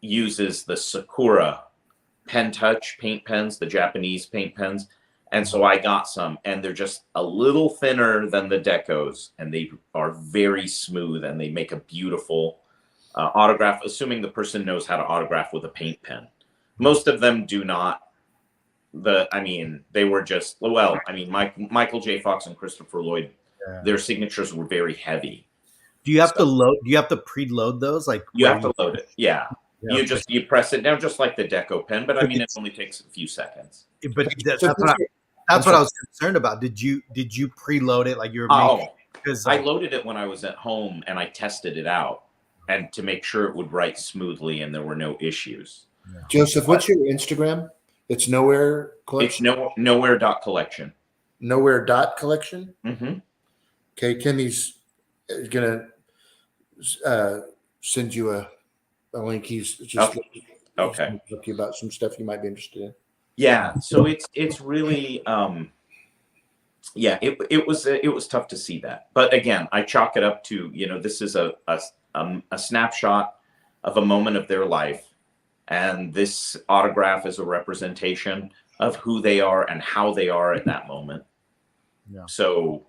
uses the Sakura Pen Touch paint pens, the Japanese paint pens, And so I got some, and they're just a little thinner than the decos, and they are very smooth, and they make a beautiful autograph, assuming the person knows how to autograph with a paint pen. Most of them do not. They were just, well, I mean, Michael J. Fox and Christopher Lloyd, their signatures were very heavy. Do you have to load? Do you have to preload those? Like you have to load it. Yeah. Yeah. You press it down just like the deco pen, but I mean, it only takes a few seconds. But that's what I was concerned about. Did you preload it like you were making? Because I loaded it when I was at home and I tested it out, and to make sure it would write smoothly and there were no issues. Yeah. Joseph, what's your Instagram? It's Nowhere Collection. It's nowhere.collection. Nowhere.collection. Mm-hmm. Okay, Timmy's gonna send you a link. He's just okay. Talk to you about some stuff you might be interested in. Yeah, so it's really it was tough to see that, but again, I chalk it up to, this is a snapshot of a moment of their life, and this autograph is a representation of who they are and how they are at that moment. Yeah. So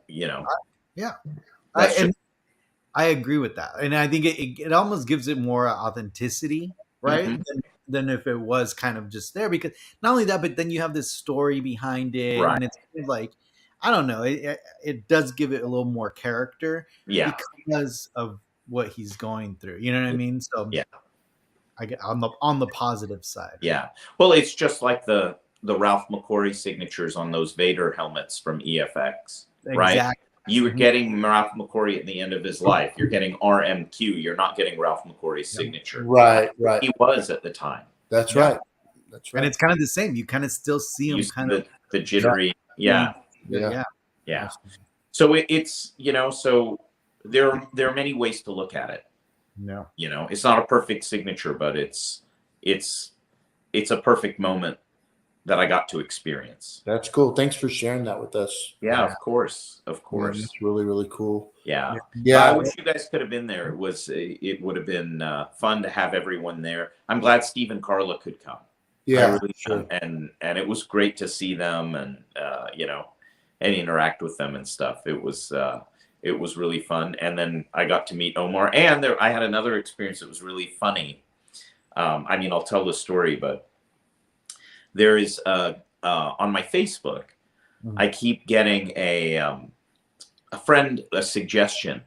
I agree with that, and I think it almost gives it more authenticity, right? Mm-hmm. Than if it was kind of just there, because not only that, but then you have this story behind it, right. And it's kind of like, I don't know, it does give it a little more character, because of what he's going through. You know what I mean? So yeah, I get on the positive side. Yeah, well, it's just like the Ralph McQuarrie signatures on those Vader helmets from EFX, right? Exactly. You were getting Ralph McQuarrie at the end of his life. You're getting RMQ. You're not getting Ralph McQuarrie's signature. Right. He was at the time. That's right. That's right. And it's kind of the same. You kind of still see him kind of the jittery. Yeah. So it's, so there are many ways to look at it. No. It's not a perfect signature, but it's a perfect moment that I got to experience. That's cool. Thanks for sharing that with us. Yeah, of course. Yeah, that's really, really cool. Yeah. I wish you guys could have been there. It would have been fun to have everyone there. I'm glad Steve and Carla could come. Yeah, really, sure. And it was great to see them and and interact with them and stuff. It was really fun. And then I got to meet Omar, and I had another experience that was really funny. I'll tell the story, but there is on my Facebook, I keep getting a friend suggestion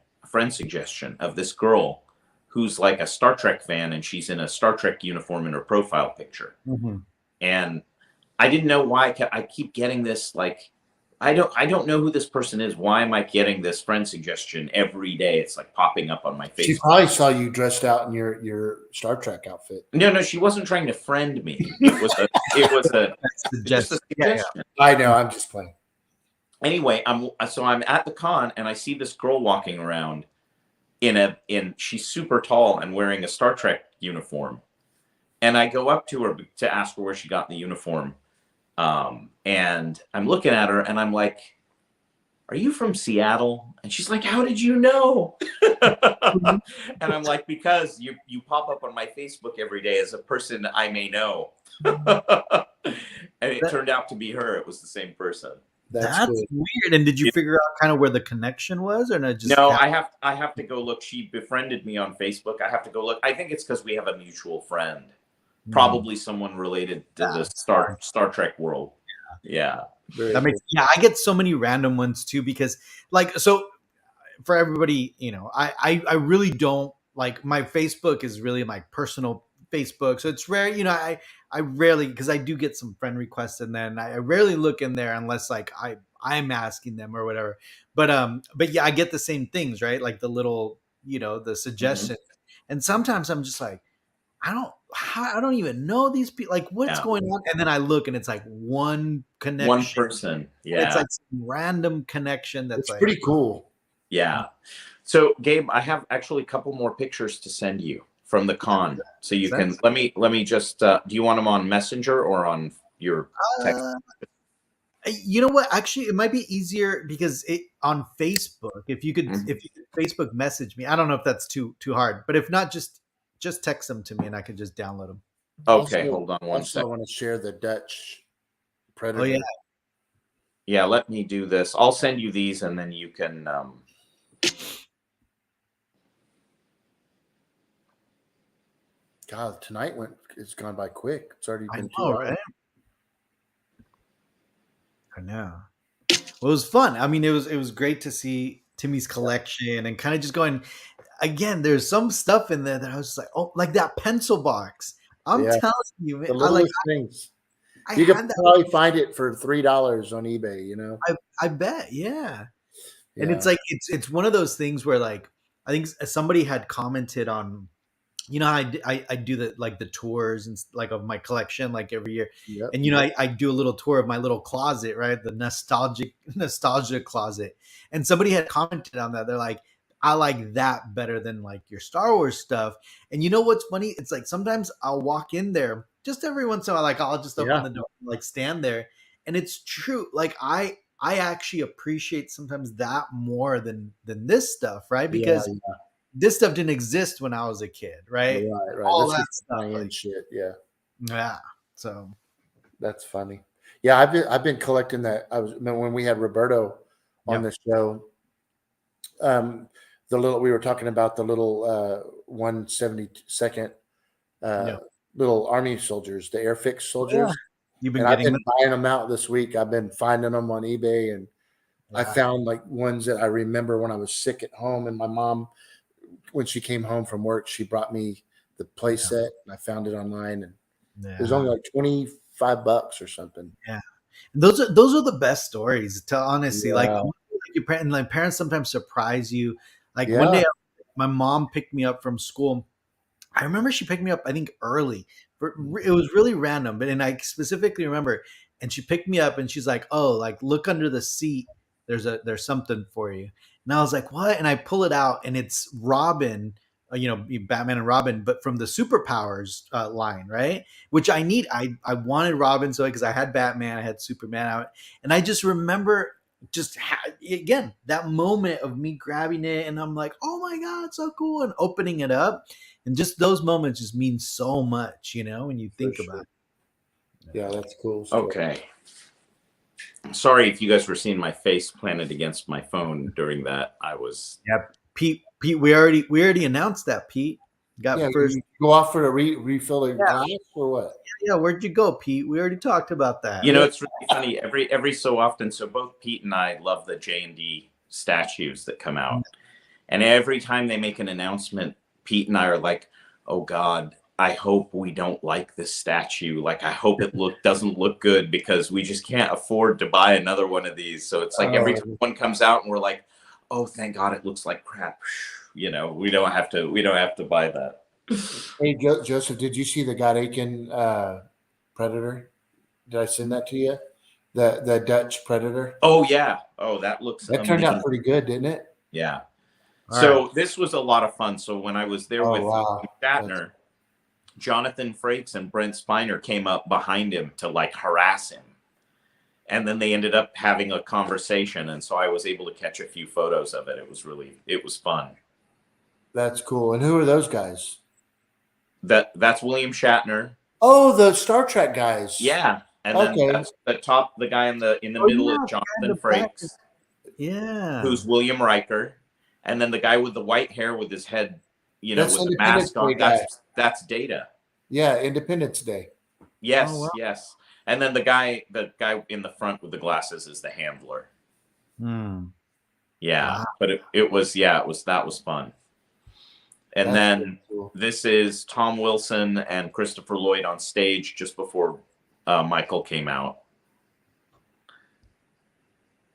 of this girl who's like a Star Trek fan, and she's in a Star Trek uniform in her profile picture. Mm-hmm. And I didn't know why I keep getting this, like, I don't know who this person is. Why am I getting this friend suggestion every day? It's like popping up on my Facebook. She probably saw you dressed out in your Star Trek outfit. No, she wasn't trying to friend me. It was a suggestion. Yeah. I know. I'm just playing. Anyway, I'm at the con, and I see this girl walking around she's super tall and wearing a Star Trek uniform, and I go up to her to ask her where she got the uniform. And I'm looking at her and I'm like, "Are you from Seattle?" And she's like, "How did you know?" And I'm like, "Because you pop up on my Facebook every day as a person I may know." And it turned out to be her. It was the same person. That's weird. And did you figure out kind of where the connection was, or not? No, I have to go look. She befriended me on Facebook. I have to go look. I think it's because we have a mutual friend. Probably someone related to the Star Trek world. Yeah. I get so many random ones too, because so for everybody, I really don't like, my Facebook is really my personal Facebook. So it's rare, I rarely, because I do get some friend requests, and then I rarely look in there unless like I'm asking them or whatever. But yeah, I get the same things, right? Like the little, the suggestions. And sometimes I'm just like, I don't even know these people. Like, what's going on? And then I look, and it's like one connection, one person. Yeah, it's like some random connection. That's like pretty cool. Yeah. So, Gabe, I have actually a couple more pictures to send you from the con, so you can let me just. Do you want them on Messenger or on your text? You know what? Actually, it might be easier because on Facebook. If you could Facebook message me. I don't know if that's too hard, but if not, just text them to me and I could just download them. Okay, hold on one second. I want to share the Dutch Predator. Oh yeah. Yeah, let me do this. I'll send you these, and then you can. God, tonight it's gone by quick. It's already I been know, 2 hours. right? I know. Well, it was fun. I mean, it was great to see Timmy's collection and kind of just going again. There's some stuff in there that I was just like, oh, like that pencil box. I'm Yeah, telling you, man. the littlest things. I You could had that. probably find it for $3 on eBay. You know. I bet, yeah. And Yeah. it's like it's one of those things where like I think somebody had commented on, how I do the like the tours and like of my collection like every year, Yep. and I do a little tour of my little closet, right? The nostalgia closet, and somebody had commented on that. They're like, I like that better than like your Star Wars stuff. And you know what's funny? It's like sometimes I'll walk in there just every once in a while, like I'll just open Yeah. the door, and, like stand there, and it's true. Like I actually appreciate sometimes that more than this stuff, right? Yeah. Because this stuff didn't exist when I was a kid, right? Right. All This that is stuff, high-end like, shit. Yeah. yeah. So That's funny. Yeah, I've been collecting that. When we had Roberto on Yep. the show. We were talking about the little 172nd Yeah. little army soldiers, the airfix soldiers, Yeah. You've been and I've getting been buying them out this week. I've been finding them on eBay, and I yeah. found like ones that I remember when I was sick at home, and my mom, when she came home from work, she brought me the play set, and I found it online, and it was only like $25 or something. Yeah. Those are the best stories to honestly like, Yeah, your parents, like parents sometimes surprise you. Like one yeah, day my mom picked me up from school. I remember she picked me up, I think early. It was really random, but and I specifically remember. And she picked me up, and she's like, "Oh, like look under the seat. There's something for you." And I was like, "What?" And I pull it out, and it's Robin, Batman and Robin, but from the Superpowers line, right? Which I need. I wanted Robin so because I had Batman, I had Superman out, and I just remember again that moment of me grabbing it, and I'm like, "Oh my god, so cool!" and opening it up. And just those moments just mean so much, when you for think about sure. it. Yeah, that's cool. Okay. Sorry if you guys were seeing my face planted against my phone during that. I was. Yep. Pete, we already announced that, Pete. Got Yeah, first. you go off for a refill of glass or what? Yeah, where'd you go, Pete? We already talked about that. It's really funny. Every so often, so both Pete and I love the J&D statues that come out. And every time they make an announcement, Pete and I are like, "Oh God, I hope we don't like this statue. Like, I hope it doesn't look good because we just can't afford to buy another one of these." So it's like every time one comes out, and we're like, "Oh, thank God, it looks like crap." We don't have to buy that. Hey, Joseph, did you see the God Aiken Predator? Did I send that to you? The Dutch Predator. Oh yeah. Oh, that looks That turned amazing. out pretty good, didn't it? Yeah. All So right. this was a lot of fun. So when I was there with wow. Shatner, Jonathan Frakes and Brent Spiner came up behind him to like harass him. And then they ended up having a conversation. And so I was able to catch a few photos of it. It was fun. That's cool. And who are those guys? That's William Shatner. Oh, the Star Trek guys. Yeah. And then that's the guy in the middle is Jonathan Frakes. Yeah. Who's William Riker. And then the guy with the white hair with his head, That's with the mask on. That's Data. Yeah, Independence Day. Yes, Oh, wow. yes. And then the guy in the front with the glasses is the handler. Yeah, Wow. but that was fun. And That's then cool. this is Tom Wilson and Christopher Lloyd on stage just before Michael came out.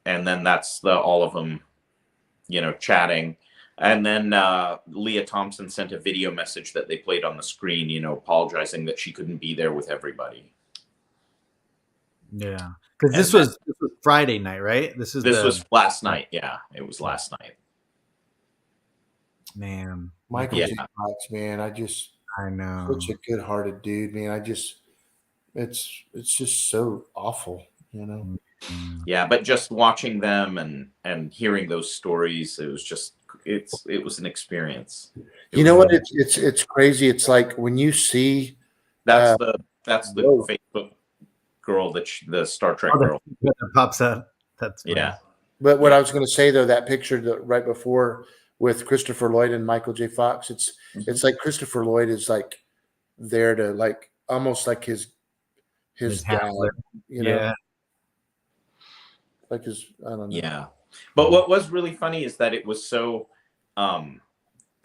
And then that's all of them, chatting. And then Leah Thompson sent a video message that they played on the screen, apologizing that she couldn't be there with everybody. Yeah. Because this was Friday night, right? This was last night. Yeah, it was last night. Man. Michael Yeah. J. Fox, man, I know. such a good-hearted dude, man. It's just so awful, Yeah, but just watching them and hearing those stories, it was an experience. You know what? It's crazy. It's like when you see that's the Facebook girl, the Star Trek girl that pops up. That's funny. Yeah. But what I was going to say though, that picture right before with Christopher Lloyd and Michael J. Fox, it's like Christopher Lloyd is like there to like almost like his dad, handler. you know, Yeah. like his, I don't know. Yeah. But what was really funny is that it was so, oh,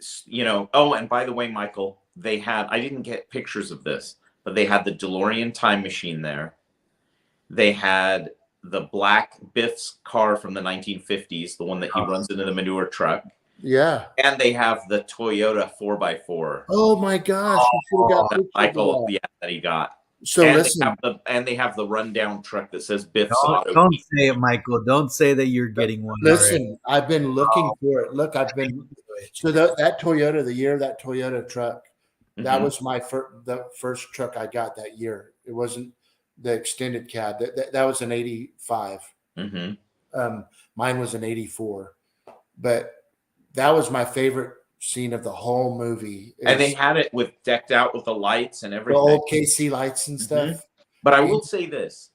and by the way, Michael, I didn't get pictures of this, but they had the DeLorean time machine there. They had the black Biff's car from the 1950s, the one that he runs into the manure truck. Yeah. And they have the Toyota 4x4. Oh my gosh. You should have got that Michael, that he got. So and listen. They have the rundown truck that says Biff's Auto. Don't say it, Michael. Don't say that you're getting one. Listen, already. I've been looking for it. Look, so that Toyota, the year of that Toyota truck, that was the first truck I got that year. It wasn't the extended cab. That was an 85. Mine was an 84. But that was my favorite scene of the whole movie. And they had it decked out with the lights and everything. The old KC lights and stuff. But I will say this,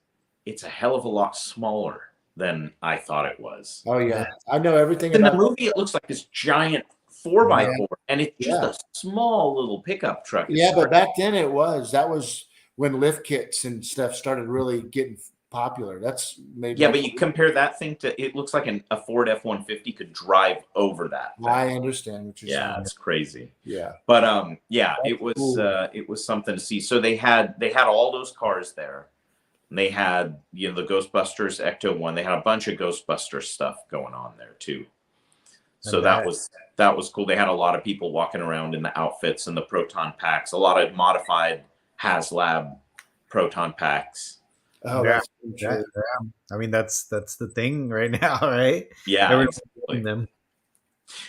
it's a hell of a lot smaller than I thought it was. Oh yeah. I know everything in about the movie. It looks like this giant 4x4 and it's just a small little pickup truck. But back then that was when lift kits and stuff started really getting popular. That's maybe but you compare that thing to, it looks like a Ford F-150 could drive over that thing. I understand what you're saying. It's crazy. Yeah. But That's it was cool. It was something to see. So they had all those cars there. And they had, the Ghostbusters Ecto one. They had a bunch of Ghostbusters stuff going on there too. So that was cool. They had a lot of people walking around in the outfits and the proton packs, a lot of modified HasLab proton packs. Oh, yeah. That's I mean, that's the thing right now, right? Yeah. Exactly. Them.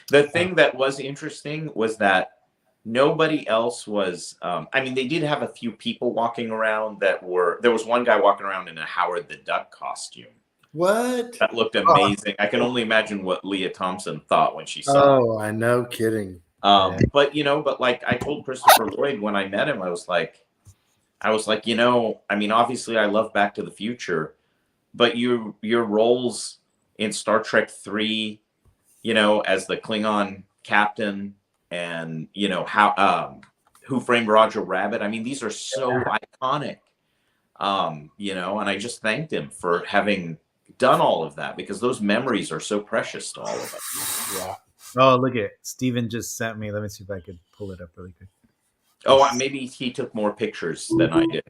The thing that was interesting was that nobody else was. They did have a few people walking around there was one guy walking around in a Howard the Duck costume. What? That looked amazing. I can only imagine what Leah Thompson thought when she saw it. Oh, I know, kidding. But like I told Christopher Lloyd when I met him, I was like, obviously I love Back to the Future, but your roles in Star Trek 3, as the Klingon captain and, Who Framed Roger Rabbit. I mean, these are so iconic, and I just thanked him for having done all of that because those memories are so precious to all of us. Yeah. Oh, look at Steven just sent me. Let me see if I could pull it up really quick. Oh, maybe he took more pictures than I did.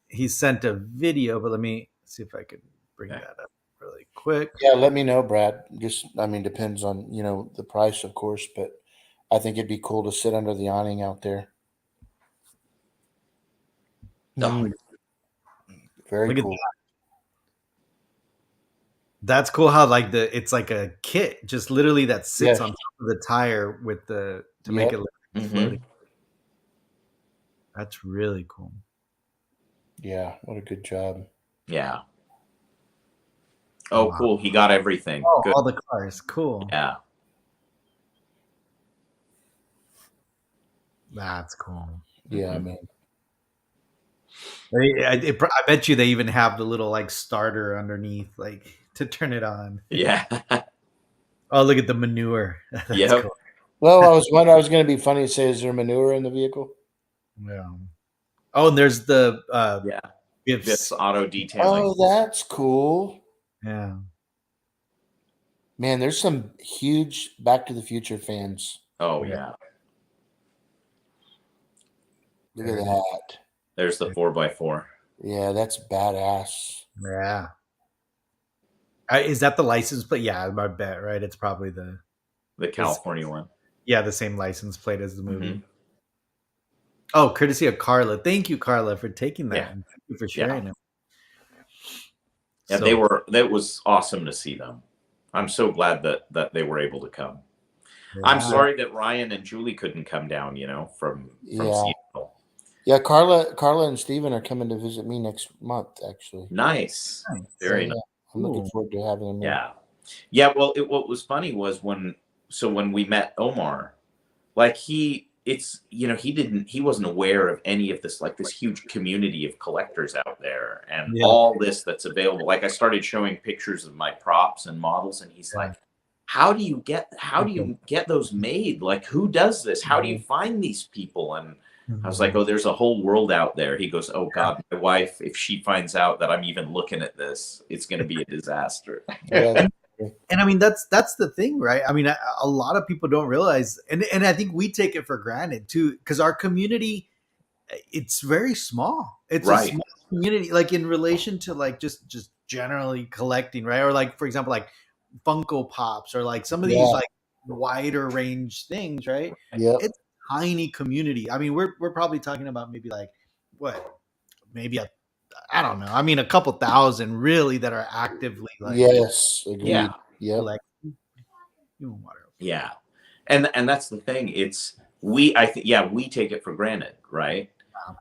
He sent a video, but let me see if I could bring that up really quick. Yeah, let me know, Brad. Just, depends on, the price, of course, but I think it'd be cool to sit under the awning out there. Oh. Very Look cool. at that. That's cool how it's like a kit, just literally that sits on top of the tire with to make it look floating. That's really cool. Yeah, what a good job. Yeah. Oh, wow. Cool. He got everything. Oh, good. All the cars. Cool. Yeah. That's cool. Yeah, man. I bet you they even have the little starter underneath, to turn it on. Yeah. Oh, look at the manure. Yeah. Cool. Well, I was wondering, I was going to be funny to say, is there manure in the vehicle? Yeah. Oh, and there's the Biff's auto detailing. Oh, that's cool. Yeah. Man, there's some huge Back to the Future fans. Oh yeah. Look at that. There's the 4x4. Yeah, that's badass. Yeah. Is that the license plate? Yeah, I bet, right? It's probably the California one. Yeah, the same license plate as the movie. Mm-hmm. Oh, courtesy of Carla. Thank you, Carla, for taking that. And thank you for sharing it. Yeah, that was awesome to see them. I'm so glad that they were able to come. Yeah. I'm sorry that Ryan and Julie couldn't come down, from Seattle. Yeah, Carla and Steven are coming to visit me next month, actually. Nice. Very nice. I'm looking forward to having them. Yeah. Yeah, well, what was funny was when we met Omar, it's, he wasn't aware of any of this, like this huge community of collectors out there and Yeah. all this that's available. Like I started showing pictures of my props and models, and he's like, how do you get those made? Like, who does this? How do you find these people? And I was like, oh, there's a whole world out there. He goes, oh God, my wife, if she finds out that I'm even looking at this, it's going to be a disaster. Yeah. And I mean, that's the thing, right? I mean, a lot of people don't realize, and I think we take it for granted too, because our community, it's very small. It's a Right. small community, like in relation to like just generally collecting, right? Or like, for example, like Funko Pops, or like some of these Yeah. like wider range things, right? Yep. It's a tiny community. I mean, we're probably talking about maybe like what, maybe I don't know. I mean, a couple thousand really that are actively like Yes. Agreed. Yeah. Yep. collecting. You want water. Yeah. And that's the thing. It's we take it for granted, right?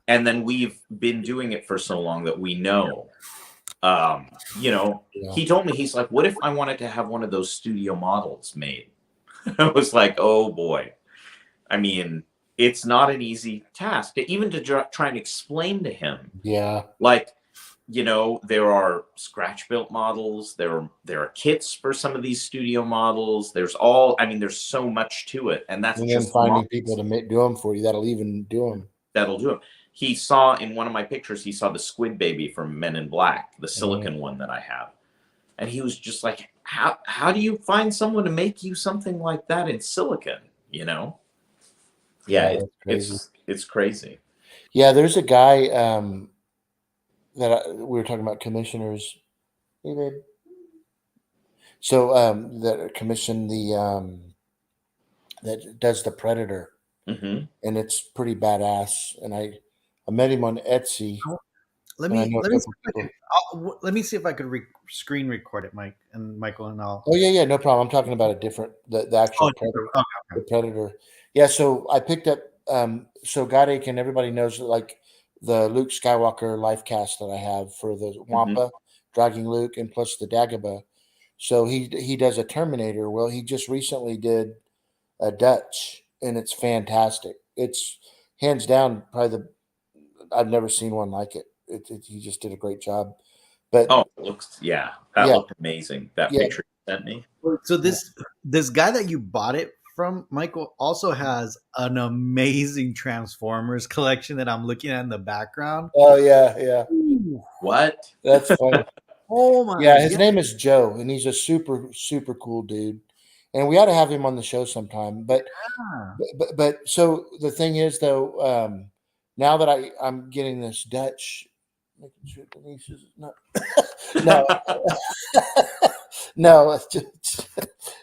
And then we've been doing it for so long that we know. Yeah. He told me, he's like, what if I wanted to have one of those studio models made? I was like, oh boy. I mean, it's not an easy task even to try and explain to him. Yeah. Like, there are scratch built models. There are kits for some of these studio models. There's so much to it, and that's And then just finding models. people to do them for you that'll even do them. That'll do it. He saw in one of my pictures, he saw the squid baby from Men in Black, the silicon one that I have, and he was just like, "How do you find someone to make you something like that in silicon?" Yeah, That's crazy. it's crazy. Yeah, there's a guy we were talking about commissioners. Hey, babe. So that commissioned the that does the Predator, Mm-hmm. and it's pretty badass. And I met him on Etsy. Let and I me know a let me see couple if I people. could, let me see if I could screen record it, Mike and Michael, and I'll. Oh yeah, no problem. I'm talking about a different the actual Oh, Predator. okay. The Predator. Yeah, so I picked up so Godake, and everybody knows like the Luke Skywalker life cast that I have for the Wampa, dragging Luke, and plus the Dagobah. So he does a Terminator. Well, he just recently did a Dutch, and it's fantastic. It's hands down probably I've never seen one like it. He just did a great job. But Oh, it looks that looked amazing. That picture you sent me. So this guy that you bought it from, Michael, also has an amazing Transformers collection that I'm looking at in the background. Oh yeah. Ooh. What? That's funny. Oh my! Yeah, his name is Joe, and he's a super cool dude. And we ought to have him on the show sometime. But so the thing is though, now that I'm getting this Dutch, making sure Denise is not no no it's just,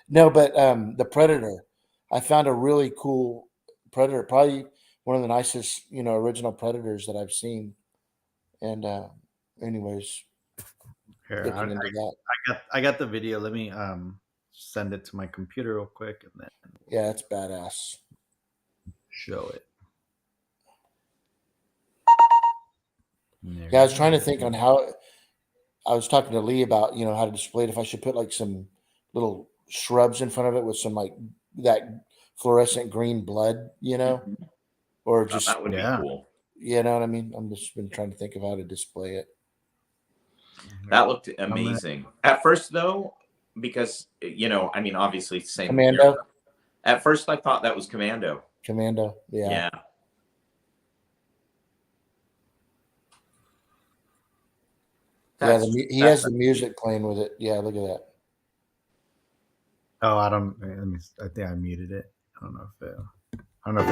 no, but the Predator. I found a really cool Predator, probably one of the nicest original Predators that I've seen. And anyways, Here, looking into that. I got the video. Let me send it to my computer real quick and then Yeah, it's badass. show it. Yeah, I was trying to think on how. I was talking to Lee about how to display it. If I should put like some little shrubs in front of it with some like that fluorescent green blood, or just That would be cool. You know what I mean? I'm just been trying to think of how to display it. That looked amazing. At first, though, because obviously same. Commando. Here. At first, I thought that was Commando. Commando. Yeah. Yeah. He has the music playing with it. Yeah, look at that. Oh, I don't. I think I muted it. I don't know if it. I don't know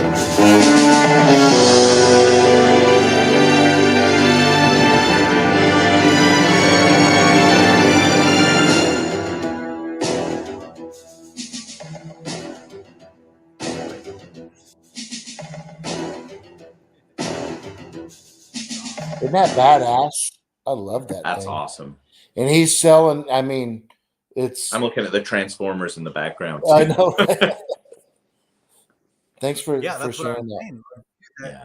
Isn't that badass? I love that. That's thing. Awesome. And he's selling. I mean, it's. I'm looking at the Transformers in the background. Too. I know. Thanks for that's sharing that.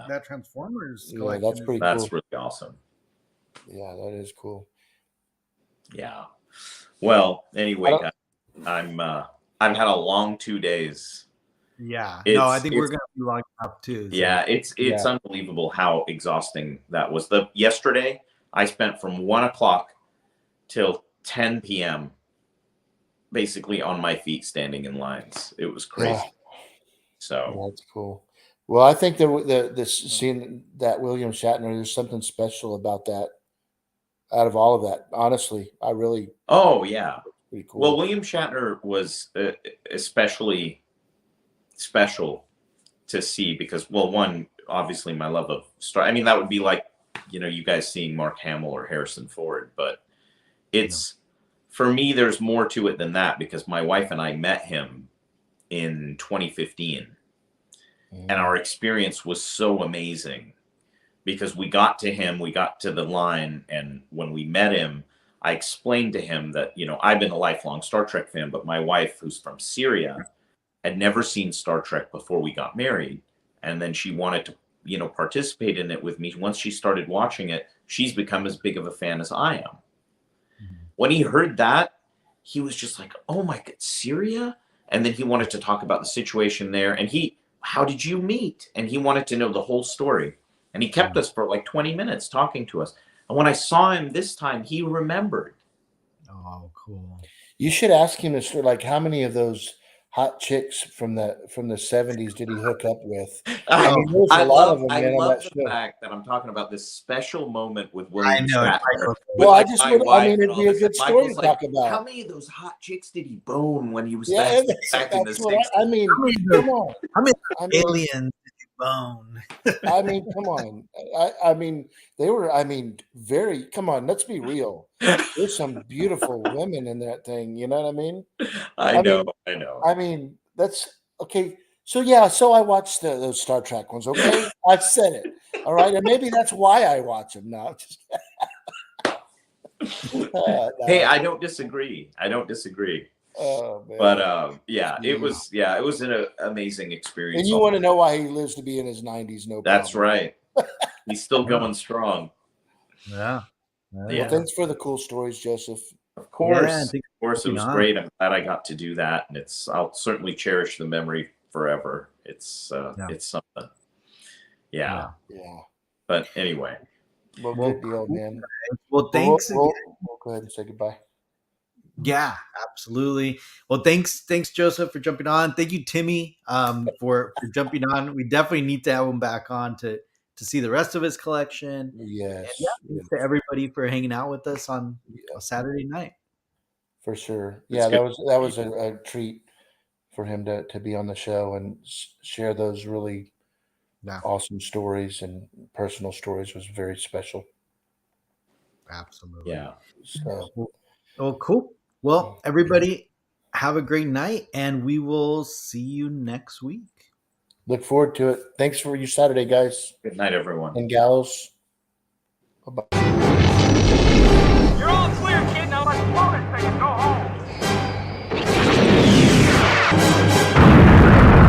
That Transformers. Yeah, that's pretty. That's cool. really awesome. Yeah, that is cool. Yeah. Well, anyway, guys, I've had a long 2 days. Yeah. No, I It's think we're gonna be locked up too. So. yeah, it's Yeah. unbelievable how exhausting that was. The yesterday I spent from 1 o'clock till 10 p.m. basically on my feet standing in lines. It was crazy. Yeah. So That's cool. Well, I think the seeing that William Shatner, there's something special about that. Out of all of that, honestly, I really oh yeah. pretty cool. Well, William Shatner was especially special to see because, well, one, obviously my love of Star. I mean, that would be like, you guys seeing Mark Hamill or Harrison Ford, but it's for me, there's more to it than that because my wife and I met him in 2015, and our experience was so amazing because we got to the line, and when we met him, I explained to him that, I've been a lifelong Star Trek fan, but my wife, who's from Syria, had never seen Star Trek before we got married. And then she wanted to, participate in it with me. Once she started watching it, she's become as big of a fan as I am. When he heard that, he was just like, oh my God, Syria? And then he wanted to talk about the situation there. And how did you meet? And he wanted to know the whole story. And he kept us for like 20 minutes talking to us. And when I saw him this time, he remembered. Oh, cool. You should ask him this, like, how many of those hot chicks from the 70s did he hook up with? I mean, there's a lot of them, I man, on love that the show. fact that I'm talking about this special moment with I William know. Shatner. Michael. With Well, my wife and it'd all be a this. good And story Michael's to like, talk about. how many of those hot chicks did he bone when he was Yeah, back in the that's 60s? what I mean. How many Come on. How many I mean, aliens did you bone? I mean, come on. I mean, they were. I mean, very. Come on, let's be real. There's some beautiful women in that thing. You know what I mean? I know. I mean, that's okay. So yeah, so I watched those Star Trek ones. Okay, I said it. All right, and maybe that's why I watch them now. No. Hey, I don't disagree. Oh man. But yeah, it was an amazing And experience. you want to know why he lives to be in his 90s? No, That's problem. right. He's still going strong. Yeah. Well, thanks for the cool stories, Joseph. Of course, Yeah, of course, it was great. I'm glad I got to do that, and I'll certainly cherish the memory forever. It's something. Yeah. But anyway, Well, good deal, man. Well, thanks again. We'll go ahead and say goodbye. Yeah, absolutely. Well, thanks, Joseph, for jumping on. Thank you, Timmy, for jumping on. We definitely need to have him back on to see the rest of his collection. Yes. And thanks to everybody for hanging out with us on a Saturday night. For sure. Yeah, that was a treat for him to be on the show and share those really awesome stories and personal stories. Was very special. Absolutely. Yeah. So, well, cool. Well, everybody, have a great night, and we will see you next week. Look forward to it. Thanks for your Saturday, guys. Good night, everyone. And gals. Bye-bye.